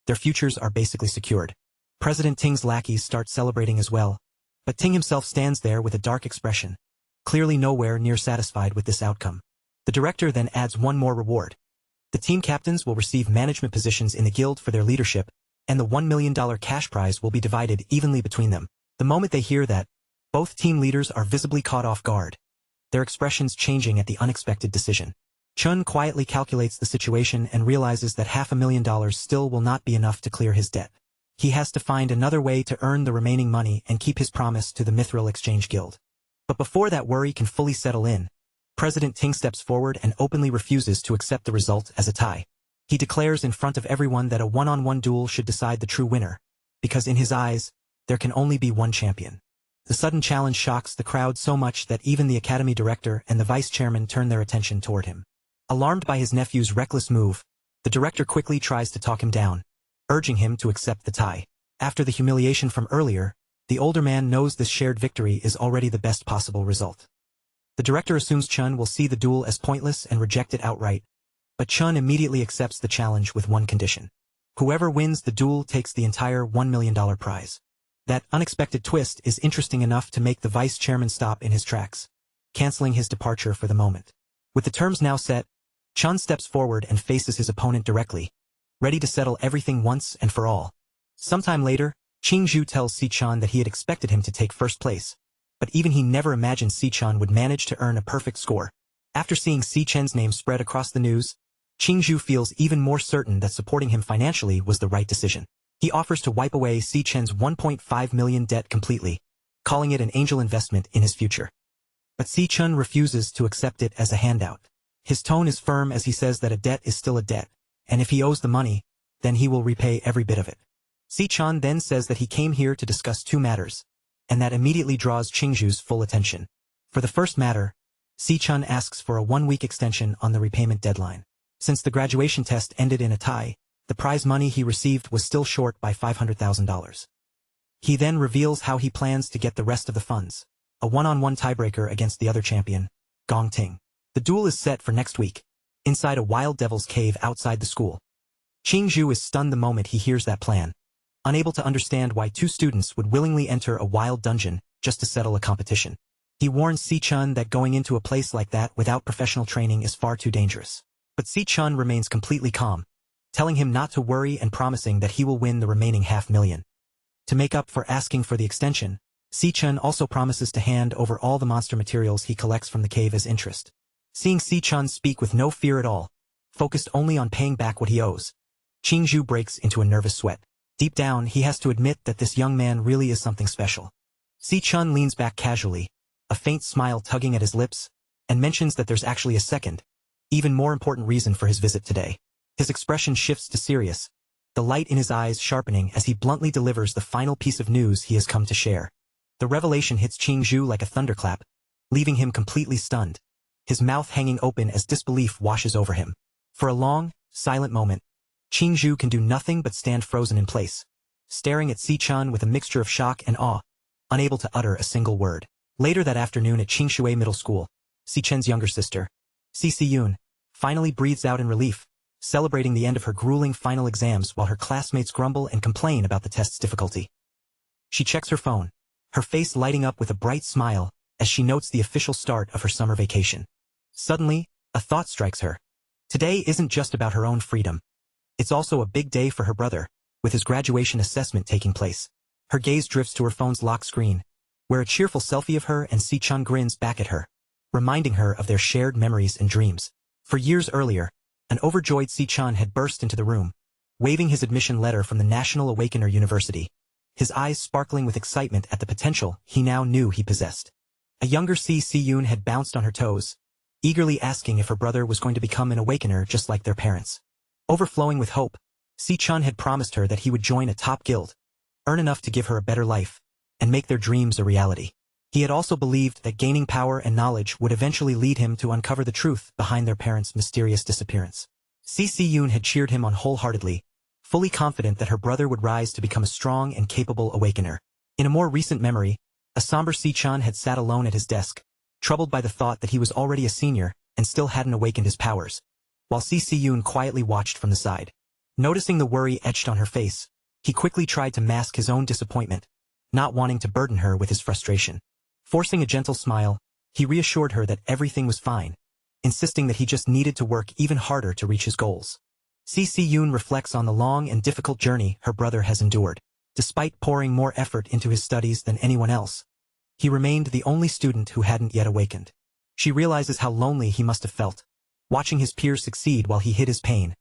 their futures are basically secured. President Ting's lackeys start celebrating as well, but Ting himself stands there with a dark expression, clearly nowhere near satisfied with this outcome. The director then adds one more reward. The team captains will receive management positions in the guild for their leadership, and the $1 million cash prize will be divided evenly between them. The moment they hear that, both team leaders are visibly caught off guard, their expressions changing at the unexpected decision. Chun quietly calculates the situation and realizes that $500,000 still will not be enough to clear his debt. He has to find another way to earn the remaining money and keep his promise to the Mithril Exchange Guild. But before that worry can fully settle in, President Ting steps forward and openly refuses to accept the result as a tie. He declares in front of everyone that a one-on-one duel should decide the true winner, because in his eyes, there can only be one champion. The sudden challenge shocks the crowd so much that even the academy director and the vice chairman turn their attention toward him. Alarmed by his nephew's reckless move, the director quickly tries to talk him down, urging him to accept the tie. After the humiliation from earlier, the older man knows this shared victory is already the best possible result. The director assumes Chun will see the duel as pointless and reject it outright, but Chun immediately accepts the challenge with one condition. Whoever wins the duel takes the entire $1 million prize. That unexpected twist is interesting enough to make the vice chairman stop in his tracks, canceling his departure for the moment. With the terms now set, Chun steps forward and faces his opponent directly, ready to settle everything once and for all. Sometime later, Qingzhu tells Si-chan that he had expected him to take first place, but even he never imagined Si-chan would manage to earn a perfect score. After seeing Si-chen's name spread across the news, Qingzhu feels even more certain that supporting him financially was the right decision. He offers to wipe away Si-chen's $1.5 million debt completely, calling it an angel investment in his future. But Si-chen refuses to accept it as a handout. His tone is firm as he says that a debt is still a debt, and if he owes the money, then he will repay every bit of it. Si-chan then says that he came here to discuss two matters, and that immediately draws Qingzhu's full attention. For the first matter, Si-chan asks for a 1-week extension on the repayment deadline. Since the graduation test ended in a tie, the prize money he received was still short by $500,000. He then reveals how he plans to get the rest of the funds, a one-on-one tiebreaker against the other champion, Gong Ting. The duel is set for next week, inside a wild devil's cave outside the school. Qingzhu is stunned the moment he hears that plan, unable to understand why two students would willingly enter a wild dungeon just to settle a competition. He warns Si-chan that going into a place like that without professional training is far too dangerous. But Si-chan remains completely calm, telling him not to worry and promising that he will win the remaining $500,000. To make up for asking for the extension, Si-chan also promises to hand over all the monster materials he collects from the cave as interest. Seeing Si-chan speak with no fear at all, focused only on paying back what he owes, Qingzhu breaks into a nervous sweat. Deep down, he has to admit that this young man really is something special. Si-chan leans back casually, a faint smile tugging at his lips, and mentions that there's actually a second, even more important reason for his visit today. His expression shifts to serious, the light in his eyes sharpening as he bluntly delivers the final piece of news he has come to share. The revelation hits Qingzhu like a thunderclap, leaving him completely stunned, his mouth hanging open as disbelief washes over him. For a long, silent moment, Qingzhu can do nothing but stand frozen in place, staring at Si-chan with a mixture of shock and awe, unable to utter a single word. Later that afternoon at Qingshui Middle School, Si-chen's younger sister, Si-yun, finally breathes out in relief, celebrating the end of her grueling final exams while her classmates grumble and complain about the test's difficulty. She checks her phone, her face lighting up with a bright smile as she notes the official start of her summer vacation. Suddenly, a thought strikes her. Today isn't just about her own freedom. It's also a big day for her brother, with his graduation assessment taking place. Her gaze drifts to her phone's lock screen, where a cheerful selfie of her and Si-chan grins back at her, reminding her of their shared memories and dreams. For years earlier, an overjoyed Si-chan had burst into the room, waving his admission letter from the National Awakener University, his eyes sparkling with excitement at the potential he now knew he possessed. A younger Si-yun had bounced on her toes, eagerly asking if her brother was going to become an awakener just like their parents. Overflowing with hope, Si-chun had promised her that he would join a top guild, earn enough to give her a better life, and make their dreams a reality. He had also believed that gaining power and knowledge would eventually lead him to uncover the truth behind their parents' mysterious disappearance. Si-yoon had cheered him on wholeheartedly, fully confident that her brother would rise to become a strong and capable awakener. In a more recent memory, a somber Si-chun had sat alone at his desk, troubled by the thought that he was already a senior and still hadn't awakened his powers, while Si-yoon quietly watched from the side. Noticing the worry etched on her face, he quickly tried to mask his own disappointment, not wanting to burden her with his frustration. Forcing a gentle smile, he reassured her that everything was fine, insisting that he just needed to work even harder to reach his goals. Si-yoon reflects on the long and difficult journey her brother has endured. Despite pouring more effort into his studies than anyone else, he remained the only student who hadn't yet awakened. She realizes how lonely he must have felt, watching his peers succeed while he hid his pain,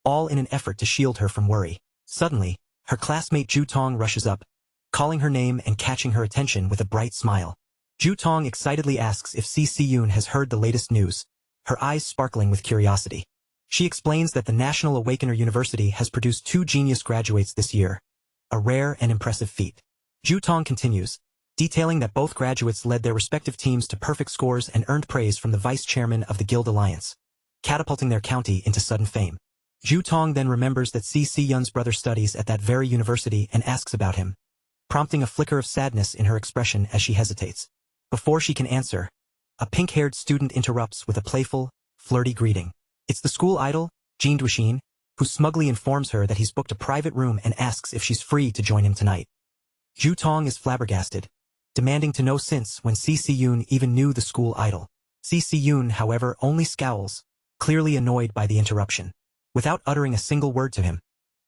all in an effort to shield her from worry. Suddenly, her classmate Ju Tong rushes up, calling her name and catching her attention with a bright smile. Ju Tong excitedly asks if Si-yoon has heard the latest news, her eyes sparkling with curiosity. She explains that the National Awakener University has produced 2 genius graduates this year, a rare and impressive feat. Ju Tong continues, detailing that both graduates led their respective teams to perfect scores and earned praise from the vice chairman of the Guild Alliance, catapulting their county into sudden fame. Ju Tong then remembers that Si-yoon's brother studies at that very university and asks about him, prompting a flicker of sadness in her expression as she hesitates. Before she can answer, a pink-haired student interrupts with a playful, flirty greeting. It's the school idol, Jean Duishin, who smugly informs her that he's booked a private room and asks if she's free to join him tonight. Ju Tong is flabbergasted, demanding to know since when Si-yoon even knew the school idol. Si-yoon, however, only scowls, clearly annoyed by the interruption. Without uttering a single word to him,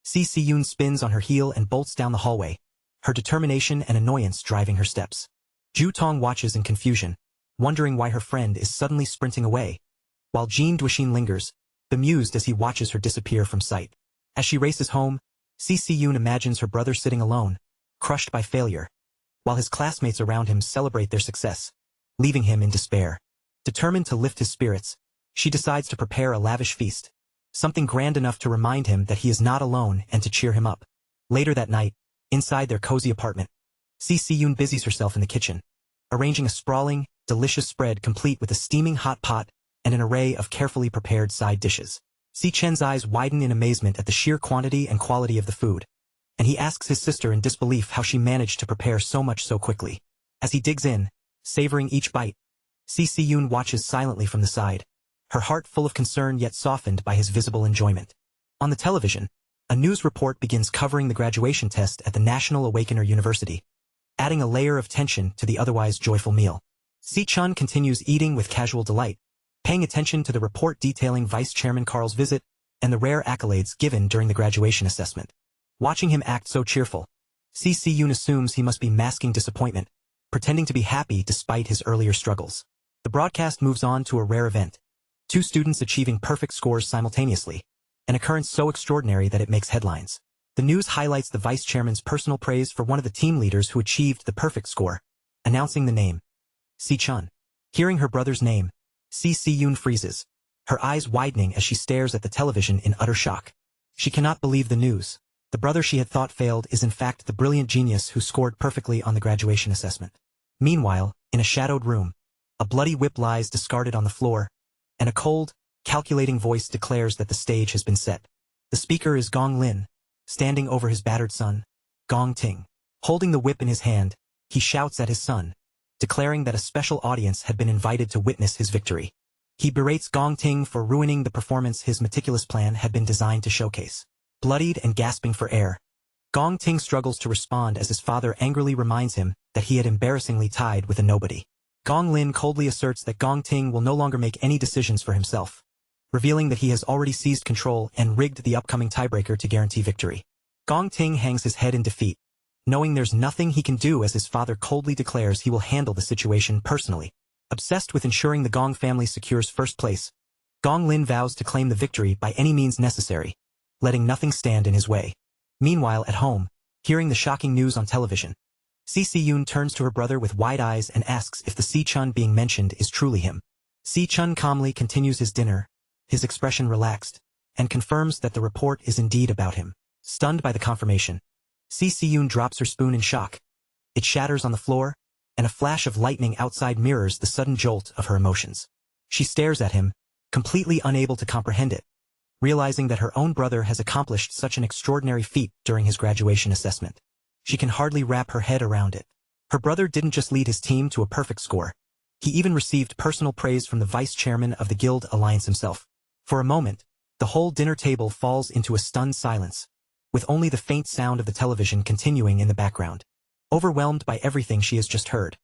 Si-yoon spins on her heel and bolts down the hallway, her determination and annoyance driving her steps. Ju Tong watches in confusion, wondering why her friend is suddenly sprinting away, while Jean Duishin lingers, bemused as he watches her disappear from sight. As she races home, Si-yoon imagines her brother sitting alone, crushed by failure, while his classmates around him celebrate their success, leaving him in despair. Determined to lift his spirits, she decides to prepare a lavish feast, something grand enough to remind him that he is not alone and to cheer him up. Later that night, inside their cozy apartment, Si-yoon busies herself in the kitchen, arranging a sprawling, delicious spread complete with a steaming hot pot and an array of carefully prepared side dishes. Si-chen's eyes widen in amazement at the sheer quantity and quality of the food, and he asks his sister in disbelief how she managed to prepare so much so quickly. As he digs in, savoring each bite, Si-yoon watches silently from the side, her heart full of concern yet softened by his visible enjoyment. On the television, a news report begins covering the graduation test at the National Awakener University, adding a layer of tension to the otherwise joyful meal. Si-chun continues eating with casual delight, paying attention to the report detailing Vice Chairman Carl's visit and the rare accolades given during the graduation assessment. Watching him act so cheerful, Si-yoon assumes he must be masking disappointment, pretending to be happy despite his earlier struggles. The broadcast moves on to a rare event, 2 students achieving perfect scores simultaneously, an occurrence so extraordinary that it makes headlines. The news highlights the vice chairman's personal praise for one of the team leaders who achieved the perfect score, announcing the name, Si-chun. Hearing her brother's name, Si-yoon freezes, her eyes widening as she stares at the television in utter shock. She cannot believe the news. The brother she had thought failed is in fact the brilliant genius who scored perfectly on the graduation assessment. Meanwhile, in a shadowed room, a bloody whip lies discarded on the floor, and a cold, calculating voice declares that the stage has been set. The speaker is Gong Lin, standing over his battered son, Gong Ting. Holding the whip in his hand, he shouts at his son, declaring that a special audience had been invited to witness his victory. He berates Gong Ting for ruining the performance his meticulous plan had been designed to showcase. Bloodied and gasping for air, Gong Ting struggles to respond as his father angrily reminds him that he had embarrassingly tied with a nobody. Gong Lin coldly asserts that Gong Ting will no longer make any decisions for himself, revealing that he has already seized control and rigged the upcoming tiebreaker to guarantee victory. Gong Ting hangs his head in defeat, knowing there's nothing he can do as his father coldly declares he will handle the situation personally. Obsessed with ensuring the Gong family secures first place, Gong Lin vows to claim the victory by any means necessary, letting nothing stand in his way. Meanwhile, at home, hearing the shocking news on television, Si-yoon turns to her brother with wide eyes and asks if the Si-chun being mentioned is truly him. Si Chun calmly continues his dinner, his expression relaxed, and confirms that the report is indeed about him. Stunned by the confirmation, Si Siyun drops her spoon in shock. It shatters on the floor, and a flash of lightning outside mirrors the sudden jolt of her emotions. She stares at him, completely unable to comprehend it, realizing that her own brother has accomplished such an extraordinary feat during his graduation assessment. She can hardly wrap her head around it. Her brother didn't just lead his team to a perfect score. He even received personal praise from the vice chairman of the Guild Alliance himself. For a moment, the whole dinner table falls into a stunned silence, with only the faint sound of the television continuing in the background. Overwhelmed by everything she has just heard,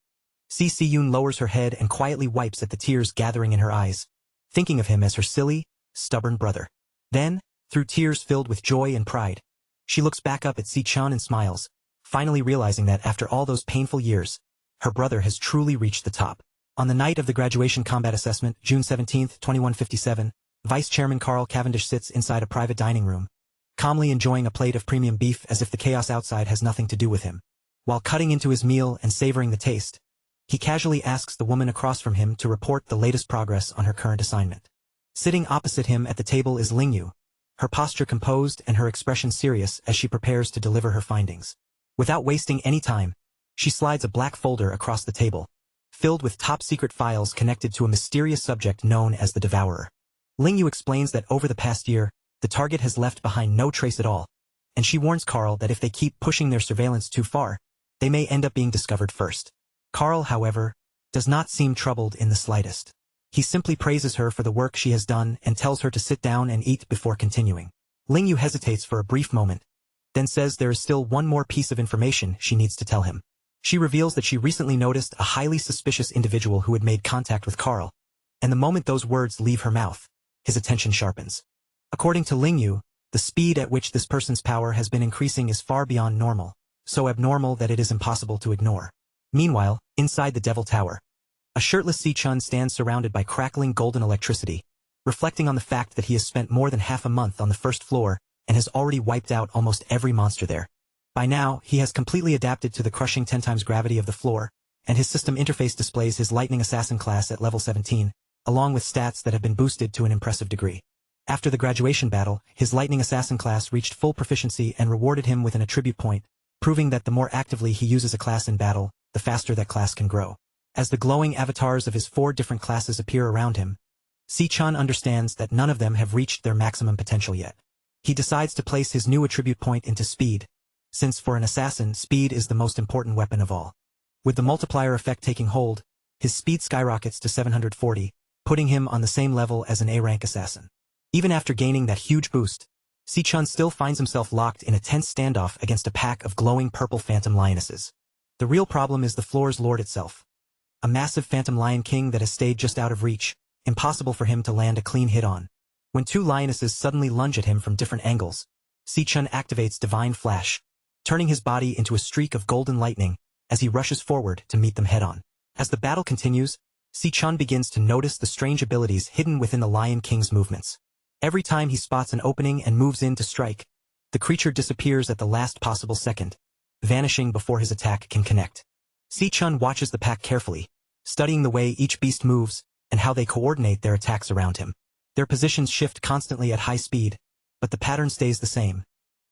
Si Siyun lowers her head and quietly wipes at the tears gathering in her eyes, thinking of him as her silly, stubborn brother. Then, through tears filled with joy and pride, she looks back up at Si Chun and smiles, finally realizing that after all those painful years, her brother has truly reached the top. On the night of the graduation combat assessment, June 17, 2157, Vice Chairman Carl Cavendish sits inside a private dining room, calmly enjoying a plate of premium beef as if the chaos outside has nothing to do with him. While cutting into his meal and savoring the taste, he casually asks the woman across from him to report the latest progress on her current assignment. Sitting opposite him at the table is Lingyu, her posture composed and her expression serious as she prepares to deliver her findings. Without wasting any time, she slides a black folder across the table, filled with top-secret files connected to a mysterious subject known as the devourer. Lingyu explains that over the past year, the target has left behind no trace at all, and she warns Carl that if they keep pushing their surveillance too far, they may end up being discovered first. Carl, however, does not seem troubled in the slightest. He simply praises her for the work she has done and tells her to sit down and eat before continuing. Lingyu hesitates for a brief moment, then says there is still one more piece of information she needs to tell him. She reveals that she recently noticed a highly suspicious individual who had made contact with Carl, and the moment those words leave her mouth, his attention sharpens. According to Lingyu, the speed at which this person's power has been increasing is far beyond normal, so abnormal that it is impossible to ignore. Meanwhile, inside the Devil Tower, a shirtless Si Chun stands surrounded by crackling golden electricity, reflecting on the fact that he has spent more than half a month on the first floor and has already wiped out almost every monster there. By now, he has completely adapted to the crushing 10 times gravity of the floor, and his system interface displays his Lightning Assassin class at level 17, along with stats that have been boosted to an impressive degree. After the graduation battle, his Lightning Assassin class reached full proficiency and rewarded him with an attribute point, proving that the more actively he uses a class in battle, the faster that class can grow. As the glowing avatars of his 4 different classes appear around him, Si Chun understands that none of them have reached their maximum potential yet. He decides to place his new attribute point into speed, since for an assassin, speed is the most important weapon of all. With the multiplier effect taking hold, his speed skyrockets to 740, putting him on the same level as an A-rank assassin. Even after gaining that huge boost, Si Chun still finds himself locked in a tense standoff against a pack of glowing purple phantom lionesses. The real problem is the floor's lord itself. A massive phantom lion king that has stayed just out of reach, impossible for him to land a clean hit on. When 2 lionesses suddenly lunge at him from different angles, Si Chun activates Divine Flash, turning his body into a streak of golden lightning as he rushes forward to meet them head-on. As the battle continues, Si Chun begins to notice the strange abilities hidden within the Lion King's movements. Every time he spots an opening and moves in to strike, the creature disappears at the last possible second, vanishing before his attack can connect. Si Chun watches the pack carefully, studying the way each beast moves and how they coordinate their attacks around him. Their positions shift constantly at high speed, but the pattern stays the same.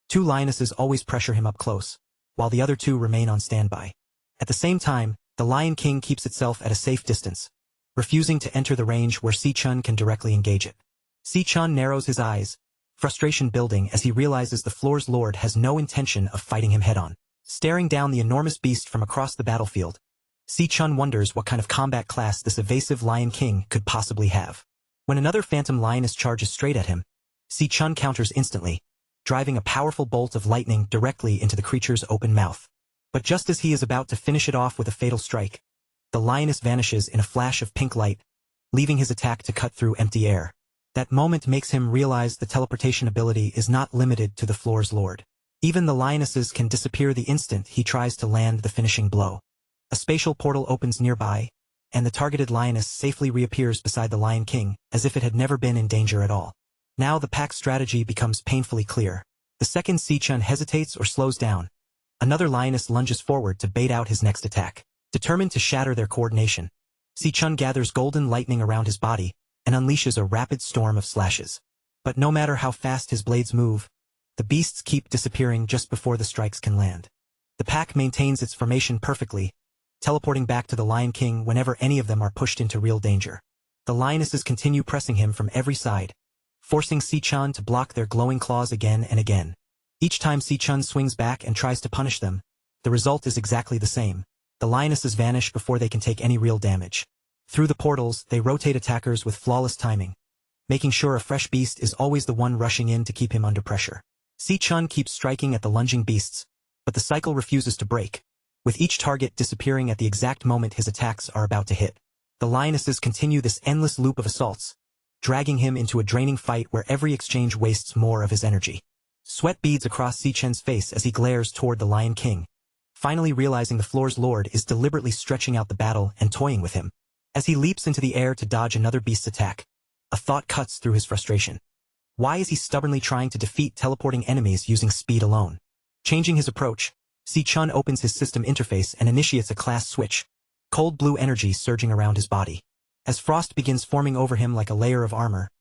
2 lionesses always pressure him up close, while the other 2 remain on standby. At the same time, the Lion King keeps itself at a safe distance, refusing to enter the range where Si Chun can directly engage it. Si Chun narrows his eyes, frustration building as he realizes the floor's lord has no intention of fighting him head-on. Staring down the enormous beast from across the battlefield, Si Chun wonders what kind of combat class this evasive Lion King could possibly have. When another phantom lioness charges straight at him, Si Chun counters instantly, driving a powerful bolt of lightning directly into the creature's open mouth. But just as he is about to finish it off with a fatal strike, the lioness vanishes in a flash of pink light, leaving his attack to cut through empty air. That moment makes him realize the teleportation ability is not limited to the floor's lord. Even the lionesses can disappear the instant he tries to land the finishing blow. A spatial portal opens nearby, and the targeted lioness safely reappears beside the Lion King, as if it had never been in danger at all. Now the pack's strategy becomes painfully clear. The second Si Chun hesitates or slows down, another lioness lunges forward to bait out his next attack. Determined to shatter their coordination, Si Chun gathers golden lightning around his body and unleashes a rapid storm of slashes. But no matter how fast his blades move, the beasts keep disappearing just before the strikes can land. The pack maintains its formation perfectly, teleporting back to the Lion King whenever any of them are pushed into real danger. The lionesses continue pressing him from every side, forcing Si Chun to block their glowing claws again and again. Each time Si Chun swings back and tries to punish them, the result is exactly the same. The lionesses vanish before they can take any real damage. Through the portals, they rotate attackers with flawless timing, making sure a fresh beast is always the one rushing in to keep him under pressure. Si Chun keeps striking at the lunging beasts, but the cycle refuses to break, with each target disappearing at the exact moment his attacks are about to hit. The lionesses continue this endless loop of assaults, dragging him into a draining fight where every exchange wastes more of his energy. Sweat beads across Si Chun's face as he glares toward the Lion King, finally realizing the floor's lord is deliberately stretching out the battle and toying with him. As he leaps into the air to dodge another beast's attack, a thought cuts through his frustration. Why is he stubbornly trying to defeat teleporting enemies using speed alone? Changing his approach, Si Chun opens his system interface and initiates a class switch, cold blue energy surging around his body. As frost begins forming over him like a layer of armor,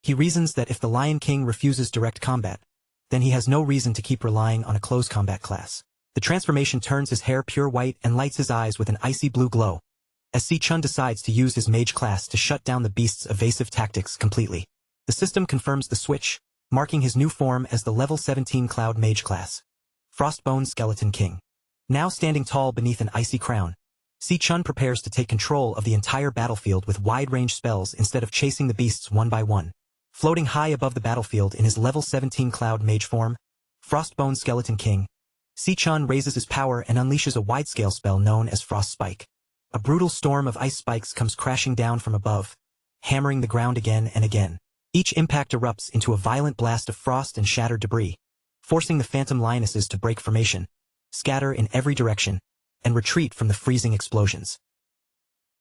he reasons that if the Lion King refuses direct combat, then he has no reason to keep relying on a close combat class. The transformation turns his hair pure white and lights his eyes with an icy blue glow, as Si Chun decides to use his mage class to shut down the beast's evasive tactics completely. The system confirms the switch, marking his new form as the level 17 Cloud Mage class, Frostbone Skeleton King. Now standing tall beneath an icy crown, Si Chun prepares to take control of the entire battlefield with wide-range spells instead of chasing the beasts one by one. Floating high above the battlefield in his level 17 Cloud Mage form, Frostbone Skeleton King, Si Chun raises his power and unleashes a wide-scale spell known as Frost Spike. A brutal storm of ice spikes comes crashing down from above, hammering the ground again and again. Each impact erupts into a violent blast of frost and shattered debris, forcing the phantom lionesses to break formation, scatter in every direction, and retreat from the freezing explosions.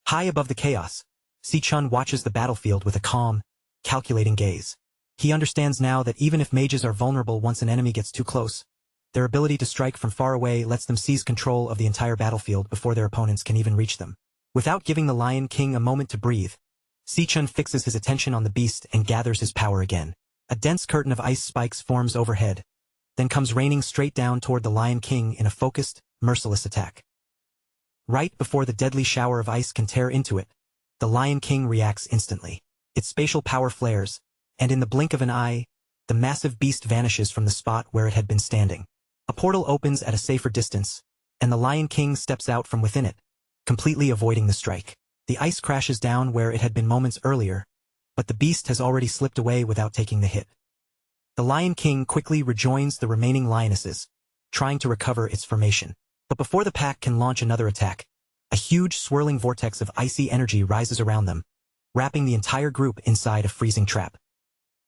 High above the chaos, Si Chun watches the battlefield with a calm, calculating gaze. He understands now that even if mages are vulnerable once an enemy gets too close, their ability to strike from far away lets them seize control of the entire battlefield before their opponents can even reach them. Without giving the Lion King a moment to breathe, Si Chun fixes his attention on the beast and gathers his power again. A dense curtain of ice spikes forms overhead, then comes raining straight down toward the Lion King in a focused, merciless attack. Right before the deadly shower of ice can tear into it, the Lion King reacts instantly. Its spatial power flares, and in the blink of an eye, the massive beast vanishes from the spot where it had been standing. A portal opens at a safer distance, and the Lion King steps out from within it, completely avoiding the strike. The ice crashes down where it had been moments earlier, but the beast has already slipped away without taking the hit. The Lion King quickly rejoins the remaining lionesses, trying to recover its formation. But before the pack can launch another attack, a huge swirling vortex of icy energy rises around them, wrapping the entire group inside a freezing trap.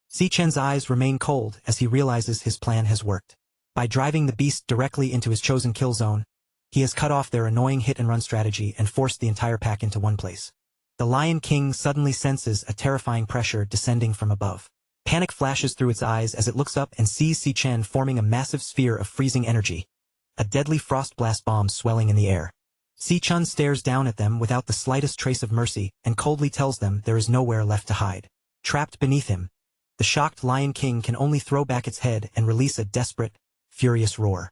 Si Chun's eyes remain cold as he realizes his plan has worked. By driving the beast directly into his chosen kill zone, he has cut off their annoying hit-and-run strategy and forced the entire pack into one place. The Lion King suddenly senses a terrifying pressure descending from above. Panic flashes through its eyes as it looks up and sees Si Chun forming a massive sphere of freezing energy, a deadly frost blast bomb swelling in the air. Si Chun stares down at them without the slightest trace of mercy and coldly tells them there is nowhere left to hide. Trapped beneath him, the shocked Lion King can only throw back its head and release a desperate, furious roar.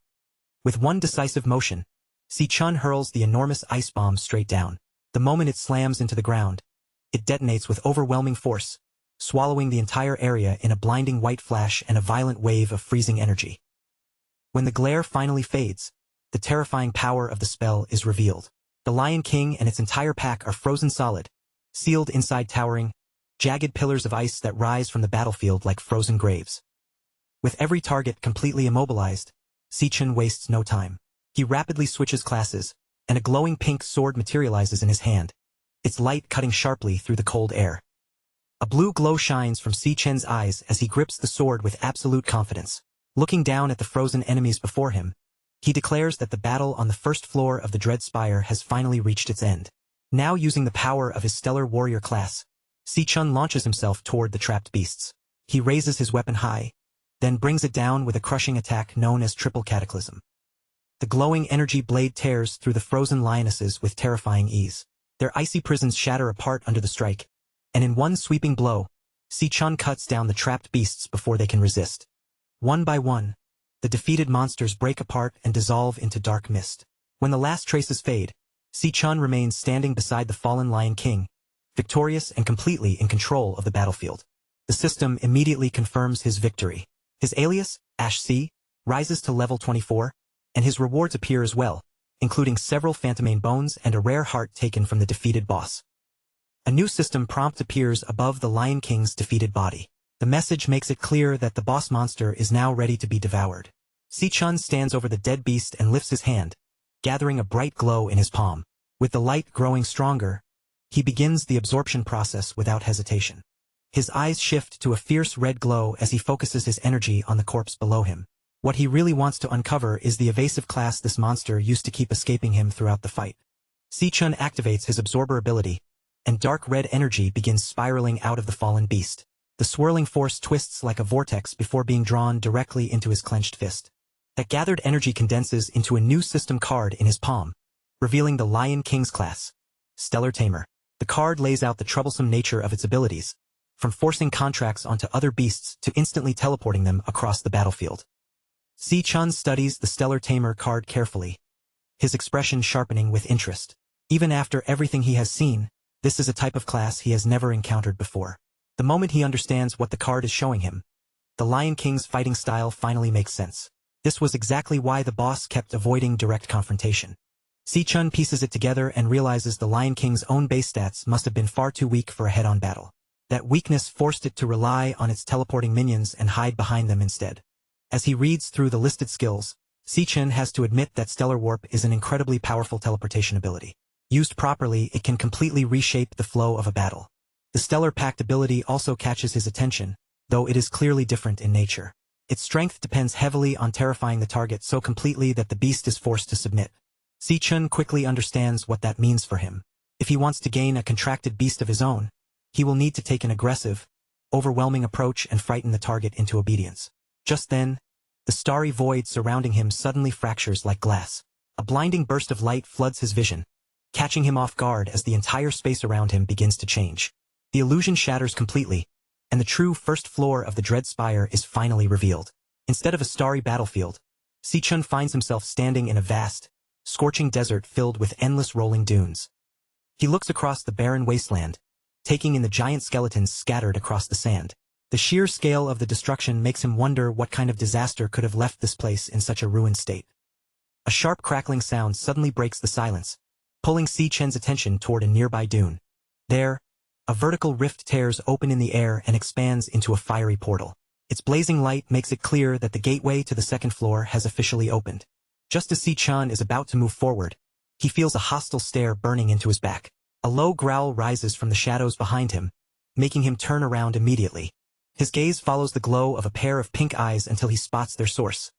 With one decisive motion, Si Chun hurls the enormous ice bomb straight down. The moment it slams into the ground, it detonates with overwhelming force, swallowing the entire area in a blinding white flash and a violent wave of freezing energy. When the glare finally fades, the terrifying power of the spell is revealed. The Lion King and its entire pack are frozen solid, sealed inside towering, jagged pillars of ice that rise from the battlefield like frozen graves. With every target completely immobilized, Si Chun wastes no time. He rapidly switches classes, and a glowing pink sword materializes in his hand, its light cutting sharply through the cold air. A blue glow shines from Si Chun's eyes as he grips the sword with absolute confidence. Looking down at the frozen enemies before him, he declares that the battle on the first floor of the Dread Spire has finally reached its end. Now using the power of his stellar warrior class, Si Chun launches himself toward the trapped beasts. He raises his weapon high, then brings it down with a crushing attack known as Triple Cataclysm. The glowing energy blade tears through the frozen lionesses with terrifying ease. Their icy prisons shatter apart under the strike, and in one sweeping blow, Si-chun cuts down the trapped beasts before they can resist. One by one, the defeated monsters break apart and dissolve into dark mist. When the last traces fade, Si-chun remains standing beside the fallen Lion King, victorious and completely in control of the battlefield. The system immediately confirms his victory. His alias, Ash C, rises to level 24, and his rewards appear as well, including several phantomane bones and a rare heart taken from the defeated boss. A new system prompt appears above the Lion King's defeated body. The message makes it clear that the boss monster is now ready to be devoured. Si-chun stands over the dead beast and lifts his hand, gathering a bright glow in his palm. With the light growing stronger, he begins the absorption process without hesitation. His eyes shift to a fierce red glow as he focuses his energy on the corpse below him. What he really wants to uncover is the evasive class this monster used to keep escaping him throughout the fight. Si-chun activates his absorber ability, and dark red energy begins spiraling out of the fallen beast. The swirling force twists like a vortex before being drawn directly into his clenched fist. That gathered energy condenses into a new system card in his palm, revealing the Lion King's class, Stellar Tamer. The card lays out the troublesome nature of its abilities, from forcing contracts onto other beasts to instantly teleporting them across the battlefield. Si-chun studies the Stellar Tamer card carefully, his expression sharpening with interest. Even after everything he has seen, this is a type of class he has never encountered before. The moment he understands what the card is showing him, the Lion King's fighting style finally makes sense. This was exactly why the boss kept avoiding direct confrontation. Si-chun pieces it together and realizes the Lion King's own base stats must have been far too weak for a head-on battle. That weakness forced it to rely on its teleporting minions and hide behind them instead. As he reads through the listed skills, Si-chun has to admit that Stellar Warp is an incredibly powerful teleportation ability. Used properly, it can completely reshape the flow of a battle. The Stellar Pact ability also catches his attention, though it is clearly different in nature. Its strength depends heavily on terrifying the target so completely that the beast is forced to submit. Si-chun quickly understands what that means for him. If he wants to gain a contracted beast of his own, he will need to take an aggressive, overwhelming approach and frighten the target into obedience. Just then, the starry void surrounding him suddenly fractures like glass. A blinding burst of light floods his vision, catching him off guard as the entire space around him begins to change. The illusion shatters completely, and the true first floor of the Dread Spire is finally revealed. Instead of a starry battlefield, Si-chun finds himself standing in a vast, scorching desert filled with endless rolling dunes. He looks across the barren wasteland, taking in the giant skeletons scattered across the sand. The sheer scale of the destruction makes him wonder what kind of disaster could have left this place in such a ruined state. A sharp crackling sound suddenly breaks the silence, pulling Si-chun's attention toward a nearby dune. There, a vertical rift tears open in the air and expands into a fiery portal. Its blazing light makes it clear that the gateway to the second floor has officially opened. Just as Si-chun is about to move forward, he feels a hostile stare burning into his back. A low growl rises from the shadows behind him, making him turn around immediately. His gaze follows the glow of a pair of pink eyes until he spots their source,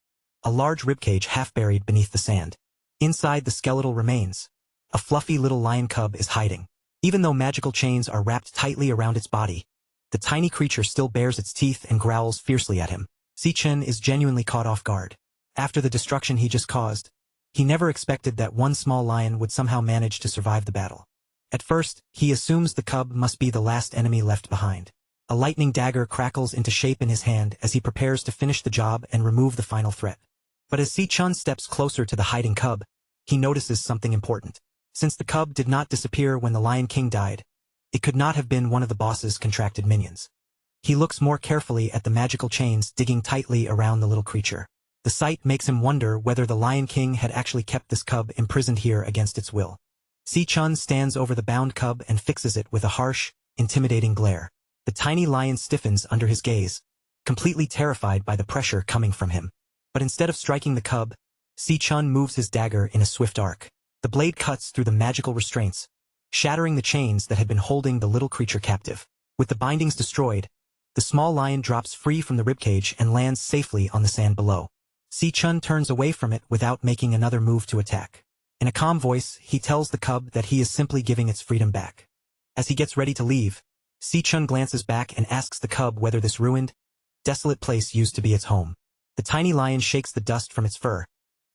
a large ribcage half buried beneath the sand. Inside the skeletal remains, a fluffy little lion cub is hiding. Even though magical chains are wrapped tightly around its body, the tiny creature still bares its teeth and growls fiercely at him. Si-chun is genuinely caught off guard. After the destruction he just caused, he never expected that one small lion would somehow manage to survive the battle. At first, he assumes the cub must be the last enemy left behind. A lightning dagger crackles into shape in his hand as he prepares to finish the job and remove the final threat. But as Si-chun steps closer to the hiding cub, he notices something important. Since the cub did not disappear when the Lion King died, it could not have been one of the boss's contracted minions. He looks more carefully at the magical chains digging tightly around the little creature. The sight makes him wonder whether the Lion King had actually kept this cub imprisoned here against its will. Si-chun stands over the bound cub and fixes it with a harsh, intimidating glare. The tiny lion stiffens under his gaze, completely terrified by the pressure coming from him. But instead of striking the cub, Si-chun moves his dagger in a swift arc. The blade cuts through the magical restraints, shattering the chains that had been holding the little creature captive. With the bindings destroyed, the small lion drops free from the ribcage and lands safely on the sand below. Si-chun turns away from it without making another move to attack. In a calm voice, he tells the cub that he is simply giving its freedom back. As he gets ready to leave, Si-chun glances back and asks the cub whether this ruined, desolate place used to be its home. The tiny lion shakes the dust from its fur,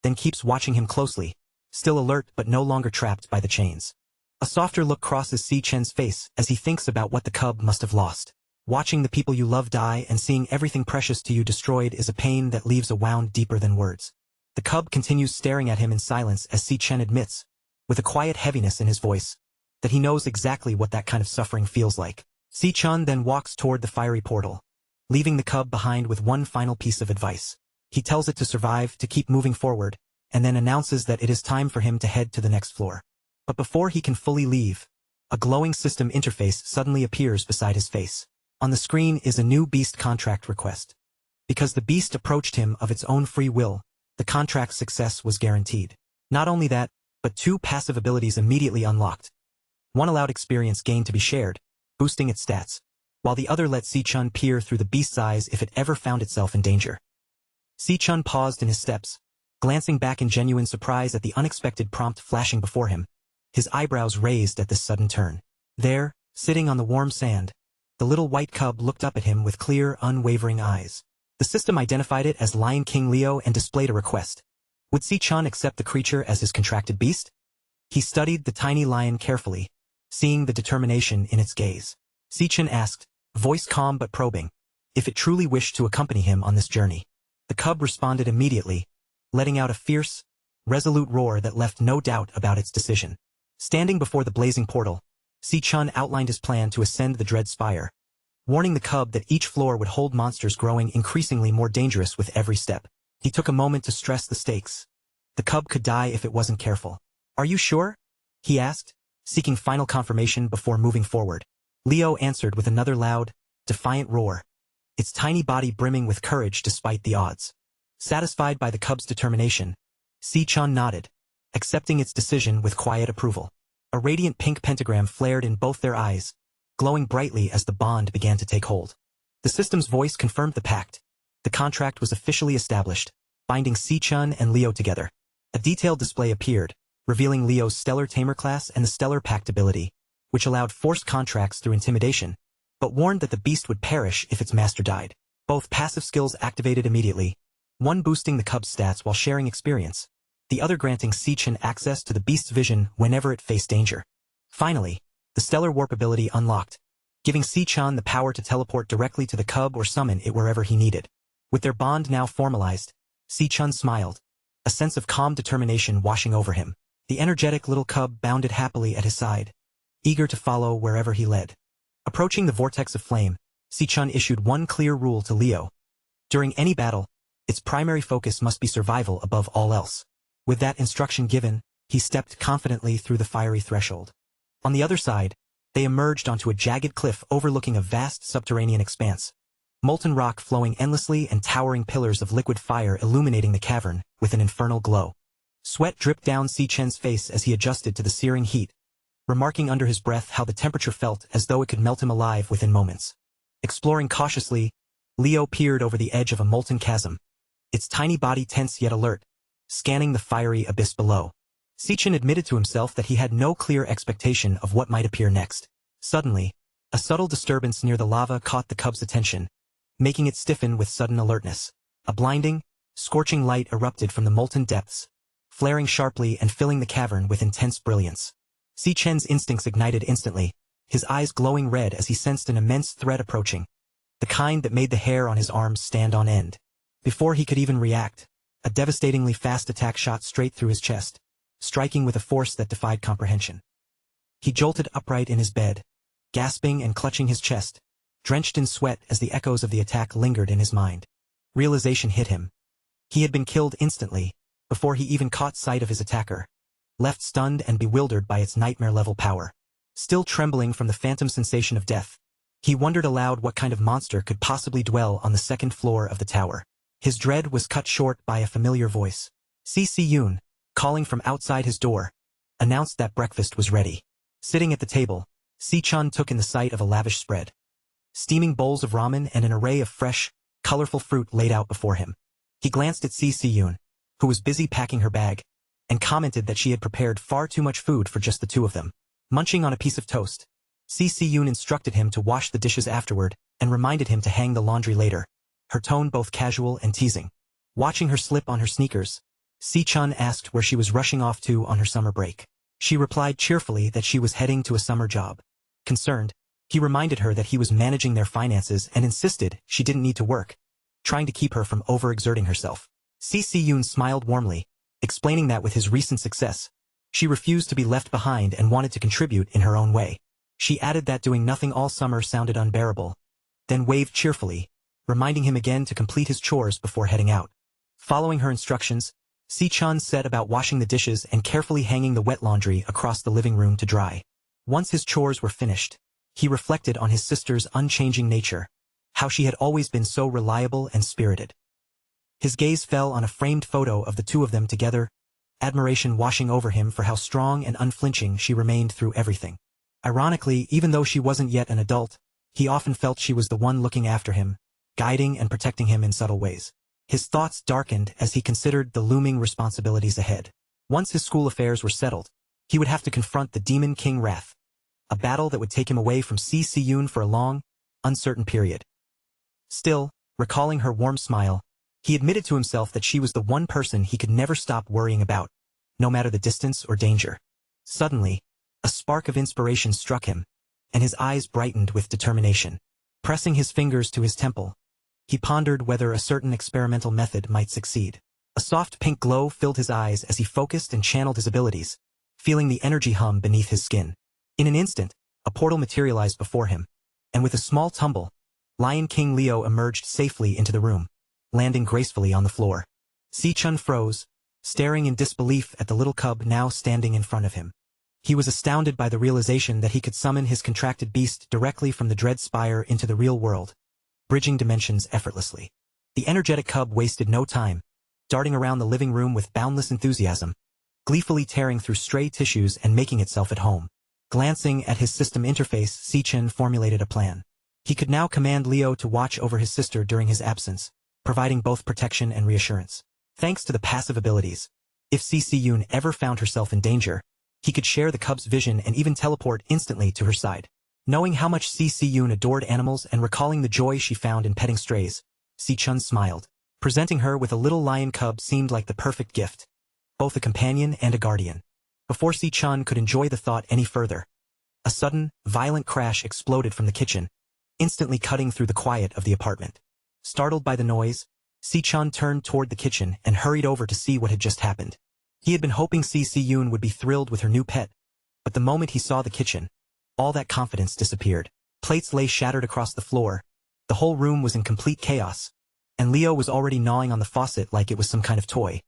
then keeps watching him closely, still alert but no longer trapped by the chains. A softer look crosses Si Chen's face as he thinks about what the cub must have lost. Watching the people you love die and seeing everything precious to you destroyed is a pain that leaves a wound deeper than words. The cub continues staring at him in silence as Si Chen admits, with a quiet heaviness in his voice, that he knows exactly what that kind of suffering feels like. Si Chen then walks toward the fiery portal, leaving the cub behind with one final piece of advice. He tells it to survive, to keep moving forward, and then announces that it is time for him to head to the next floor. But before he can fully leave, a glowing system interface suddenly appears beside his face. On the screen is a new beast contract request. Because the beast approached him of its own free will, the contract's success was guaranteed. Not only that, but 2 passive abilities immediately unlocked. One allowed experience gained to be shared, boosting its stats, while the other let Si Chun peer through the beast's eyes if it ever found itself in danger. Si Chun paused in his steps, glancing back in genuine surprise at the unexpected prompt flashing before him, his eyebrows raised at this sudden turn. There, sitting on the warm sand, the little white cub looked up at him with clear, unwavering eyes. The system identified it as Lion King Leo and displayed a request. Would Si Chun accept the creature as his contracted beast? He studied the tiny lion carefully, seeing the determination in its gaze. Si Chun asked, voice calm but probing, if it truly wished to accompany him on this journey. The cub responded immediately, letting out a fierce, resolute roar that left no doubt about its decision. Standing before the blazing portal, Si Chun outlined his plan to ascend the dread spire, warning the cub that each floor would hold monsters growing increasingly more dangerous with every step. He took a moment to stress the stakes. The cub could die if it wasn't careful. Are you sure? He asked, seeking final confirmation before moving forward. Leo answered with another loud, defiant roar, its tiny body brimming with courage despite the odds. Satisfied by the cub's determination, Si Chun nodded, accepting its decision with quiet approval. A radiant pink pentagram flared in both their eyes, glowing brightly as the bond began to take hold. The system's voice confirmed the pact. The contract was officially established, binding Si Chun and Leo together. A detailed display appeared, revealing Leo's Stellar Tamer class and the Stellar Pact ability, which allowed forced contracts through intimidation, but warned that the beast would perish if its master died. Both passive skills activated immediately, one boosting the cub's stats while sharing experience, the other granting Si Chun access to the beast's vision whenever it faced danger. Finally, the Stellar Warp ability unlocked, giving Si Chun the power to teleport directly to the cub or summon it wherever he needed. With their bond now formalized, Si Chun smiled, a sense of calm determination washing over him. The energetic little cub bounded happily at his side, eager to follow wherever he led. Approaching the vortex of flame, Si Chun issued one clear rule to Leo. During any battle, its primary focus must be survival above all else. With that instruction given, he stepped confidently through the fiery threshold. On the other side, they emerged onto a jagged cliff overlooking a vast subterranean expanse, molten rock flowing endlessly and towering pillars of liquid fire illuminating the cavern with an infernal glow. Sweat dripped down Si Chen's face as he adjusted to the searing heat, remarking under his breath how the temperature felt as though it could melt him alive within moments. Exploring cautiously, Leo peered over the edge of a molten chasm, its tiny body tense yet alert, scanning the fiery abyss below. Si Chen admitted to himself that he had no clear expectation of what might appear next. Suddenly, a subtle disturbance near the lava caught the cub's attention, making it stiffen with sudden alertness. A blinding, scorching light erupted from the molten depths, flaring sharply and filling the cavern with intense brilliance. Si Chen's instincts ignited instantly, his eyes glowing red as he sensed an immense threat approaching, the kind that made the hair on his arms stand on end. Before he could even react, a devastatingly fast attack shot straight through his chest, striking with a force that defied comprehension. He jolted upright in his bed, gasping and clutching his chest, drenched in sweat as the echoes of the attack lingered in his mind. Realization hit him. He had been killed instantly, before he even caught sight of his attacker, left stunned and bewildered by its nightmare-level power. Still trembling from the phantom sensation of death, he wondered aloud what kind of monster could possibly dwell on the second floor of the tower. His dread was cut short by a familiar voice. Si Yun, calling from outside his door, announced that breakfast was ready. Sitting at the table, Si Chun took in the sight of a lavish spread. Steaming bowls of ramen and an array of fresh, colorful fruit laid out before him. He glanced at Si Yun, who was busy packing her bag, and commented that she had prepared far too much food for just the two of them. Munching on a piece of toast, Si Yun instructed him to wash the dishes afterward and reminded him to hang the laundry later, her tone both casual and teasing. Watching her slip on her sneakers, Si Chun asked where she was rushing off to on her summer break. She replied cheerfully that she was heading to a summer job. Concerned, he reminded her that he was managing their finances and insisted she didn't need to work, trying to keep her from overexerting herself. Si-Yoon smiled warmly, explaining that with his recent success, she refused to be left behind and wanted to contribute in her own way. She added that doing nothing all summer sounded unbearable, then waved cheerfully, reminding him again to complete his chores before heading out. Following her instructions, Si-chun set about washing the dishes and carefully hanging the wet laundry across the living room to dry. Once his chores were finished, he reflected on his sister's unchanging nature, how she had always been so reliable and spirited. His gaze fell on a framed photo of the two of them together, admiration washing over him for how strong and unflinching she remained through everything. Ironically, even though she wasn't yet an adult, he often felt she was the one looking after him, guiding and protecting him in subtle ways. His thoughts darkened as he considered the looming responsibilities ahead. Once his school affairs were settled, he would have to confront the Demon King Wrath, a battle that would take him away from Si-Yoon for a long, uncertain period. Still, recalling her warm smile, he admitted to himself that she was the one person he could never stop worrying about, no matter the distance or danger. Suddenly, a spark of inspiration struck him, and his eyes brightened with determination. Pressing his fingers to his temple, he pondered whether a certain experimental method might succeed. A soft pink glow filled his eyes as he focused and channeled his abilities, feeling the energy hum beneath his skin. In an instant, a portal materialized before him, and with a small tumble, Lion King Leo emerged safely into the room, landing gracefully on the floor. Si-chun froze, staring in disbelief at the little cub now standing in front of him. He was astounded by the realization that he could summon his contracted beast directly from the Dread Spire into the real world, bridging dimensions effortlessly. The energetic cub wasted no time, darting around the living room with boundless enthusiasm, gleefully tearing through stray tissues and making itself at home. Glancing at his system interface, Si-chun formulated a plan. He could now command Leo to watch over his sister during his absence, providing both protection and reassurance. Thanks to the passive abilities, if Si-Yoon ever found herself in danger, he could share the cub's vision and even teleport instantly to her side. Knowing how much Si-Yoon adored animals and recalling the joy she found in petting strays, Si-chun smiled. Presenting her with a little lion cub seemed like the perfect gift, both a companion and a guardian. Before Si-chun could enjoy the thought any further, a sudden, violent crash exploded from the kitchen, instantly cutting through the quiet of the apartment. Startled by the noise, Si-chun turned toward the kitchen and hurried over to see what had just happened. He had been hoping Si-Yoon would be thrilled with her new pet, but the moment he saw the kitchen, all that confidence disappeared. Plates lay shattered across the floor, the whole room was in complete chaos, and Leo was already gnawing on the faucet like it was some kind of toy.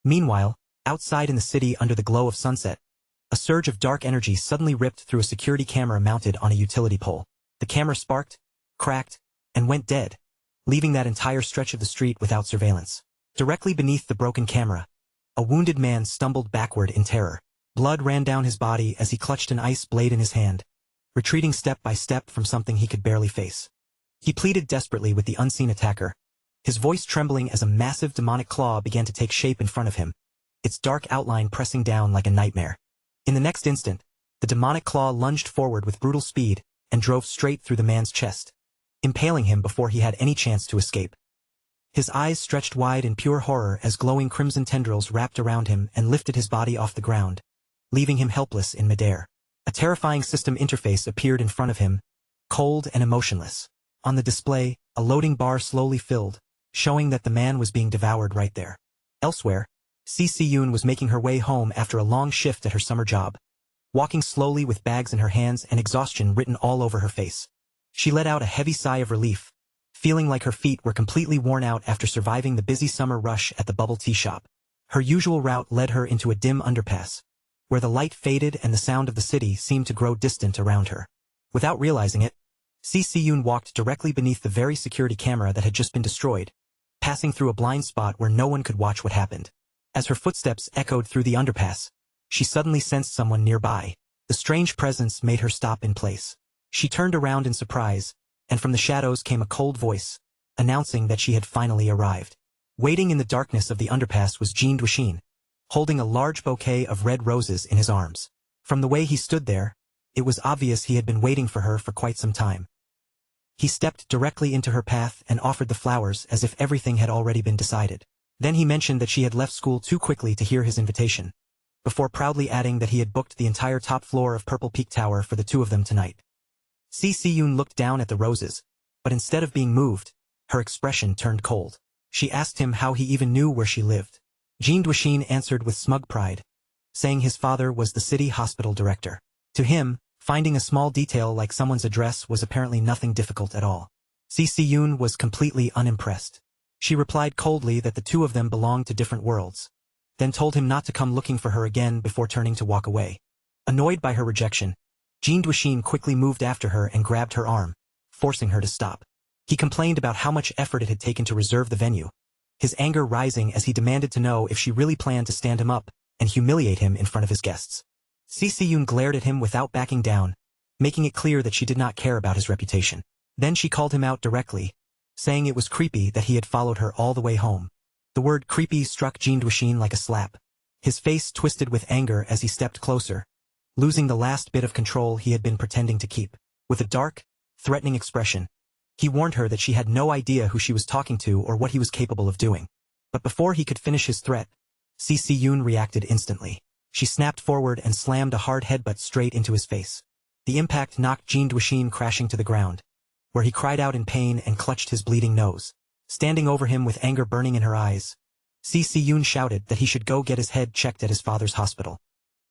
Meanwhile, outside in the city under the glow of sunset, a surge of dark energy suddenly ripped through a security camera mounted on a utility pole. The camera sparked, cracked, and went dead, leaving that entire stretch of the street without surveillance. Directly beneath the broken camera, a wounded man stumbled backward in terror. Blood ran down his body as he clutched an ice blade in his hand, retreating step by step from something he could barely face. He pleaded desperately with the unseen attacker, his voice trembling as a massive demonic claw began to take shape in front of him, its dark outline pressing down like a nightmare. In the next instant, the demonic claw lunged forward with brutal speed and drove straight through the man's chest, impaling him before he had any chance to escape. His eyes stretched wide in pure horror as glowing crimson tendrils wrapped around him and lifted his body off the ground, leaving him helpless in midair. A terrifying system interface appeared in front of him, cold and emotionless. On the display, a loading bar slowly filled, showing that the man was being devoured right there. Elsewhere, Si-Yoon was making her way home after a long shift at her summer job, walking slowly with bags in her hands and exhaustion written all over her face. She let out a heavy sigh of relief, feeling like her feet were completely worn out after surviving the busy summer rush at the bubble tea shop. Her usual route led her into a dim underpass, where the light faded and the sound of the city seemed to grow distant around her. Without realizing it, Si-Yoon walked directly beneath the very security camera that had just been destroyed, passing through a blind spot where no one could watch what happened. As her footsteps echoed through the underpass, she suddenly sensed someone nearby. The strange presence made her stop in place. She turned around in surprise, and from the shadows came a cold voice, announcing that she had finally arrived. Waiting in the darkness of the underpass was Jean Duishin, holding a large bouquet of red roses in his arms. From the way he stood there, it was obvious he had been waiting for her for quite some time. He stepped directly into her path and offered the flowers as if everything had already been decided. Then he mentioned that she had left school too quickly to hear his invitation, before proudly adding that he had booked the entire top floor of Purple Peak Tower for the two of them tonight. Si-Yoon looked down at the roses, but instead of being moved, her expression turned cold. She asked him how he even knew where she lived. Jean Duishin answered with smug pride, saying his father was the city hospital director. To him, finding a small detail like someone's address was apparently nothing difficult at all. Si-Yoon was completely unimpressed. She replied coldly that the two of them belonged to different worlds, then told him not to come looking for her again before turning to walk away. Annoyed by her rejection, Jean Duishin quickly moved after her and grabbed her arm, forcing her to stop. He complained about how much effort it had taken to reserve the venue, his anger rising as he demanded to know if she really planned to stand him up and humiliate him in front of his guests. Si-Yoon glared at him without backing down, making it clear that she did not care about his reputation. Then she called him out directly, saying it was creepy that he had followed her all the way home. The word creepy struck Jean Duishin like a slap. His face twisted with anger as he stepped closer, losing the last bit of control he had been pretending to keep. With a dark, threatening expression, he warned her that she had no idea who she was talking to or what he was capable of doing. But before he could finish his threat, Si-Yoon reacted instantly. She snapped forward and slammed a hard headbutt straight into his face. The impact knocked Jean Duishin crashing to the ground, where he cried out in pain and clutched his bleeding nose. Standing over him with anger burning in her eyes, Si-Yoon shouted that he should go get his head checked at his father's hospital.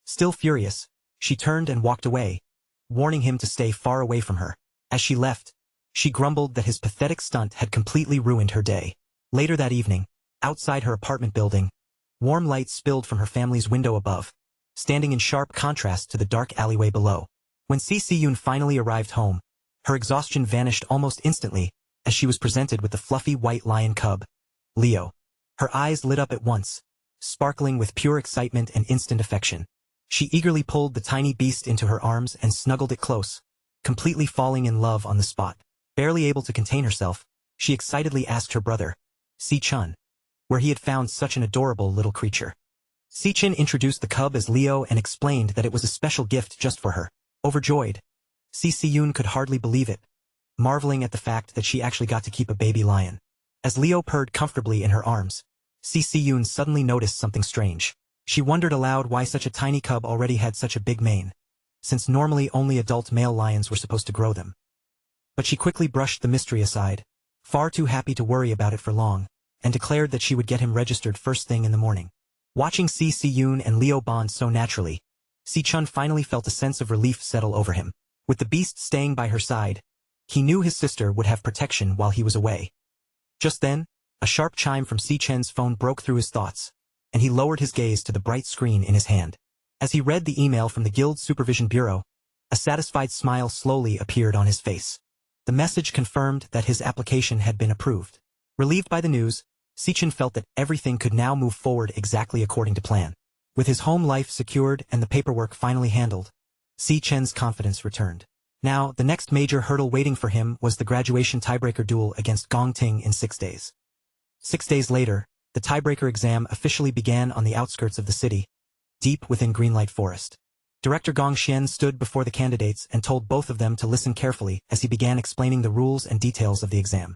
Still furious, she turned and walked away, warning him to stay far away from her. As she left, she grumbled that his pathetic stunt had completely ruined her day. Later that evening, outside her apartment building, warm light spilled from her family's window above, standing in sharp contrast to the dark alleyway below. When Si-Yoon finally arrived home, her exhaustion vanished almost instantly as she was presented with the fluffy white lion cub, Leo. Her eyes lit up at once, sparkling with pure excitement and instant affection. She eagerly pulled the tiny beast into her arms and snuggled it close, completely falling in love on the spot. Barely able to contain herself, she excitedly asked her brother, Si-Chun, where he had found such an adorable little creature. Si-Chun introduced the cub as Leo and explained that it was a special gift just for her. Overjoyed, Si-Yoon could hardly believe it, marveling at the fact that she actually got to keep a baby lion. As Leo purred comfortably in her arms, Si-Yoon suddenly noticed something strange. She wondered aloud why such a tiny cub already had such a big mane, since normally only adult male lions were supposed to grow them. But she quickly brushed the mystery aside, far too happy to worry about it for long, and declared that she would get him registered first thing in the morning. Watching Si-Yoon and Leo bond so naturally, Si-Chun finally felt a sense of relief settle over him. With the beast staying by her side, he knew his sister would have protection while he was away. Just then, a sharp chime from Si-Chen's phone broke through his thoughts, and he lowered his gaze to the bright screen in his hand. As he read the email from the Guild Supervision Bureau, a satisfied smile slowly appeared on his face. The message confirmed that his application had been approved. Relieved by the news, Si-Chen felt that everything could now move forward exactly according to plan. With his home life secured and the paperwork finally handled, Si-Chen's confidence returned. Now, the next major hurdle waiting for him was the graduation tiebreaker duel against Gong Ting in 6 days. 6 days later, the tiebreaker exam officially began on the outskirts of the city, deep within Greenlight Forest. Director Gong Xian stood before the candidates and told both of them to listen carefully as he began explaining the rules and details of the exam.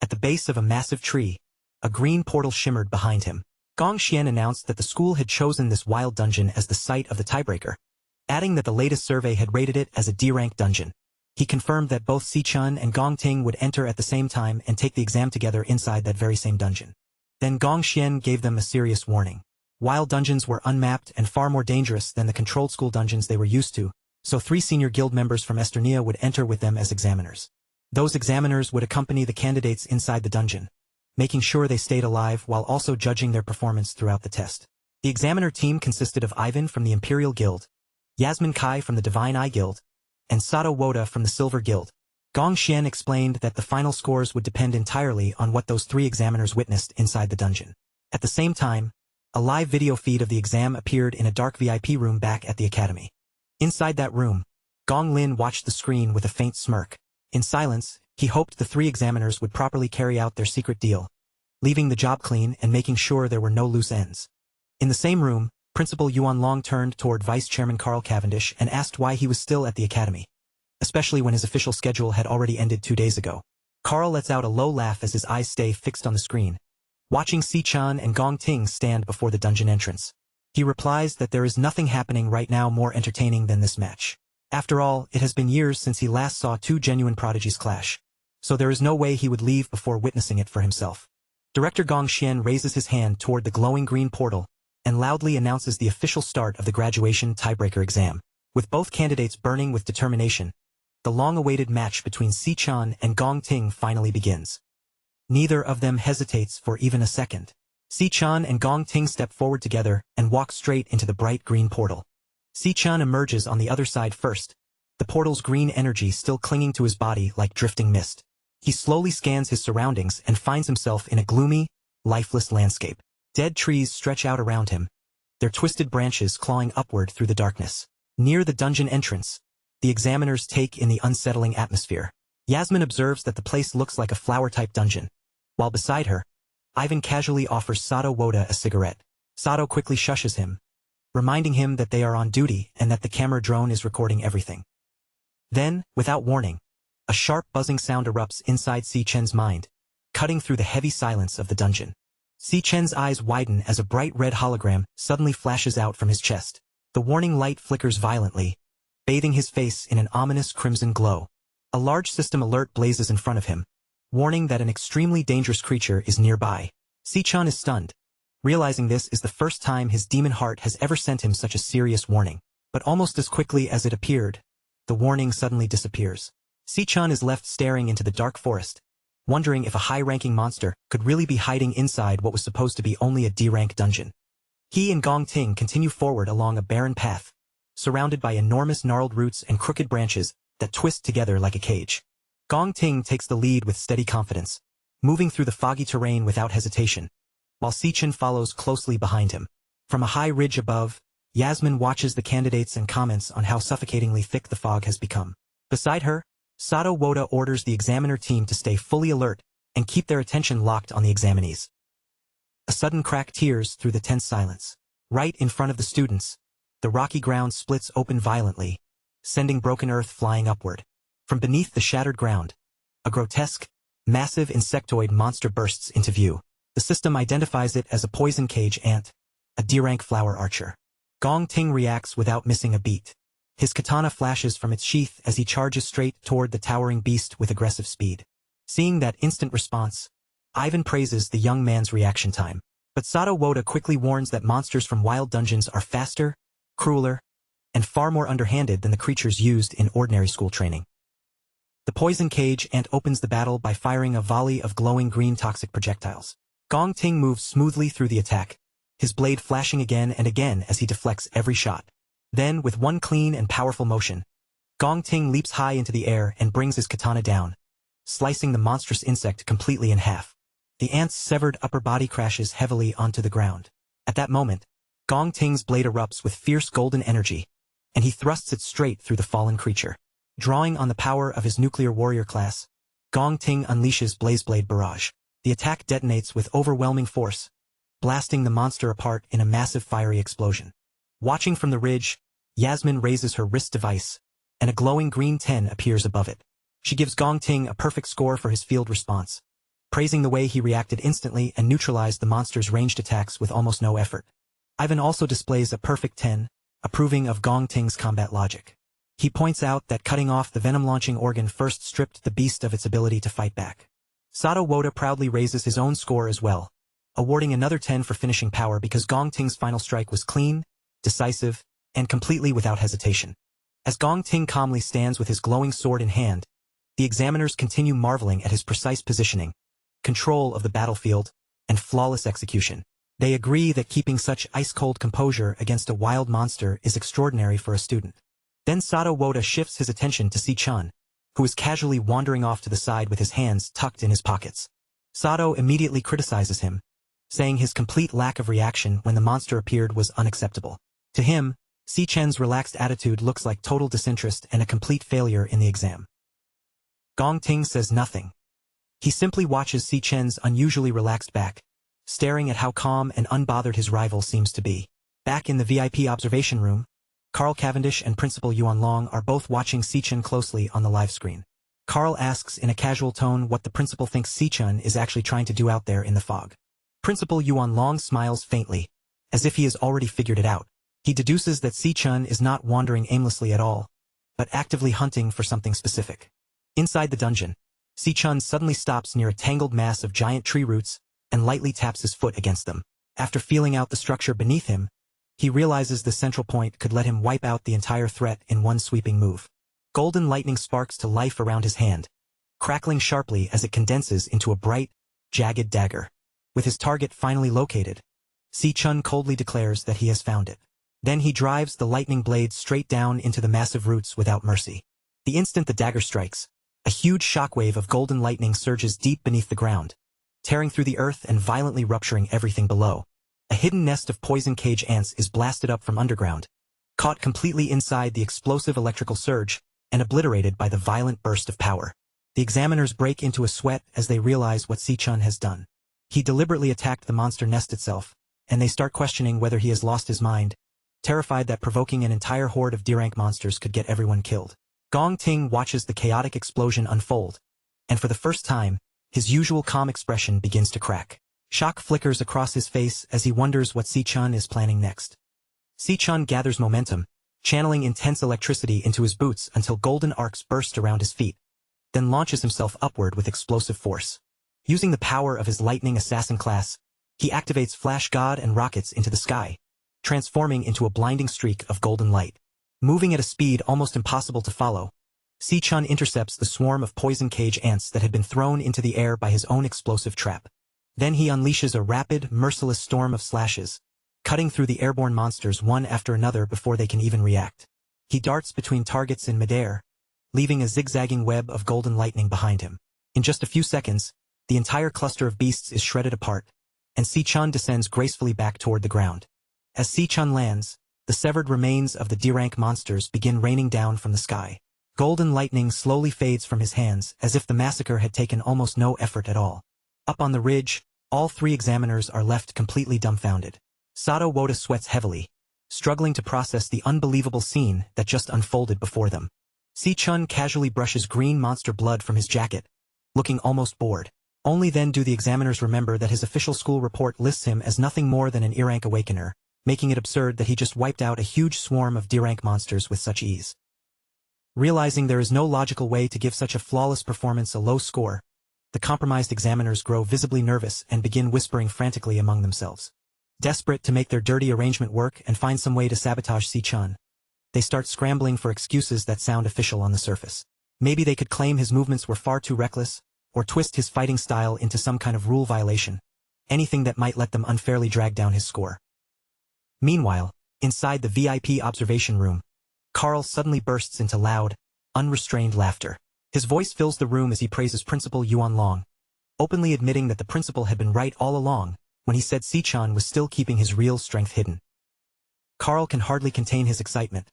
At the base of a massive tree, a green portal shimmered behind him. Gong Xian announced that the school had chosen this wild dungeon as the site of the tiebreaker, adding that the latest survey had rated it as a D-rank dungeon. He confirmed that both Si-Chun and Gong Ting would enter at the same time and take the exam together inside that very same dungeon. Then Gong Xian gave them a serious warning. Wild dungeons were unmapped and far more dangerous than the controlled school dungeons they were used to, so 3 senior guild members from Esternia would enter with them as examiners. Those examiners would accompany the candidates inside the dungeon, making sure they stayed alive while also judging their performance throughout the test. The examiner team consisted of Ivan from the Imperial Guild, Yasmin Kai from the Divine Eye Guild, and Sato Woda from the Silver Guild. Gong Xian explained that the final scores would depend entirely on what those 3 examiners witnessed inside the dungeon. At the same time, a live video feed of the exam appeared in a dark VIP room back at the academy. Inside that room, Gong Lin watched the screen with a faint smirk. In silence, he hoped the 3 examiners would properly carry out their secret deal, leaving the job clean and making sure there were no loose ends. In the same room, Principal Yuan Long turned toward Vice Chairman Carl Cavendish and asked why he was still at the academy, especially when his official schedule had already ended 2 days ago. Carl lets out a low laugh as his eyes stay fixed on the screen, watching Si-Chan and Gong Ting stand before the dungeon entrance. He replies that there is nothing happening right now more entertaining than this match. After all, it has been years since he last saw two genuine prodigies clash, so there is no way he would leave before witnessing it for himself. Director Gong Xian raises his hand toward the glowing green portal and loudly announces the official start of the graduation tiebreaker exam. With both candidates burning with determination, the long-awaited match between Si-chan and Gong Ting finally begins. Neither of them hesitates for even a second. Si-chan and Gong Ting step forward together and walk straight into the bright green portal. Si-chan emerges on the other side first, the portal's green energy still clinging to his body like drifting mist. He slowly scans his surroundings and finds himself in a gloomy, lifeless landscape. Dead trees stretch out around him, their twisted branches clawing upward through the darkness. Near the dungeon entrance, the examiners take in the unsettling atmosphere. Yasmin observes that the place looks like a flower-type dungeon, while beside her, Ivan casually offers Sato Woda a cigarette. Sato quickly shushes him, reminding him that they are on duty and that the camera drone is recording everything. Then, without warning, a sharp buzzing sound erupts inside Si-chen's mind, cutting through the heavy silence of the dungeon. Si-chen's eyes widen as a bright red hologram suddenly flashes out from his chest. The warning light flickers violently, bathing his face in an ominous crimson glow. A large system alert blazes in front of him, warning that an extremely dangerous creature is nearby. Si-chan is stunned, realizing this is the first time his demon heart has ever sent him such a serious warning. But almost as quickly as it appeared, the warning suddenly disappears. Si-chan is left staring into the dark forest, wondering if a high-ranking monster could really be hiding inside what was supposed to be only a D-rank dungeon. He and Gong Ting continue forward along a barren path, surrounded by enormous gnarled roots and crooked branches that twist together like a cage. Gong Ting takes the lead with steady confidence, moving through the foggy terrain without hesitation, while Si-chan follows closely behind him. From a high ridge above, Yasmin watches the candidates and comments on how suffocatingly thick the fog has become. Beside her, Sato Woda orders the examiner team to stay fully alert and keep their attention locked on the examinees. A sudden crack tears through the tense silence. Right in front of the students, the rocky ground splits open violently, sending broken earth flying upward. From beneath the shattered ground, a grotesque, massive insectoid monster bursts into view. The system identifies it as a poison cage ant, a D-rank flower archer. Gong Ting reacts without missing a beat. His katana flashes from its sheath as he charges straight toward the towering beast with aggressive speed. Seeing that instant response, Ivan praises the young man's reaction time. But Sato Woda quickly warns that monsters from wild dungeons are faster, crueler, and far more underhanded than the creatures used in ordinary school training. The poison cage ant opens the battle by firing a volley of glowing green toxic projectiles. Gong Ting moves smoothly through the attack, his blade flashing again and again as he deflects every shot. Then, with one clean and powerful motion, Gong Ting leaps high into the air and brings his katana down, slicing the monstrous insect completely in half. The ant's severed upper body crashes heavily onto the ground. At that moment, Gong Ting's blade erupts with fierce golden energy, and he thrusts it straight through the fallen creature. Drawing on the power of his nuclear warrior class, Gong Ting unleashes Blazeblade Barrage. The attack detonates with overwhelming force, blasting the monster apart in a massive fiery explosion. Watching from the ridge, Yasmin raises her wrist device, and a glowing green 10 appears above it. She gives Gong Ting a perfect score for his field response, praising the way he reacted instantly and neutralized the monster's ranged attacks with almost no effort. Ivan also displays a perfect 10, approving of Gong Ting's combat logic. He points out that cutting off the venom-launching organ first stripped the beast of its ability to fight back. Sato Woda proudly raises his own score as well, awarding another 10 for finishing power because Gong Ting's final strike was clean, decisive, and completely without hesitation. As Gong Ting calmly stands with his glowing sword in hand, the examiners continue marveling at his precise positioning, control of the battlefield, and flawless execution. They agree that keeping such ice-cold composure against a wild monster is extraordinary for a student. Then Sato Woda shifts his attention to Si-chan, who is casually wandering off to the side with his hands tucked in his pockets. Sato immediately criticizes him, saying his complete lack of reaction when the monster appeared was unacceptable. To him, Si-chan's relaxed attitude looks like total disinterest and a complete failure in the exam. Gong Ting says nothing. He simply watches Si-chen's unusually relaxed back, staring at how calm and unbothered his rival seems to be. Back in the VIP observation room, Carl Cavendish and Principal Yuan Long are both watching Si-chen closely on the live screen. Carl asks in a casual tone what the principal thinks Si-chen is actually trying to do out there in the fog. Principal Yuan Long smiles faintly, as if he has already figured it out. He deduces that Si-chun is not wandering aimlessly at all, but actively hunting for something specific. Inside the dungeon, Si-chun suddenly stops near a tangled mass of giant tree roots and lightly taps his foot against them. After feeling out the structure beneath him, he realizes the central point could let him wipe out the entire threat in one sweeping move. Golden lightning sparks to life around his hand, crackling sharply as it condenses into a bright, jagged dagger. With his target finally located, Si-chun coldly declares that he has found it. Then he drives the lightning blade straight down into the massive roots without mercy. The instant the dagger strikes, a huge shockwave of golden lightning surges deep beneath the ground, tearing through the earth and violently rupturing everything below. A hidden nest of poison cage ants is blasted up from underground, caught completely inside the explosive electrical surge, and obliterated by the violent burst of power. The examiners break into a sweat as they realize what Si-chun has done. He deliberately attacked the monster nest itself, and they start questioning whether he has lost his mind, terrified that provoking an entire horde of D-rank monsters could get everyone killed. Gong Ting watches the chaotic explosion unfold, and for the first time, his usual calm expression begins to crack. Shock flickers across his face as he wonders what Si-chun is planning next. Si-chun gathers momentum, channeling intense electricity into his boots until golden arcs burst around his feet, then launches himself upward with explosive force. Using the power of his lightning assassin class, he activates Flash God and rockets into the sky, transforming into a blinding streak of golden light. Moving at a speed almost impossible to follow, Si-chun intercepts the swarm of poison cage ants that had been thrown into the air by his own explosive trap. Then he unleashes a rapid, merciless storm of slashes, cutting through the airborne monsters one after another before they can even react. He darts between targets in midair, leaving a zigzagging web of golden lightning behind him. In just a few seconds, the entire cluster of beasts is shredded apart, and Si-chun descends gracefully back toward the ground. As Si-chun lands, the severed remains of the D-rank monsters begin raining down from the sky. Golden lightning slowly fades from his hands as if the massacre had taken almost no effort at all. Up on the ridge, all three examiners are left completely dumbfounded. Sato Woda sweats heavily, struggling to process the unbelievable scene that just unfolded before them. Si-chun casually brushes green monster blood from his jacket, looking almost bored. Only then do the examiners remember that his official school report lists him as nothing more than an E-rank awakener, making it absurd that he just wiped out a huge swarm of D-rank monsters with such ease. Realizing there is no logical way to give such a flawless performance a low score, the compromised examiners grow visibly nervous and begin whispering frantically among themselves. Desperate to make their dirty arrangement work and find some way to sabotage Si-chun, they start scrambling for excuses that sound official on the surface. Maybe they could claim his movements were far too reckless, or twist his fighting style into some kind of rule violation, anything that might let them unfairly drag down his score. Meanwhile, inside the VIP observation room, Carl suddenly bursts into loud, unrestrained laughter. His voice fills the room as he praises Principal Yuan Long, openly admitting that the principal had been right all along when he said Si-chun was still keeping his real strength hidden. Carl can hardly contain his excitement,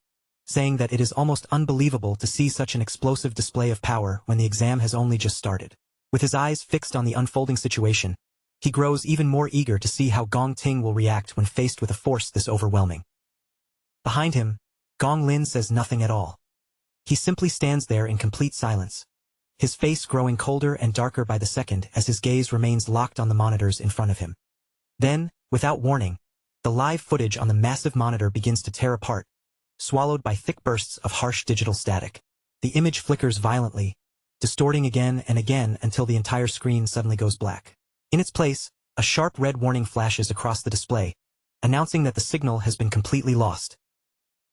saying that it is almost unbelievable to see such an explosive display of power when the exam has only just started. With his eyes fixed on the unfolding situation, he grows even more eager to see how Gong Ting will react when faced with a force this overwhelming. Behind him, Gong Lin says nothing at all. He simply stands there in complete silence, his face growing colder and darker by the second as his gaze remains locked on the monitors in front of him. Then, without warning, the live footage on the massive monitor begins to tear apart, swallowed by thick bursts of harsh digital static. The image flickers violently, distorting again and again until the entire screen suddenly goes black. In its place, a sharp red warning flashes across the display, announcing that the signal has been completely lost.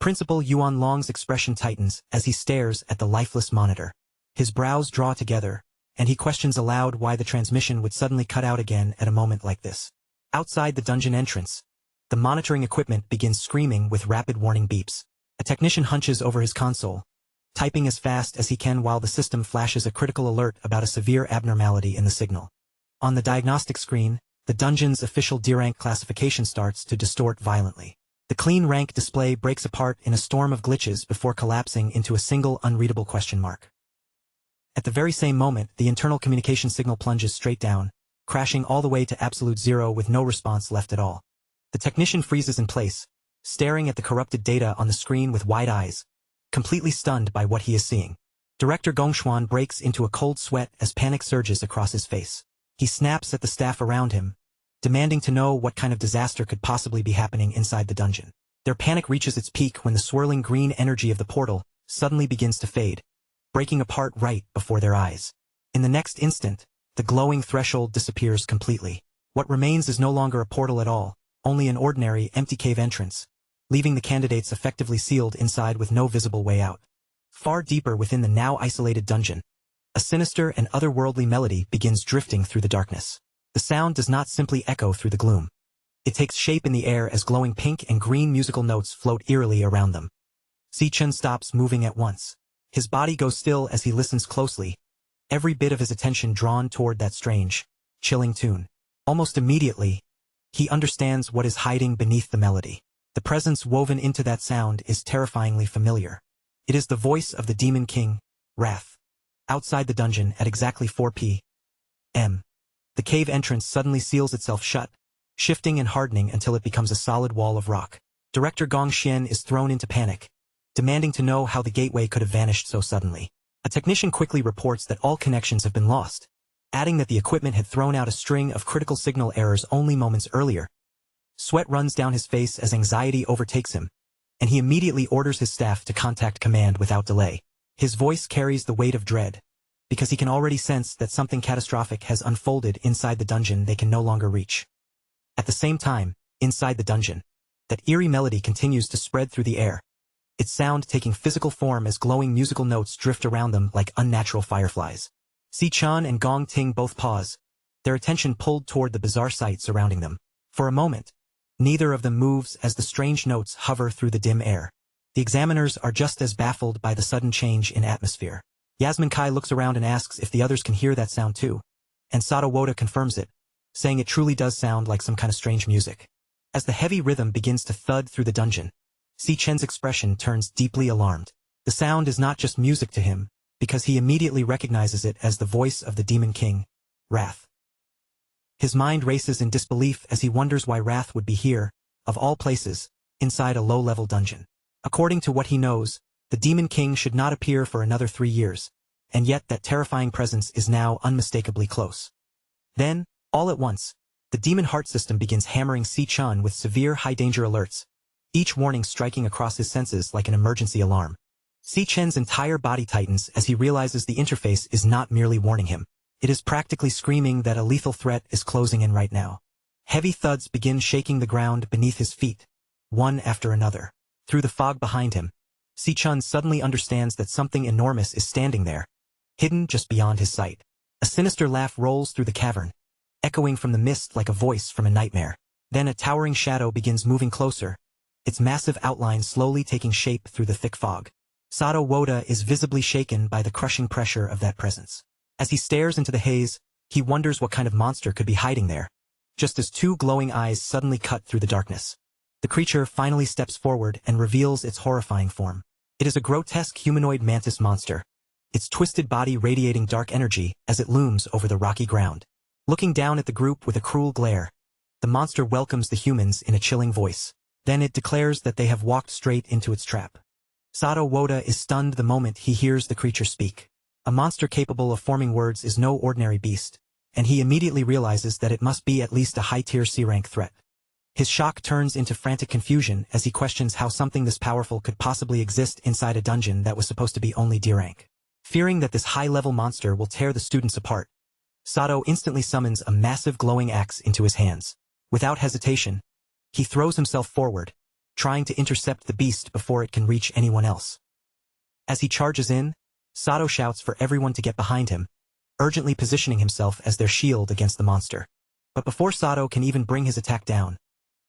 Principal Yuan Long's expression tightens as he stares at the lifeless monitor. His brows draw together, and he questions aloud why the transmission would suddenly cut out again at a moment like this. Outside the dungeon entrance, the monitoring equipment begins screaming with rapid warning beeps. A technician hunches over his console, typing as fast as he can while the system flashes a critical alert about a severe abnormality in the signal. On the diagnostic screen, the dungeon's official D-rank classification starts to distort violently. The clean rank display breaks apart in a storm of glitches before collapsing into a single unreadable question mark. At the very same moment, the internal communication signal plunges straight down, crashing all the way to absolute zero with no response left at all. The technician freezes in place, staring at the corrupted data on the screen with wide eyes, completely stunned by what he is seeing. Director Gongshuan breaks into a cold sweat as panic surges across his face. He snaps at the staff around him, demanding to know what kind of disaster could possibly be happening inside the dungeon. Their panic reaches its peak when the swirling green energy of the portal suddenly begins to fade, breaking apart right before their eyes. In the next instant, the glowing threshold disappears completely. What remains is no longer a portal at all, only an ordinary, empty cave entrance, leaving the candidates effectively sealed inside with no visible way out. Far deeper within the now isolated dungeon, a sinister and otherworldly melody begins drifting through the darkness. The sound does not simply echo through the gloom. It takes shape in the air as glowing pink and green musical notes float eerily around them. Si-chun stops moving at once. His body goes still as he listens closely, every bit of his attention drawn toward that strange, chilling tune. Almost immediately, he understands what is hiding beneath the melody. The presence woven into that sound is terrifyingly familiar. It is the voice of the Demon King, Wrath. Outside the dungeon at exactly 4 p.m., the cave entrance suddenly seals itself shut, shifting and hardening until it becomes a solid wall of rock. Director Gong Xian is thrown into panic, demanding to know how the gateway could have vanished so suddenly. A technician quickly reports that all connections have been lost, adding that the equipment had thrown out a string of critical signal errors only moments earlier. Sweat runs down his face as anxiety overtakes him, and he immediately orders his staff to contact command without delay. His voice carries the weight of dread, because he can already sense that something catastrophic has unfolded inside the dungeon they can no longer reach. At the same time, inside the dungeon, that eerie melody continues to spread through the air, its sound taking physical form as glowing musical notes drift around them like unnatural fireflies. Si-chun and Gong Ting both pause, their attention pulled toward the bizarre sight surrounding them. For a moment, neither of them moves as the strange notes hover through the dim air. The examiners are just as baffled by the sudden change in atmosphere. Yasmin Kai looks around and asks if the others can hear that sound too, and Sato Woda confirms it, saying it truly does sound like some kind of strange music. As the heavy rhythm begins to thud through the dungeon, Si-chen's expression turns deeply alarmed. The sound is not just music to him, because he immediately recognizes it as the voice of the Demon King, Wrath. His mind races in disbelief as he wonders why Wrath would be here, of all places, inside a low-level dungeon. According to what he knows, the Demon King should not appear for another 3 years, and yet that terrifying presence is now unmistakably close. Then, all at once, the demon heart system begins hammering Si-chun with severe high-danger alerts, each warning striking across his senses like an emergency alarm. Si-chen's entire body tightens as he realizes the interface is not merely warning him. It is practically screaming that a lethal threat is closing in right now. Heavy thuds begin shaking the ground beneath his feet, one after another. Through the fog behind him, Si-chun suddenly understands that something enormous is standing there, hidden just beyond his sight. A sinister laugh rolls through the cavern, echoing from the mist like a voice from a nightmare. Then a towering shadow begins moving closer, its massive outline slowly taking shape through the thick fog. Sato Woda is visibly shaken by the crushing pressure of that presence. As he stares into the haze, he wonders what kind of monster could be hiding there, just as 2 glowing eyes suddenly cut through the darkness. The creature finally steps forward and reveals its horrifying form. It is a grotesque humanoid mantis monster, its twisted body radiating dark energy as it looms over the rocky ground. Looking down at the group with a cruel glare, the monster welcomes the humans in a chilling voice. Then it declares that they have walked straight into its trap. Sato Woda is stunned the moment he hears the creature speak. A monster capable of forming words is no ordinary beast, and he immediately realizes that it must be at least a high-tier C-rank threat. His shock turns into frantic confusion as he questions how something this powerful could possibly exist inside a dungeon that was supposed to be only D-rank. Fearing that this high-level monster will tear the students apart, Sato instantly summons a massive glowing axe into his hands. Without hesitation, he throws himself forward, trying to intercept the beast before it can reach anyone else. As he charges in, Sato shouts for everyone to get behind him, urgently positioning himself as their shield against the monster. But before Sato can even bring his attack down,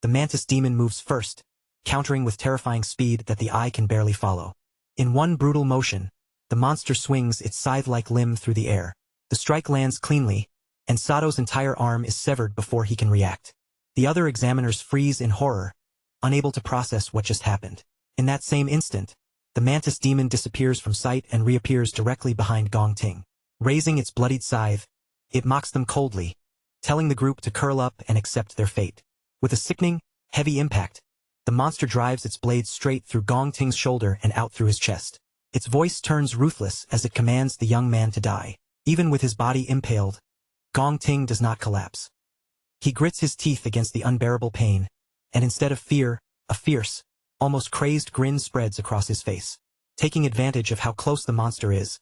the mantis demon moves first, countering with terrifying speed that the eye can barely follow. In one brutal motion, the monster swings its scythe-like limb through the air. The strike lands cleanly, and Sato's entire arm is severed before he can react. The other examiners freeze in horror, unable to process what just happened. In that same instant, the mantis demon disappears from sight and reappears directly behind Gong Ting. Raising its bloodied scythe, it mocks them coldly, telling the group to curl up and accept their fate. With a sickening, heavy impact, the monster drives its blade straight through Gong Ting's shoulder and out through his chest. Its voice turns ruthless as it commands the young man to die. Even with his body impaled, Gong Ting does not collapse. He grits his teeth against the unbearable pain, and instead of fear, a fierce, almost crazed grin spreads across his face. Taking advantage of how close the monster is,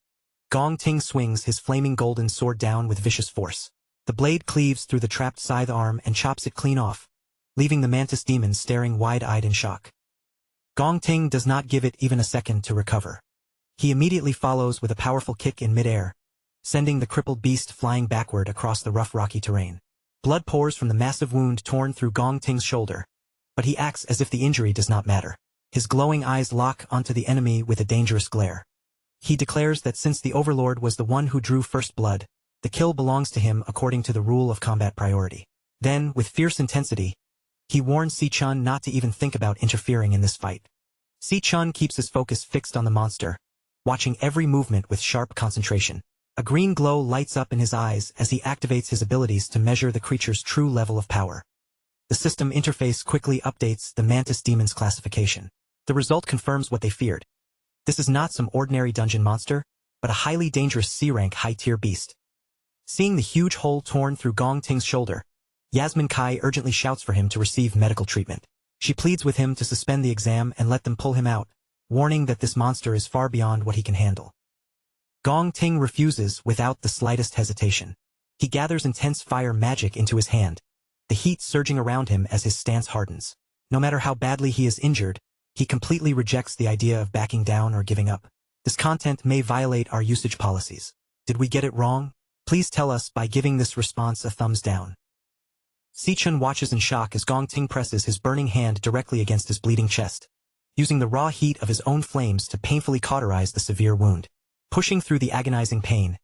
Gong Ting swings his flaming golden sword down with vicious force. The blade cleaves through the trapped scythe arm and chops it clean off, leaving the mantis demon staring wide-eyed in shock. Gong Ting does not give it even a second to recover. He immediately follows with a powerful kick in midair, sending the crippled beast flying backward across the rough rocky terrain. Blood pours from the massive wound torn through Gong Ting's shoulder, but he acts as if the injury does not matter. His glowing eyes lock onto the enemy with a dangerous glare. He declares that since the Overlord was the one who drew first blood, the kill belongs to him according to the rule of combat priority. Then, with fierce intensity, he warns Si-chun not to even think about interfering in this fight. Si-chun keeps his focus fixed on the monster, watching every movement with sharp concentration. A green glow lights up in his eyes as he activates his abilities to measure the creature's true level of power. The system interface quickly updates the mantis demon's classification. The result confirms what they feared. This is not some ordinary dungeon monster, but a highly dangerous C-rank high-tier beast. Seeing the huge hole torn through Gong Ting's shoulder, Yasmin Kai urgently shouts for him to receive medical treatment. She pleads with him to suspend the exam and let them pull him out, warning that this monster is far beyond what he can handle. Gong Ting refuses without the slightest hesitation. He gathers intense fire magic into his hand, the heat surging around him as his stance hardens. No matter how badly he is injured, he completely rejects the idea of backing down or giving up. This content may violate our usage policies. Did we get it wrong? Please tell us by giving this response a thumbs down. Si-chun watches in shock as Gong Ting presses his burning hand directly against his bleeding chest, using the raw heat of his own flames to painfully cauterize the severe wound. Pushing through the agonizing pain,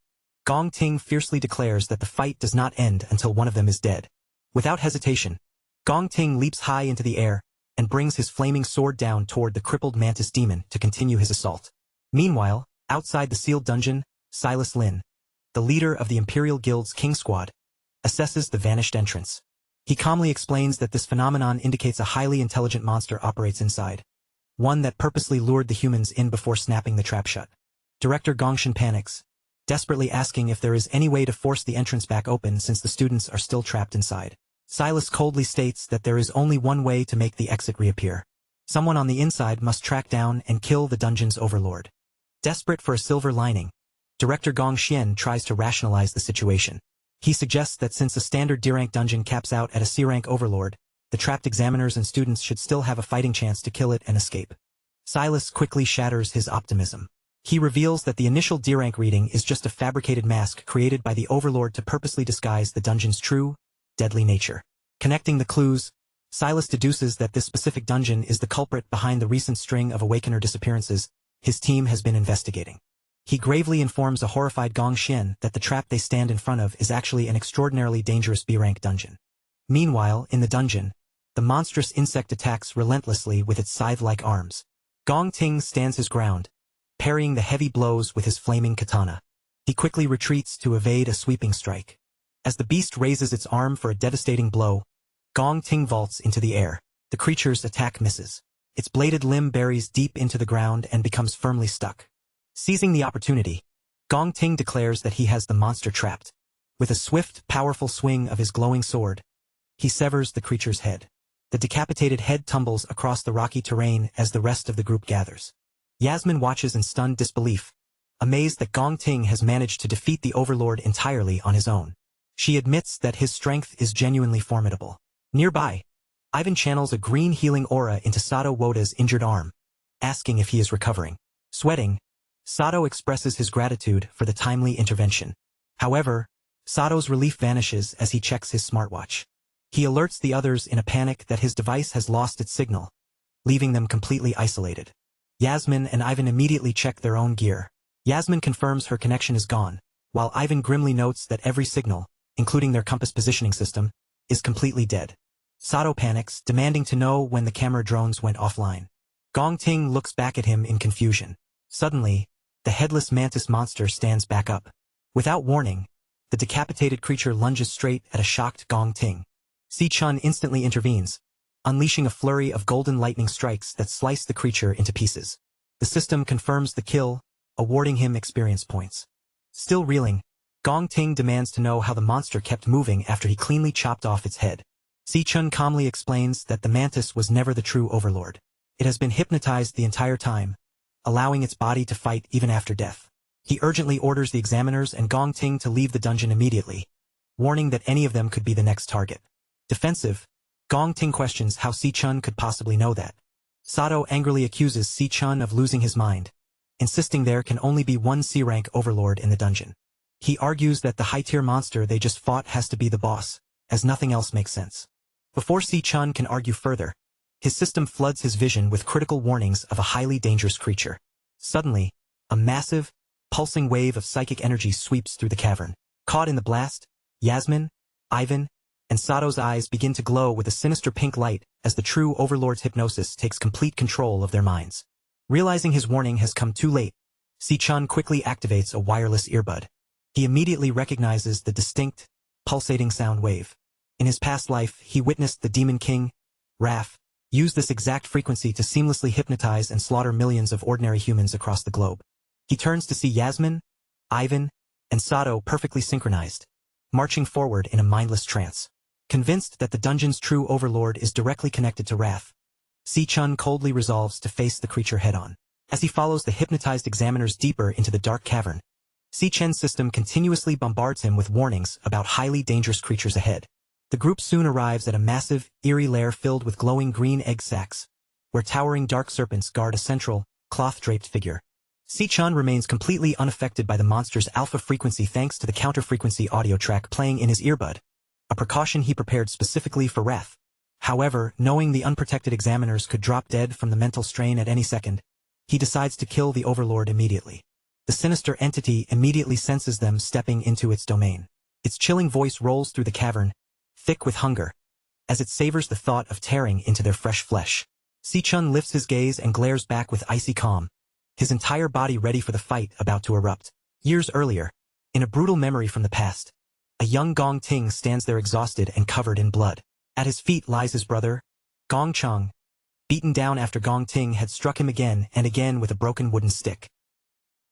Gong Ting fiercely declares that the fight does not end until one of them is dead. Without hesitation, Gong Ting leaps high into the air and brings his flaming sword down toward the crippled mantis demon to continue his assault. Meanwhile, outside the sealed dungeon, Silas Lin, the leader of the Imperial Guild's King Squad, assesses the vanished entrance. He calmly explains that this phenomenon indicates a highly intelligent monster operates inside, one that purposely lured the humans in before snapping the trap shut. Director Gongshin panics, desperately asking if there is any way to force the entrance back open since the students are still trapped inside. Silas coldly states that there is only one way to make the exit reappear. Someone on the inside must track down and kill the dungeon's overlord. Desperate for a silver lining, Director Gong Xian tries to rationalize the situation. He suggests that since a standard D-rank dungeon caps out at a C-rank overlord, the trapped examiners and students should still have a fighting chance to kill it and escape. Silas quickly shatters his optimism. He reveals that the initial D-rank reading is just a fabricated mask created by the Overlord to purposely disguise the dungeon's true, deadly nature. Connecting the clues, Silas deduces that this specific dungeon is the culprit behind the recent string of Awakener disappearances his team has been investigating. He gravely informs a horrified Gong Xian that the trap they stand in front of is actually an extraordinarily dangerous B-rank dungeon. Meanwhile, in the dungeon, the monstrous insect attacks relentlessly with its scythe-like arms. Gong Ting stands his ground, parrying the heavy blows with his flaming katana. He quickly retreats to evade a sweeping strike. As the beast raises its arm for a devastating blow, Gong Ting vaults into the air. The creature's attack misses. Its bladed limb buries deep into the ground and becomes firmly stuck. Seizing the opportunity, Gong Ting declares that he has the monster trapped. With a swift, powerful swing of his glowing sword, he severs the creature's head. The decapitated head tumbles across the rocky terrain as the rest of the group gathers. Yasmin watches in stunned disbelief, amazed that Gong Ting has managed to defeat the Overlord entirely on his own. She admits that his strength is genuinely formidable. Nearby, Ivan channels a green healing aura into Sato Woda's injured arm, asking if he is recovering. Sweating, Sato expresses his gratitude for the timely intervention. However, Sato's relief vanishes as he checks his smartwatch. He alerts the others in a panic that his device has lost its signal, leaving them completely isolated. Yasmin and Ivan immediately check their own gear. Yasmin confirms her connection is gone, while Ivan grimly notes that every signal, including their compass positioning system, is completely dead. Sato panics, demanding to know when the camera drones went offline. Gong Ting looks back at him in confusion. Suddenly, the headless mantis monster stands back up. Without warning, the decapitated creature lunges straight at a shocked Gong Ting. Si-chun instantly intervenes, unleashing a flurry of golden lightning strikes that slice the creature into pieces. The system confirms the kill, awarding him experience points. Still reeling, Gong Ting demands to know how the monster kept moving after he cleanly chopped off its head. Si Chun calmly explains that the mantis was never the true overlord. It has been hypnotized the entire time, allowing its body to fight even after death. He urgently orders the examiners and Gong Ting to leave the dungeon immediately, warning that any of them could be the next target. Defensive, Gong Ting questions how Si Chun could possibly know that. Sato angrily accuses Si Chun of losing his mind, insisting there can only be one C-rank overlord in the dungeon. He argues that the high-tier monster they just fought has to be the boss, as nothing else makes sense. Before Si Chun can argue further, his system floods his vision with critical warnings of a highly dangerous creature. Suddenly, a massive, pulsing wave of psychic energy sweeps through the cavern. Caught in the blast, Yasmin, Ivan, and Sato's eyes begin to glow with a sinister pink light as the true overlord's hypnosis takes complete control of their minds. Realizing his warning has come too late, Si Chun quickly activates a wireless earbud. He immediately recognizes the distinct, pulsating sound wave. In his past life, he witnessed the Demon King, Raph, use this exact frequency to seamlessly hypnotize and slaughter millions of ordinary humans across the globe. He turns to see Yasmin, Ivan, and Sato perfectly synchronized, marching forward in a mindless trance. Convinced that the dungeon's true overlord is directly connected to Raph, Si Chun coldly resolves to face the creature head-on. As he follows the hypnotized examiners deeper into the dark cavern, Si Chun's system continuously bombards him with warnings about highly dangerous creatures ahead. The group soon arrives at a massive, eerie lair filled with glowing green egg sacs, where towering dark serpents guard a central, cloth-draped figure. Si Chun remains completely unaffected by the monster's alpha frequency thanks to the counter-frequency audio track playing in his earbud, a precaution he prepared specifically for Raph. However, knowing the unprotected examiners could drop dead from the mental strain at any second, he decides to kill the overlord immediately. The sinister entity immediately senses them stepping into its domain. Its chilling voice rolls through the cavern, thick with hunger, as it savors the thought of tearing into their fresh flesh. Si Chun lifts his gaze and glares back with icy calm, his entire body ready for the fight about to erupt. Years earlier, in a brutal memory from the past, a young Gong Ting stands there exhausted and covered in blood. At his feet lies his brother, Gong Chang, beaten down after Gong Ting had struck him again and again with a broken wooden stick.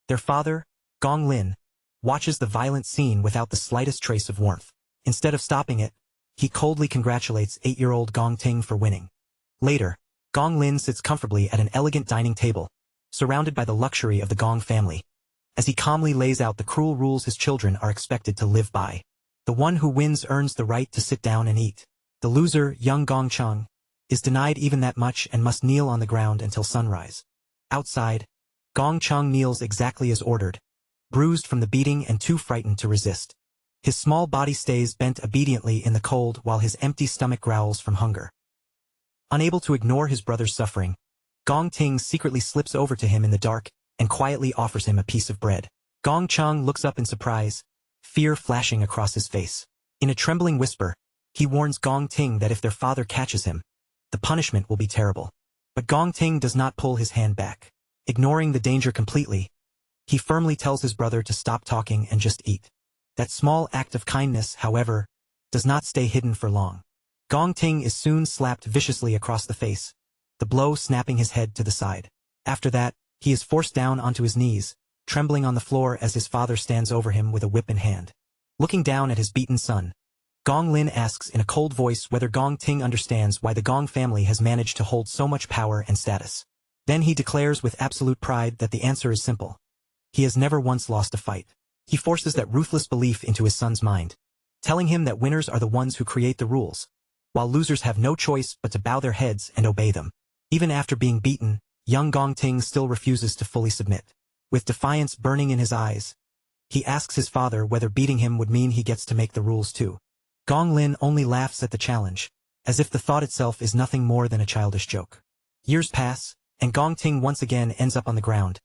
Their father, Gong Lin, watches the violent scene without the slightest trace of warmth. Instead of stopping it, he coldly congratulates 8-year-old Gong Ting for winning. Later, Gong Lin sits comfortably at an elegant dining table, surrounded by the luxury of the Gong family, as he calmly lays out the cruel rules his children are expected to live by. The one who wins earns the right to sit down and eat. The loser, young Gong Chang, is denied even that much and must kneel on the ground until sunrise. Outside, Gong Chang kneels exactly as ordered, bruised from the beating and too frightened to resist. His small body stays bent obediently in the cold while his empty stomach growls from hunger. Unable to ignore his brother's suffering, Gong Ting secretly slips over to him in the dark and quietly offers him a piece of bread. Gong Chang looks up in surprise, fear flashing across his face. In a trembling whisper, he warns Gong Ting that if their father catches him, the punishment will be terrible. But Gong Ting does not pull his hand back. Ignoring the danger completely, he firmly tells his brother to stop talking and just eat. That small act of kindness, however, does not stay hidden for long. Gong Ting is soon slapped viciously across the face, the blow snapping his head to the side. After that, he is forced down onto his knees, trembling on the floor as his father stands over him with a whip in hand. Looking down at his beaten son, Gong Lin asks in a cold voice whether Gong Ting understands why the Gong family has managed to hold so much power and status. Then he declares with absolute pride that the answer is simple. He has never once lost a fight. He forces that ruthless belief into his son's mind, telling him that winners are the ones who create the rules, while losers have no choice but to bow their heads and obey them. Even after being beaten, young Gong Ting still refuses to fully submit. With defiance burning in his eyes, he asks his father whether beating him would mean he gets to make the rules too. Gong Lin only laughs at the challenge, as if the thought itself is nothing more than a childish joke. Years pass, and Gong Ting once again ends up on the ground,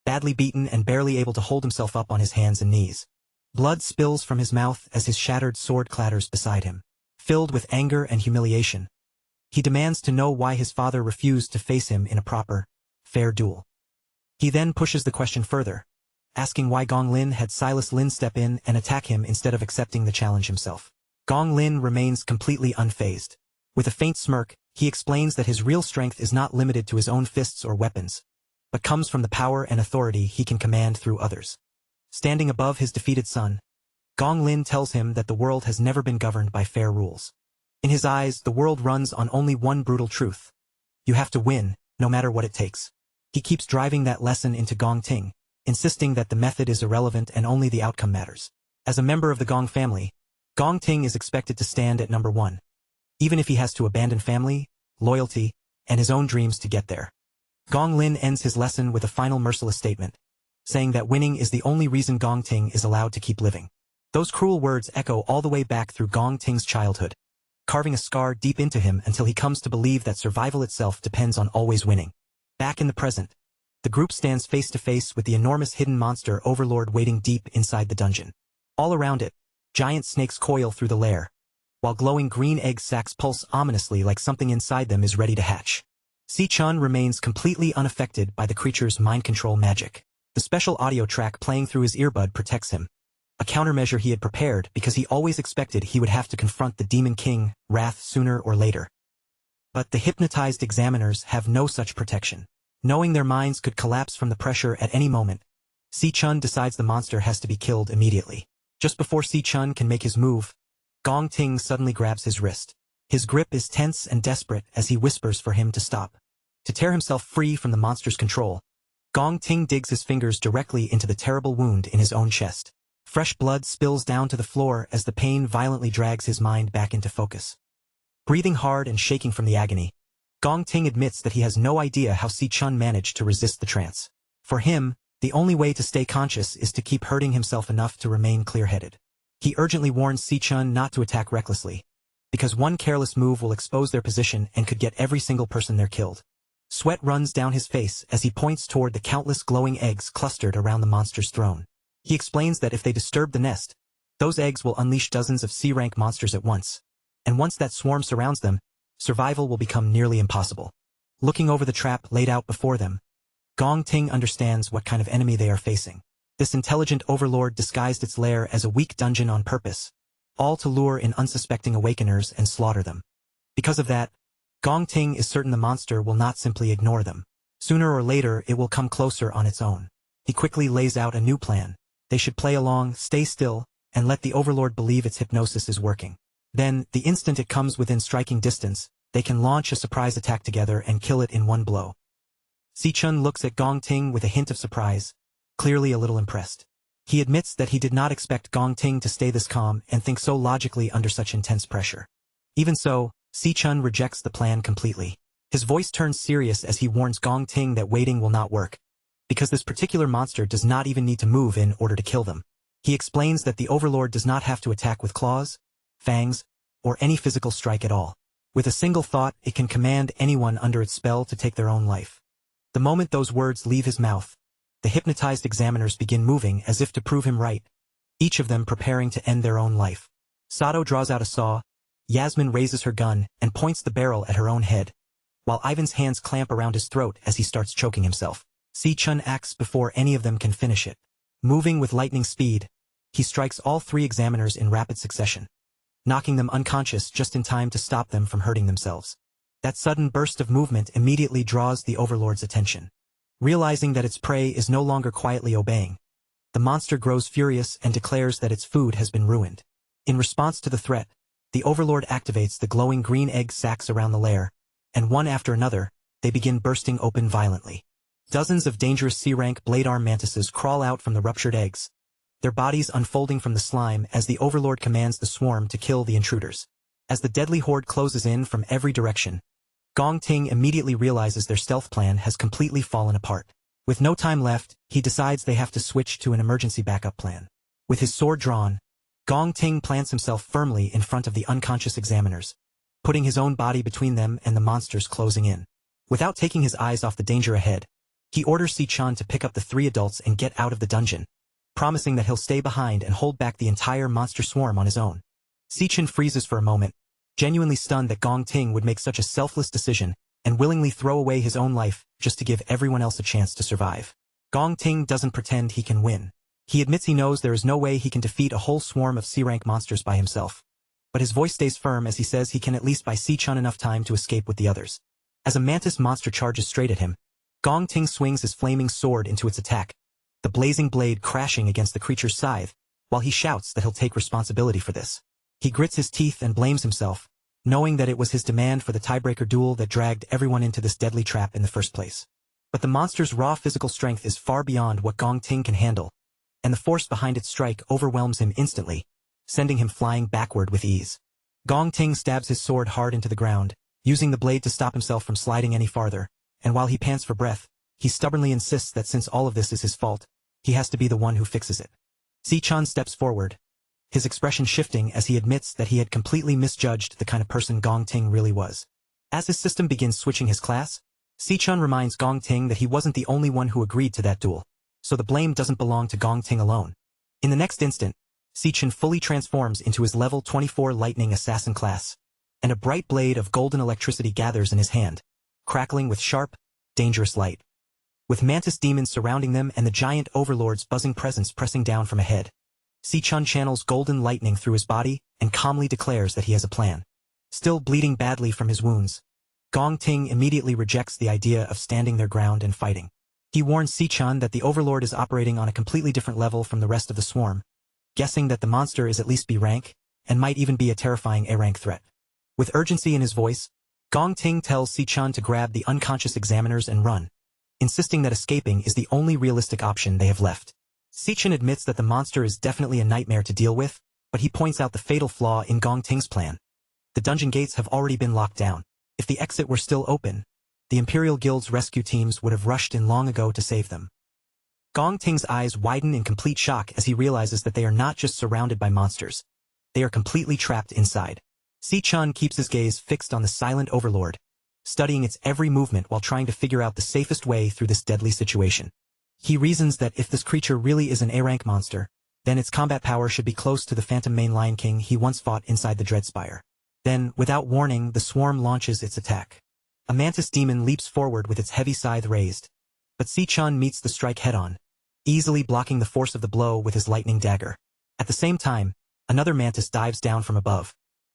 badly beaten and barely able to hold himself up on his hands and knees. Blood spills from his mouth as his shattered sword clatters beside him. Filled with anger and humiliation, he demands to know why his father refused to face him in a proper, fair duel. He then pushes the question further, asking why Gong Lin had Silas Lin step in and attack him instead of accepting the challenge himself. Gong Lin remains completely unfazed. With a faint smirk, he explains that his real strength is not limited to his own fists or weapons, but comes from the power and authority he can command through others. Standing above his defeated son, Gong Lin tells him that the world has never been governed by fair rules. In his eyes, the world runs on only one brutal truth. You have to win, no matter what it takes. He keeps driving that lesson into Gong Ting, insisting that the method is irrelevant and only the outcome matters. As a member of the Gong family, Gong Ting is expected to stand at number one, even if he has to abandon family, loyalty, and his own dreams to get there. Gong Lin ends his lesson with a final merciless statement, saying that winning is the only reason Gong Ting is allowed to keep living. Those cruel words echo all the way back through Gong Ting's childhood, carving a scar deep into him until he comes to believe that survival itself depends on always winning. Back in the present, the group stands face to face with the enormous hidden monster overlord waiting deep inside the dungeon. All around it, giant snakes coil through the lair, while glowing green egg sacs pulse ominously like something inside them is ready to hatch. Si-chun remains completely unaffected by the creature's mind control magic. The special audio track playing through his earbud protects him, a countermeasure he had prepared because he always expected he would have to confront the Demon King, Wrath, sooner or later. But the hypnotized examiners have no such protection. Knowing their minds could collapse from the pressure at any moment, Si-chun decides the monster has to be killed immediately. Just before Si-chun can make his move, Gong Ting suddenly grabs his wrist. His grip is tense and desperate as he whispers for him to stop. To tear himself free from the monster's control, Gong Ting digs his fingers directly into the terrible wound in his own chest. Fresh blood spills down to the floor as the pain violently drags his mind back into focus. Breathing hard and shaking from the agony, Gong Ting admits that he has no idea how Si-chun managed to resist the trance. For him, the only way to stay conscious is to keep hurting himself enough to remain clear-headed. He urgently warns Si-chun not to attack recklessly, because one careless move will expose their position and could get every single person there killed. Sweat runs down his face as he points toward the countless glowing eggs clustered around the monster's throne. He explains that if they disturb the nest, those eggs will unleash dozens of C-rank monsters at once, and once that swarm surrounds them, survival will become nearly impossible. Looking over the trap laid out before them, Gong Ting understands what kind of enemy they are facing. This intelligent overlord disguised its lair as a weak dungeon on purpose, all to lure in unsuspecting awakeners and slaughter them. Because of that, Gong Ting is certain the monster will not simply ignore them. Sooner or later it will come closer on its own. He quickly lays out a new plan. They should play along, stay still, and let the overlord believe its hypnosis is working. Then, the instant it comes within striking distance, they can launch a surprise attack together and kill it in one blow. Si-chun looks at Gong Ting with a hint of surprise, clearly a little impressed. He admits that he did not expect Gong Ting to stay this calm and think so logically under such intense pressure. Even so, Si-chun rejects the plan completely. His voice turns serious as he warns Gong Ting that waiting will not work, because this particular monster does not even need to move in order to kill them. He explains that the overlord does not have to attack with claws, fangs, or any physical strike at all. With a single thought, it can command anyone under its spell to take their own life. The moment those words leave his mouth, the hypnotized examiners begin moving as if to prove him right, each of them preparing to end their own life. Sato draws out a saw, Yasmin raises her gun and points the barrel at her own head, while Ivan's hands clamp around his throat as he starts choking himself. Si-chun acts before any of them can finish it. Moving with lightning speed, he strikes all three examiners in rapid succession, knocking them unconscious just in time to stop them from hurting themselves. That sudden burst of movement immediately draws the overlord's attention. Realizing that its prey is no longer quietly obeying, the monster grows furious and declares that its food has been ruined. In response to the threat, the overlord activates the glowing green egg sacs around the lair, and one after another, they begin bursting open violently. Dozens of dangerous C-rank blade arm mantises crawl out from the ruptured eggs, their bodies unfolding from the slime as the overlord commands the swarm to kill the intruders. As the deadly horde closes in from every direction, Gong Ting immediately realizes their stealth plan has completely fallen apart. With no time left, he decides they have to switch to an emergency backup plan. With his sword drawn, Gong Ting plants himself firmly in front of the unconscious examiners, putting his own body between them and the monsters closing in. Without taking his eyes off the danger ahead, he orders Si-chun to pick up the three adults and get out of the dungeon, promising that he'll stay behind and hold back the entire monster swarm on his own. Si-chun freezes for a moment, genuinely stunned that Gong Ting would make such a selfless decision and willingly throw away his own life just to give everyone else a chance to survive. Gong Ting doesn't pretend he can win. He admits he knows there is no way he can defeat a whole swarm of C-rank monsters by himself, but his voice stays firm as he says he can at least buy Si-chun enough time to escape with the others. As a mantis monster charges straight at him, Gong Ting swings his flaming sword into its attack, the blazing blade crashing against the creature's scythe, while he shouts that he'll take responsibility for this. He grits his teeth and blames himself, knowing that it was his demand for the tiebreaker duel that dragged everyone into this deadly trap in the first place. But the monster's raw physical strength is far beyond what Gong Ting can handle, and the force behind its strike overwhelms him instantly, sending him flying backward with ease. Gong Ting stabs his sword hard into the ground, using the blade to stop himself from sliding any farther, and while he pants for breath, he stubbornly insists that since all of this is his fault, he has to be the one who fixes it. Si-chan steps forward, his expression shifting as he admits that he had completely misjudged the kind of person Gong Ting really was. As his system begins switching his class, Si-chan reminds Gong Ting that he wasn't the only one who agreed to that duel, so the blame doesn't belong to Gong Ting alone. In the next instant, Si-chan fully transforms into his level 24 lightning assassin class, and a bright blade of golden electricity gathers in his hand, crackling with sharp, dangerous light. With mantis demons surrounding them and the giant overlord's buzzing presence pressing down from ahead, Si-chan channels golden lightning through his body and calmly declares that he has a plan. Still bleeding badly from his wounds, Gong Ting immediately rejects the idea of standing their ground and fighting. He warns Si-chan that the overlord is operating on a completely different level from the rest of the swarm, guessing that the monster is at least B rank, and might even be a terrifying A rank threat. With urgency in his voice, Gong Ting tells Si-chan to grab the unconscious examiners and run, insisting that escaping is the only realistic option they have left. Si-chan admits that the monster is definitely a nightmare to deal with, but he points out the fatal flaw in Gong Ting's plan. The dungeon gates have already been locked down. If the exit were still open, the Imperial Guild's rescue teams would have rushed in long ago to save them. Gong Ting's eyes widen in complete shock as he realizes that they are not just surrounded by monsters. They are completely trapped inside. Si-chan keeps his gaze fixed on the silent overlord, studying its every movement while trying to figure out the safest way through this deadly situation. He reasons that if this creature really is an A-rank monster, then its combat power should be close to the phantom main Lion King he once fought inside the Dreadspire. Then, without warning, the swarm launches its attack. A mantis demon leaps forward with its heavy scythe raised, but Si-chan meets the strike head-on, easily blocking the force of the blow with his lightning dagger. At the same time, another mantis dives down from above,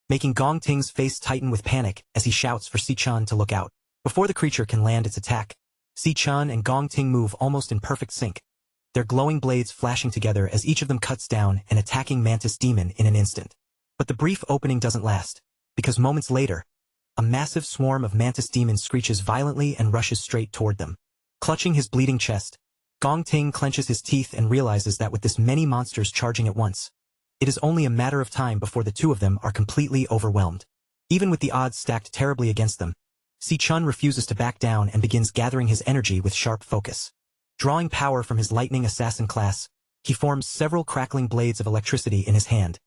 making Gong Ting's face tighten with panic as he shouts for Si-chan to look out. Before the creature can land its attack, Si-chan and Gong Ting move almost in perfect sync, their glowing blades flashing together as each of them cuts down an attacking mantis demon in an instant. But the brief opening doesn't last, because moments later, a massive swarm of mantis demons screeches violently and rushes straight toward them. Clutching his bleeding chest, Gong Ting clenches his teeth and realizes that with this many monsters charging at once, it is only a matter of time before the two of them are completely overwhelmed. Even with the odds stacked terribly against them, Si-chan refuses to back down and begins gathering his energy with sharp focus. Drawing power from his lightning assassin class, he forms several crackling blades of electricity in his hand,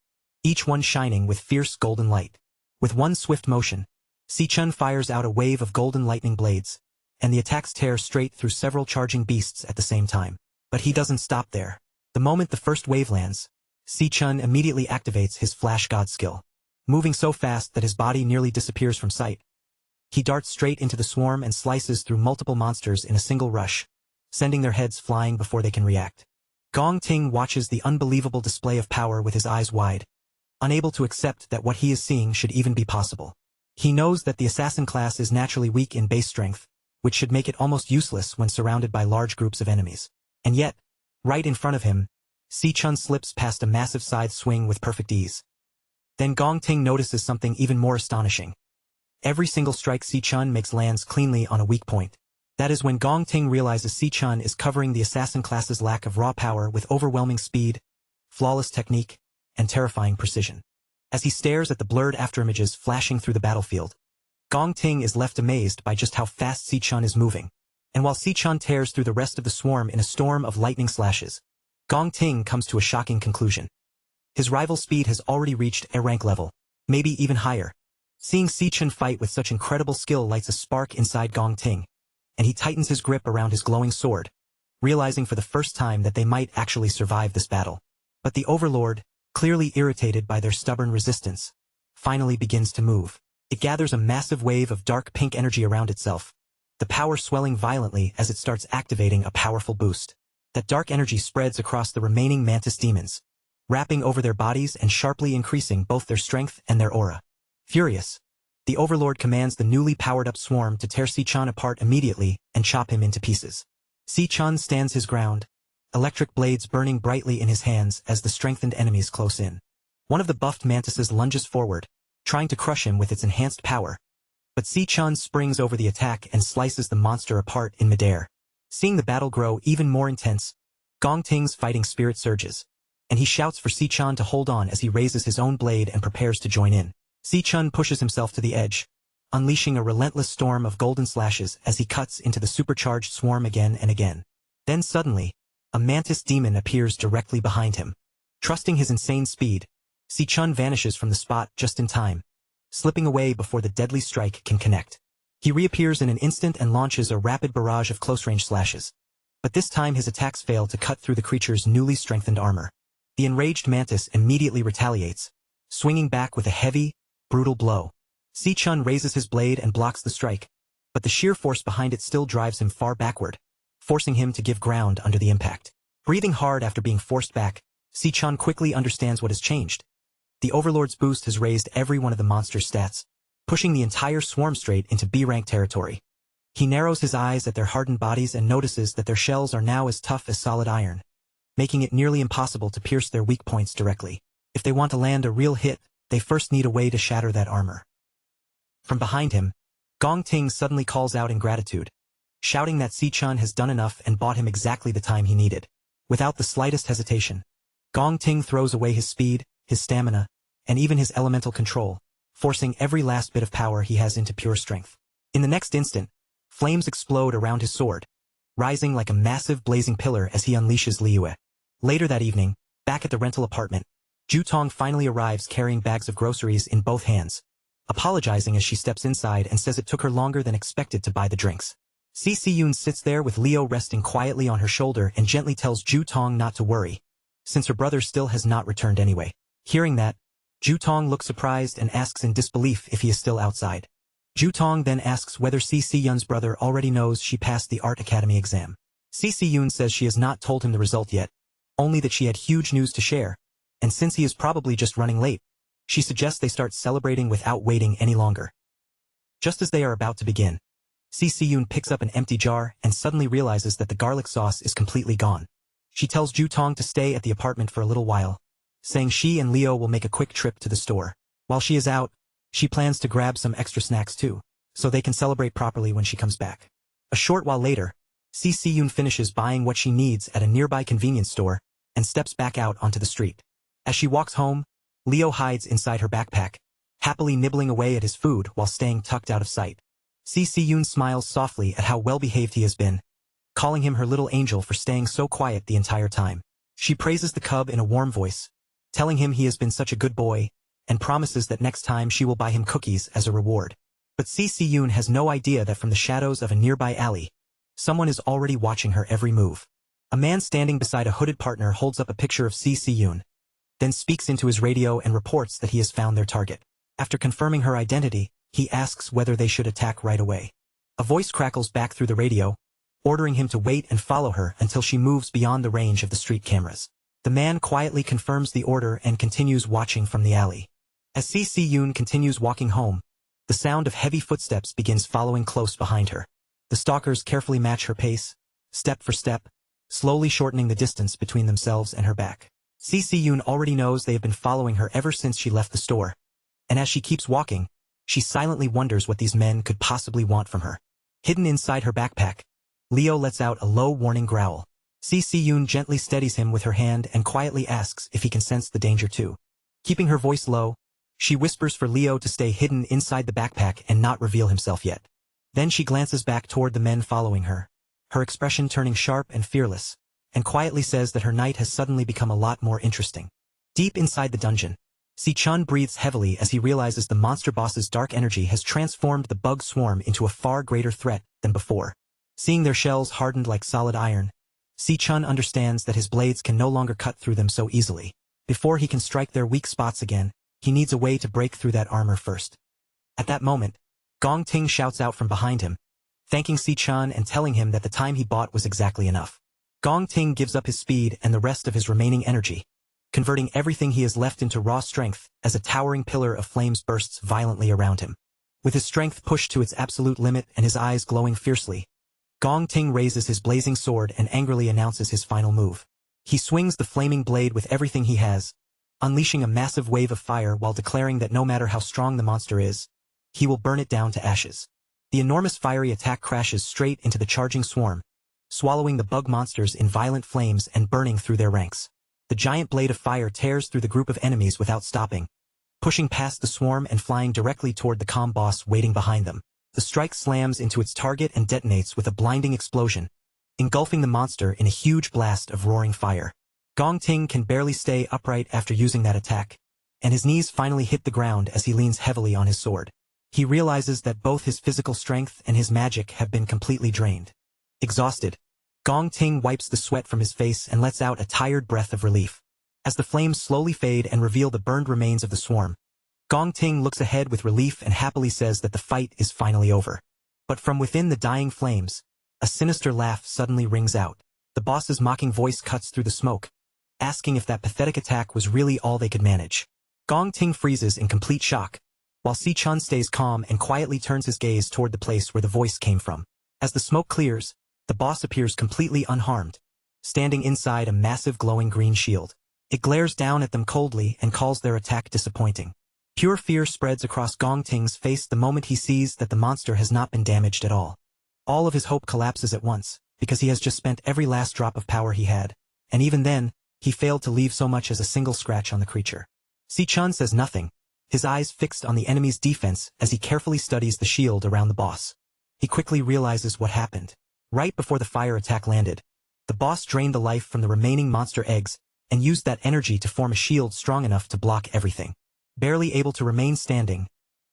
each one shining with fierce golden light. With one swift motion, Si-chan fires out a wave of golden lightning blades, and the attacks tear straight through several charging beasts at the same time. But he doesn't stop there. The moment the first wave lands, Si-chan immediately activates his Flash God skill. Moving so fast that his body nearly disappears from sight, he darts straight into the swarm and slices through multiple monsters in a single rush, sending their heads flying before they can react. Gong Ting watches the unbelievable display of power with his eyes wide, unable to accept that what he is seeing should even be possible. He knows that the assassin class is naturally weak in base strength, which should make it almost useless when surrounded by large groups of enemies. And yet, right in front of him, Si-chan slips past a massive scythe swing with perfect ease. Then Gong Ting notices something even more astonishing. Every single strike Si-chan makes lands cleanly on a weak point. That is when Gong Ting realizes Si-chan is covering the assassin class's lack of raw power with overwhelming speed, flawless technique, and terrifying precision. As he stares at the blurred afterimages flashing through the battlefield, Gong Ting is left amazed by just how fast Si-chan is moving. And while Si-chan tears through the rest of the swarm in a storm of lightning slashes, Gong Ting comes to a shocking conclusion. His rival's speed has already reached A-rank level, maybe even higher. Seeing Si-chan fight with such incredible skill lights a spark inside Gong Ting, and he tightens his grip around his glowing sword, realizing for the first time that they might actually survive this battle. But the overlord, clearly irritated by their stubborn resistance, finally begins to move. It gathers a massive wave of dark pink energy around itself, the power swelling violently as it starts activating a powerful boost. That dark energy spreads across the remaining mantis demons, wrapping over their bodies and sharply increasing both their strength and their aura. Furious, the overlord commands the newly powered-up swarm to tear Si-chan apart immediately and chop him into pieces. Si-chan stands his ground, electric blades burning brightly in his hands as the strengthened enemies close in. One of the buffed mantises lunges forward, trying to crush him with its enhanced power, but Si-chun springs over the attack and slices the monster apart in midair. Seeing the battle grow even more intense, Gong Ting's fighting spirit surges, and he shouts for Si-chun to hold on as he raises his own blade and prepares to join in. Si-chun pushes himself to the edge, unleashing a relentless storm of golden slashes as he cuts into the supercharged swarm again and again. Then suddenly, a mantis demon appears directly behind him. Trusting his insane speed, Si-chun vanishes from the spot just in time, slipping away before the deadly strike can connect. He reappears in an instant and launches a rapid barrage of close-range slashes. But this time his attacks fail to cut through the creature's newly strengthened armor. The enraged mantis immediately retaliates, swinging back with a heavy, brutal blow. Si-chun raises his blade and blocks the strike, but the sheer force behind it still drives him far backward, forcing him to give ground under the impact. Breathing hard after being forced back, Si-chun quickly understands what has changed. The Overlord's boost has raised every one of the monster's stats, pushing the entire swarm straight into B-rank territory. He narrows his eyes at their hardened bodies and notices that their shells are now as tough as solid iron, making it nearly impossible to pierce their weak points directly. If they want to land a real hit, they first need a way to shatter that armor. From behind him, Gong Ting suddenly calls out in gratitude, shouting that Si-chun has done enough and bought him exactly the time he needed. Without the slightest hesitation, Gong Ting throws away his speed, his stamina, and even his elemental control, forcing every last bit of power he has into pure strength. In the next instant, flames explode around his sword, rising like a massive blazing pillar as he unleashes Liyue. Later that evening, back at the rental apartment, Ju Tong finally arrives carrying bags of groceries in both hands, apologizing as she steps inside and says it took her longer than expected to buy the drinks. Si-Yun sits there with Leo resting quietly on her shoulder and gently tells Ju Tong not to worry, since her brother still has not returned anyway. Hearing that, Ju Tong looks surprised and asks in disbelief if he is still outside. Ju Tong then asks whether Si-Yun's brother already knows she passed the Art Academy exam. Si-Yun says she has not told him the result yet, only that she had huge news to share, and since he is probably just running late, she suggests they start celebrating without waiting any longer. Just as they are about to begin, Si-Yun picks up an empty jar and suddenly realizes that the garlic sauce is completely gone. She tells Ju Tong to stay at the apartment for a little while, saying she and Leo will make a quick trip to the store. While she is out, she plans to grab some extra snacks too, so they can celebrate properly when she comes back. A short while later, Si-Yun finishes buying what she needs at a nearby convenience store and steps back out onto the street. As she walks home, Leo hides inside her backpack, happily nibbling away at his food while staying tucked out of sight. Si-Yun smiles softly at how well-behaved he has been, calling him her little angel for staying so quiet the entire time. She praises the cub in a warm voice, telling him he has been such a good boy, and promises that next time she will buy him cookies as a reward. But Si-Yun has no idea that from the shadows of a nearby alley, someone is already watching her every move. A man standing beside a hooded partner holds up a picture of Si-Yun, then speaks into his radio and reports that he has found their target. After confirming her identity, he asks whether they should attack right away. A voice crackles back through the radio, ordering him to wait and follow her until she moves beyond the range of the street cameras. The man quietly confirms the order and continues watching from the alley. As Si-Yun continues walking home, the sound of heavy footsteps begins following close behind her. The stalkers carefully match her pace, step for step, slowly shortening the distance between themselves and her back. Si-Yun already knows they have been following her ever since she left the store, and as she keeps walking, she silently wonders what these men could possibly want from her. Hidden inside her backpack, Leo lets out a low warning growl. Si-Yun gently steadies him with her hand and quietly asks if he can sense the danger too. Keeping her voice low, she whispers for Leo to stay hidden inside the backpack and not reveal himself yet. Then she glances back toward the men following her, her expression turning sharp and fearless, and quietly says that her night has suddenly become a lot more interesting. Deep inside the dungeon, Si-chun breathes heavily as he realizes the monster boss's dark energy has transformed the bug swarm into a far greater threat than before. Seeing their shells hardened like solid iron, Si-chun understands that his blades can no longer cut through them so easily. Before he can strike their weak spots again, he needs a way to break through that armor first. At that moment, Gong Ting shouts out from behind him, thanking Si-chun and telling him that the time he bought was exactly enough. Gong Ting gives up his speed and the rest of his remaining energy, converting everything he has left into raw strength as a towering pillar of flames bursts violently around him. With his strength pushed to its absolute limit and his eyes glowing fiercely, Gong Ting raises his blazing sword and angrily announces his final move. He swings the flaming blade with everything he has, unleashing a massive wave of fire while declaring that no matter how strong the monster is, he will burn it down to ashes. The enormous fiery attack crashes straight into the charging swarm, swallowing the bug monsters in violent flames and burning through their ranks. The giant blade of fire tears through the group of enemies without stopping, pushing past the swarm and flying directly toward the calm boss waiting behind them. The strike slams into its target and detonates with a blinding explosion, engulfing the monster in a huge blast of roaring fire. Gong Ting can barely stay upright after using that attack, and his knees finally hit the ground as he leans heavily on his sword. He realizes that both his physical strength and his magic have been completely drained. Exhausted, Gong Ting wipes the sweat from his face and lets out a tired breath of relief. As the flames slowly fade and reveal the burned remains of the swarm, Gong Ting looks ahead with relief and happily says that the fight is finally over. But from within the dying flames, a sinister laugh suddenly rings out. The boss's mocking voice cuts through the smoke, asking if that pathetic attack was really all they could manage. Gong Ting freezes in complete shock, while Si Chun stays calm and quietly turns his gaze toward the place where the voice came from. As the smoke clears, the boss appears completely unharmed, standing inside a massive glowing green shield. It glares down at them coldly and calls their attack disappointing. Pure fear spreads across Gong Ting's face the moment he sees that the monster has not been damaged at all. All of his hope collapses at once, because he has just spent every last drop of power he had, and even then, he failed to leave so much as a single scratch on the creature. Si Chun says nothing, his eyes fixed on the enemy's defense as he carefully studies the shield around the boss. He quickly realizes what happened. Right before the fire attack landed, the boss drained the life from the remaining monster eggs and used that energy to form a shield strong enough to block everything. Barely able to remain standing,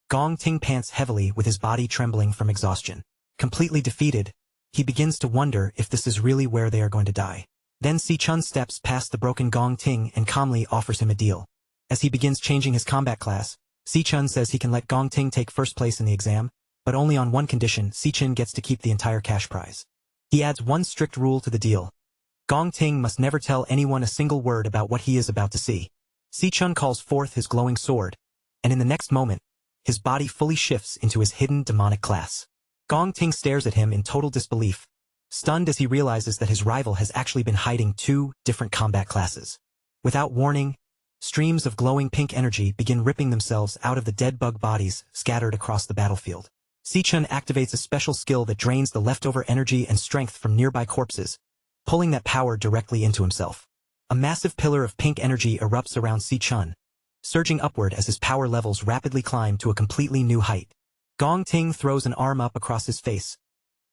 Gong Ting pants heavily with his body trembling from exhaustion. Completely defeated, he begins to wonder if this is really where they are going to die. Then Si Chun steps past the broken Gong Ting and calmly offers him a deal. As he begins changing his combat class, Si Chun says he can let Gong Ting take first place in the exam, but only on one condition: Si Chun gets to keep the entire cash prize. He adds one strict rule to the deal. Gong Ting must never tell anyone a single word about what he is about to see. Si Chun calls forth his glowing sword, and in the next moment, his body fully shifts into his hidden demonic class. Gong Ting stares at him in total disbelief, stunned as he realizes that his rival has actually been hiding two different combat classes. Without warning, streams of glowing pink energy begin ripping themselves out of the dead bug bodies scattered across the battlefield. Si Chun activates a special skill that drains the leftover energy and strength from nearby corpses, pulling that power directly into himself. A massive pillar of pink energy erupts around Si Chun, surging upward as his power levels rapidly climb to a completely new height. Gong Ting throws an arm up across his face,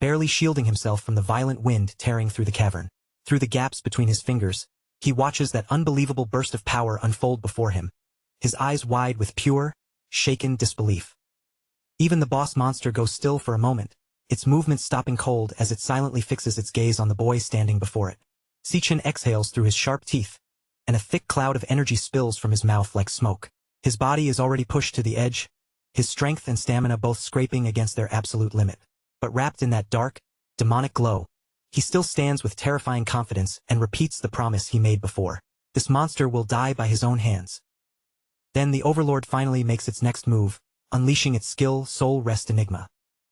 barely shielding himself from the violent wind tearing through the cavern. Through the gaps between his fingers, he watches that unbelievable burst of power unfold before him, his eyes wide with pure, shaken disbelief. Even the boss monster goes still for a moment, its movements stopping cold as it silently fixes its gaze on the boy standing before it. Si Chun exhales through his sharp teeth, and a thick cloud of energy spills from his mouth like smoke. His body is already pushed to the edge, his strength and stamina both scraping against their absolute limit. But wrapped in that dark, demonic glow, he still stands with terrifying confidence and repeats the promise he made before. This monster will die by his own hands. Then the Overlord finally makes its next move, unleashing its skill Soul Rest Enigma.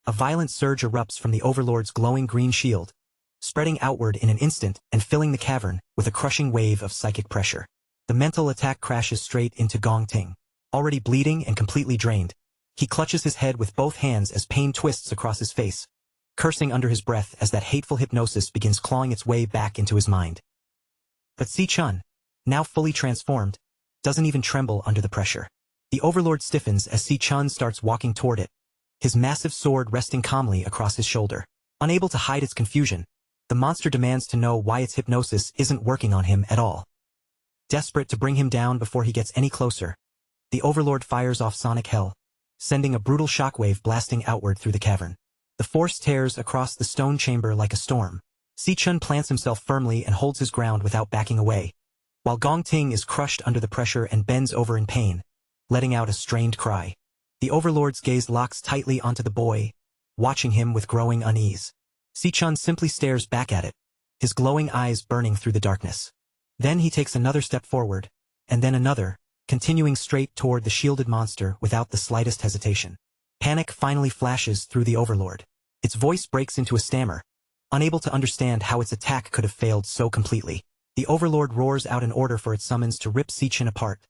A violent surge erupts from the Overlord's glowing green shield, spreading outward in an instant and filling the cavern with a crushing wave of psychic pressure. The mental attack crashes straight into Gong Ting. Already bleeding and completely drained, he clutches his head with both hands as pain twists across his face, cursing under his breath as that hateful hypnosis begins clawing its way back into his mind. But Si Chun, now fully transformed, doesn't even tremble under the pressure. The Overlord stiffens as Si Chun starts walking toward it, his massive sword resting calmly across his shoulder. Unable to hide its confusion, the monster demands to know why its hypnosis isn't working on him at all. Desperate to bring him down before he gets any closer, the Overlord fires off sonic hell, sending a brutal shockwave blasting outward through the cavern. The force tears across the stone chamber like a storm. Si Chun plants himself firmly and holds his ground without backing away, while Gong Ting is crushed under the pressure and bends over in pain, letting out a strained cry. The Overlord's gaze locks tightly onto the boy, watching him with growing unease. Si Chun simply stares back at it, his glowing eyes burning through the darkness. Then he takes another step forward, and then another, continuing straight toward the shielded monster without the slightest hesitation. Panic finally flashes through the Overlord. Its voice breaks into a stammer, unable to understand how its attack could have failed so completely. The Overlord roars out an order for its summons to rip Sichan apart,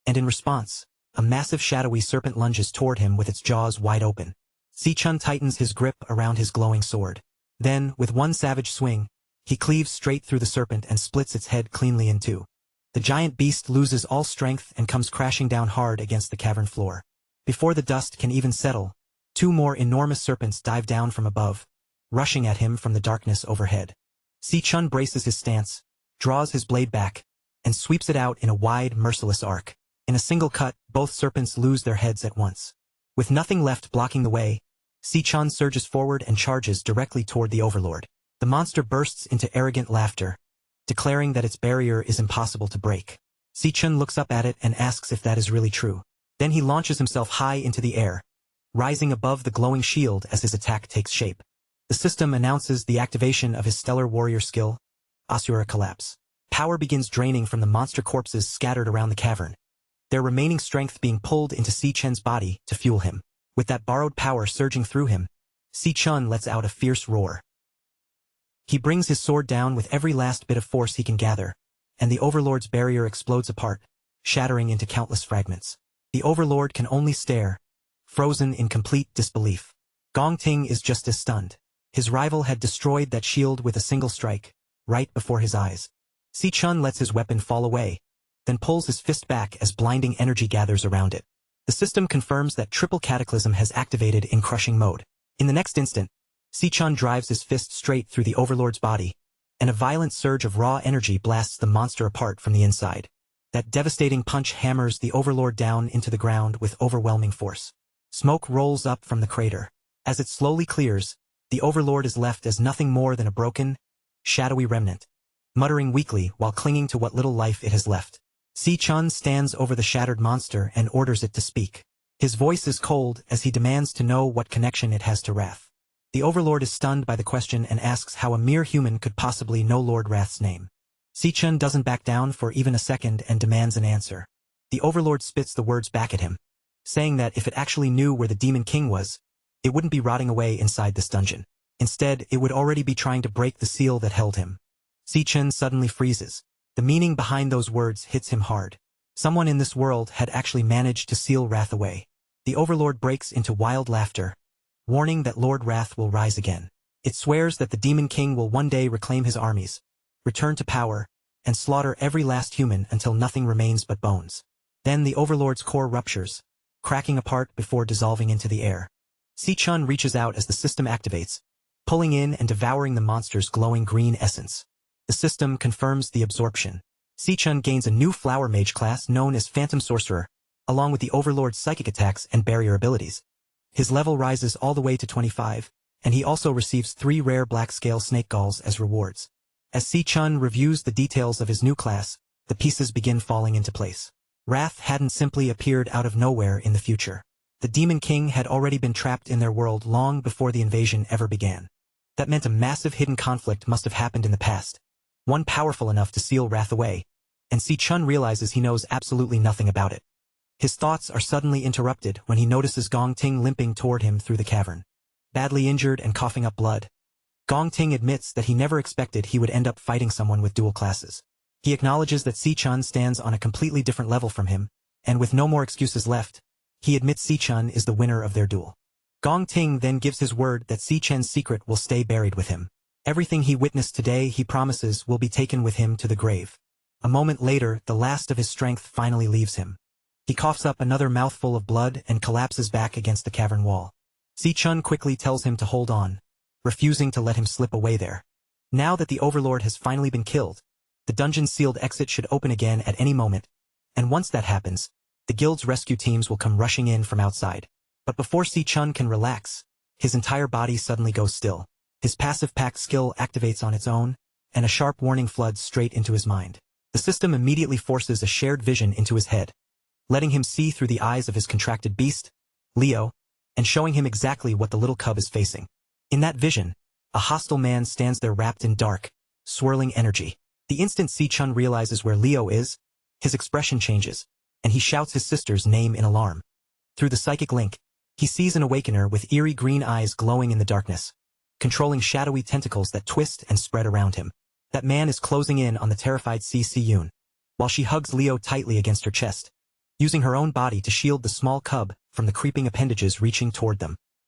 and in response, a massive shadowy serpent lunges toward him with its jaws wide open. Sichan tightens his grip around his glowing sword. Then, with one savage swing, he cleaves straight through the serpent and splits its head cleanly in two. The giant beast loses all strength and comes crashing down hard against the cavern floor. Before the dust can even settle, two more enormous serpents dive down from above, rushing at him from the darkness overhead. Sichan braces his stance, draws his blade back, and sweeps it out in a wide, merciless arc. In a single cut, both serpents lose their heads at once. With nothing left blocking the way, Sichan surges forward and charges directly toward the Overlord. The monster bursts into arrogant laughter, declaring that its barrier is impossible to break. Sichan looks up at it and asks if that is really true. Then he launches himself high into the air, rising above the glowing shield as his attack takes shape. The system announces the activation of his stellar warrior skill, Asura Collapse. Power begins draining from the monster corpses scattered around the cavern, their remaining strength being pulled into Sichan's body to fuel him. With that borrowed power surging through him, Sichan lets out a fierce roar. He brings his sword down with every last bit of force he can gather, and the Overlord's barrier explodes apart, shattering into countless fragments. The Overlord can only stare, frozen in complete disbelief. Gong Ting is just as stunned. His rival had destroyed that shield with a single strike, right before his eyes. Sichan lets his weapon fall away, then pulls his fist back as blinding energy gathers around it. The system confirms that triple cataclysm has activated in crushing mode. In the next instant, Sichan drives his fist straight through the Overlord's body, and a violent surge of raw energy blasts the monster apart from the inside. That devastating punch hammers the Overlord down into the ground with overwhelming force. Smoke rolls up from the crater. As it slowly clears, the Overlord is left as nothing more than a broken, shadowy remnant, muttering weakly while clinging to what little life it has left. Sichan stands over the shattered monster and orders it to speak. His voice is cold as he demands to know what connection it has to Wrath. The Overlord is stunned by the question and asks how a mere human could possibly know Lord Wrath's name. Sichan doesn't back down for even a second and demands an answer. The Overlord spits the words back at him, saying that if it actually knew where the Demon King was, it wouldn't be rotting away inside this dungeon. Instead, it would already be trying to break the seal that held him. Sichan suddenly freezes. The meaning behind those words hits him hard. Someone in this world had actually managed to seal Wrath away. The Overlord breaks into wild laughter, warning that Lord Wrath will rise again. It swears that the Demon King will one day reclaim his armies, return to power, and slaughter every last human until nothing remains but bones. Then the Overlord's core ruptures, cracking apart before dissolving into the air. Sichan reaches out as the system activates, pulling in and devouring the monster's glowing green essence. The system confirms the absorption. Sichan gains a new Flower Mage class known as Phantom Sorcerer, along with the Overlord's psychic attacks and barrier abilities. His level rises all the way to 25, and he also receives 3 rare black-scale snake galls as rewards. As Sichan reviews the details of his new class, the pieces begin falling into place. Wrath hadn't simply appeared out of nowhere in the future. The Demon King had already been trapped in their world long before the invasion ever began. That meant a massive hidden conflict must have happened in the past, one powerful enough to seal Wrath away, and Sichan realizes he knows absolutely nothing about it. His thoughts are suddenly interrupted when he notices Gong Ting limping toward him through the cavern. Badly injured and coughing up blood, Gong Ting admits that he never expected he would end up fighting someone with dual classes. He acknowledges that Sichan stands on a completely different level from him, and with no more excuses left, he admits Sichan is the winner of their duel. Gong Ting then gives his word that Sichan's secret will stay buried with him. Everything he witnessed today, he promises, will be taken with him to the grave. A moment later, the last of his strength finally leaves him. He coughs up another mouthful of blood and collapses back against the cavern wall. Sichan quickly tells him to hold on, refusing to let him slip away there. Now that the Overlord has finally been killed, the dungeon's sealed exit should open again at any moment, and once that happens, the guild's rescue teams will come rushing in from outside. But before Sichan can relax, his entire body suddenly goes still. His passive pact skill activates on its own, and a sharp warning floods straight into his mind. The system immediately forces a shared vision into his head, letting him see through the eyes of his contracted beast, Leo, and showing him exactly what the little cub is facing. In that vision, a hostile man stands there wrapped in dark, swirling energy. The instant Sichan realizes where Leo is, his expression changes, and he shouts his sister's name in alarm. Through the psychic link, he sees an awakener with eerie green eyes glowing in the darkness. controlling shadowy tentacles that twist and spread around him. That man is closing in on the terrified Si-Yoon, while she hugs Leo tightly against her chest, using her own body to shield the small cub from the creeping appendages reaching toward them.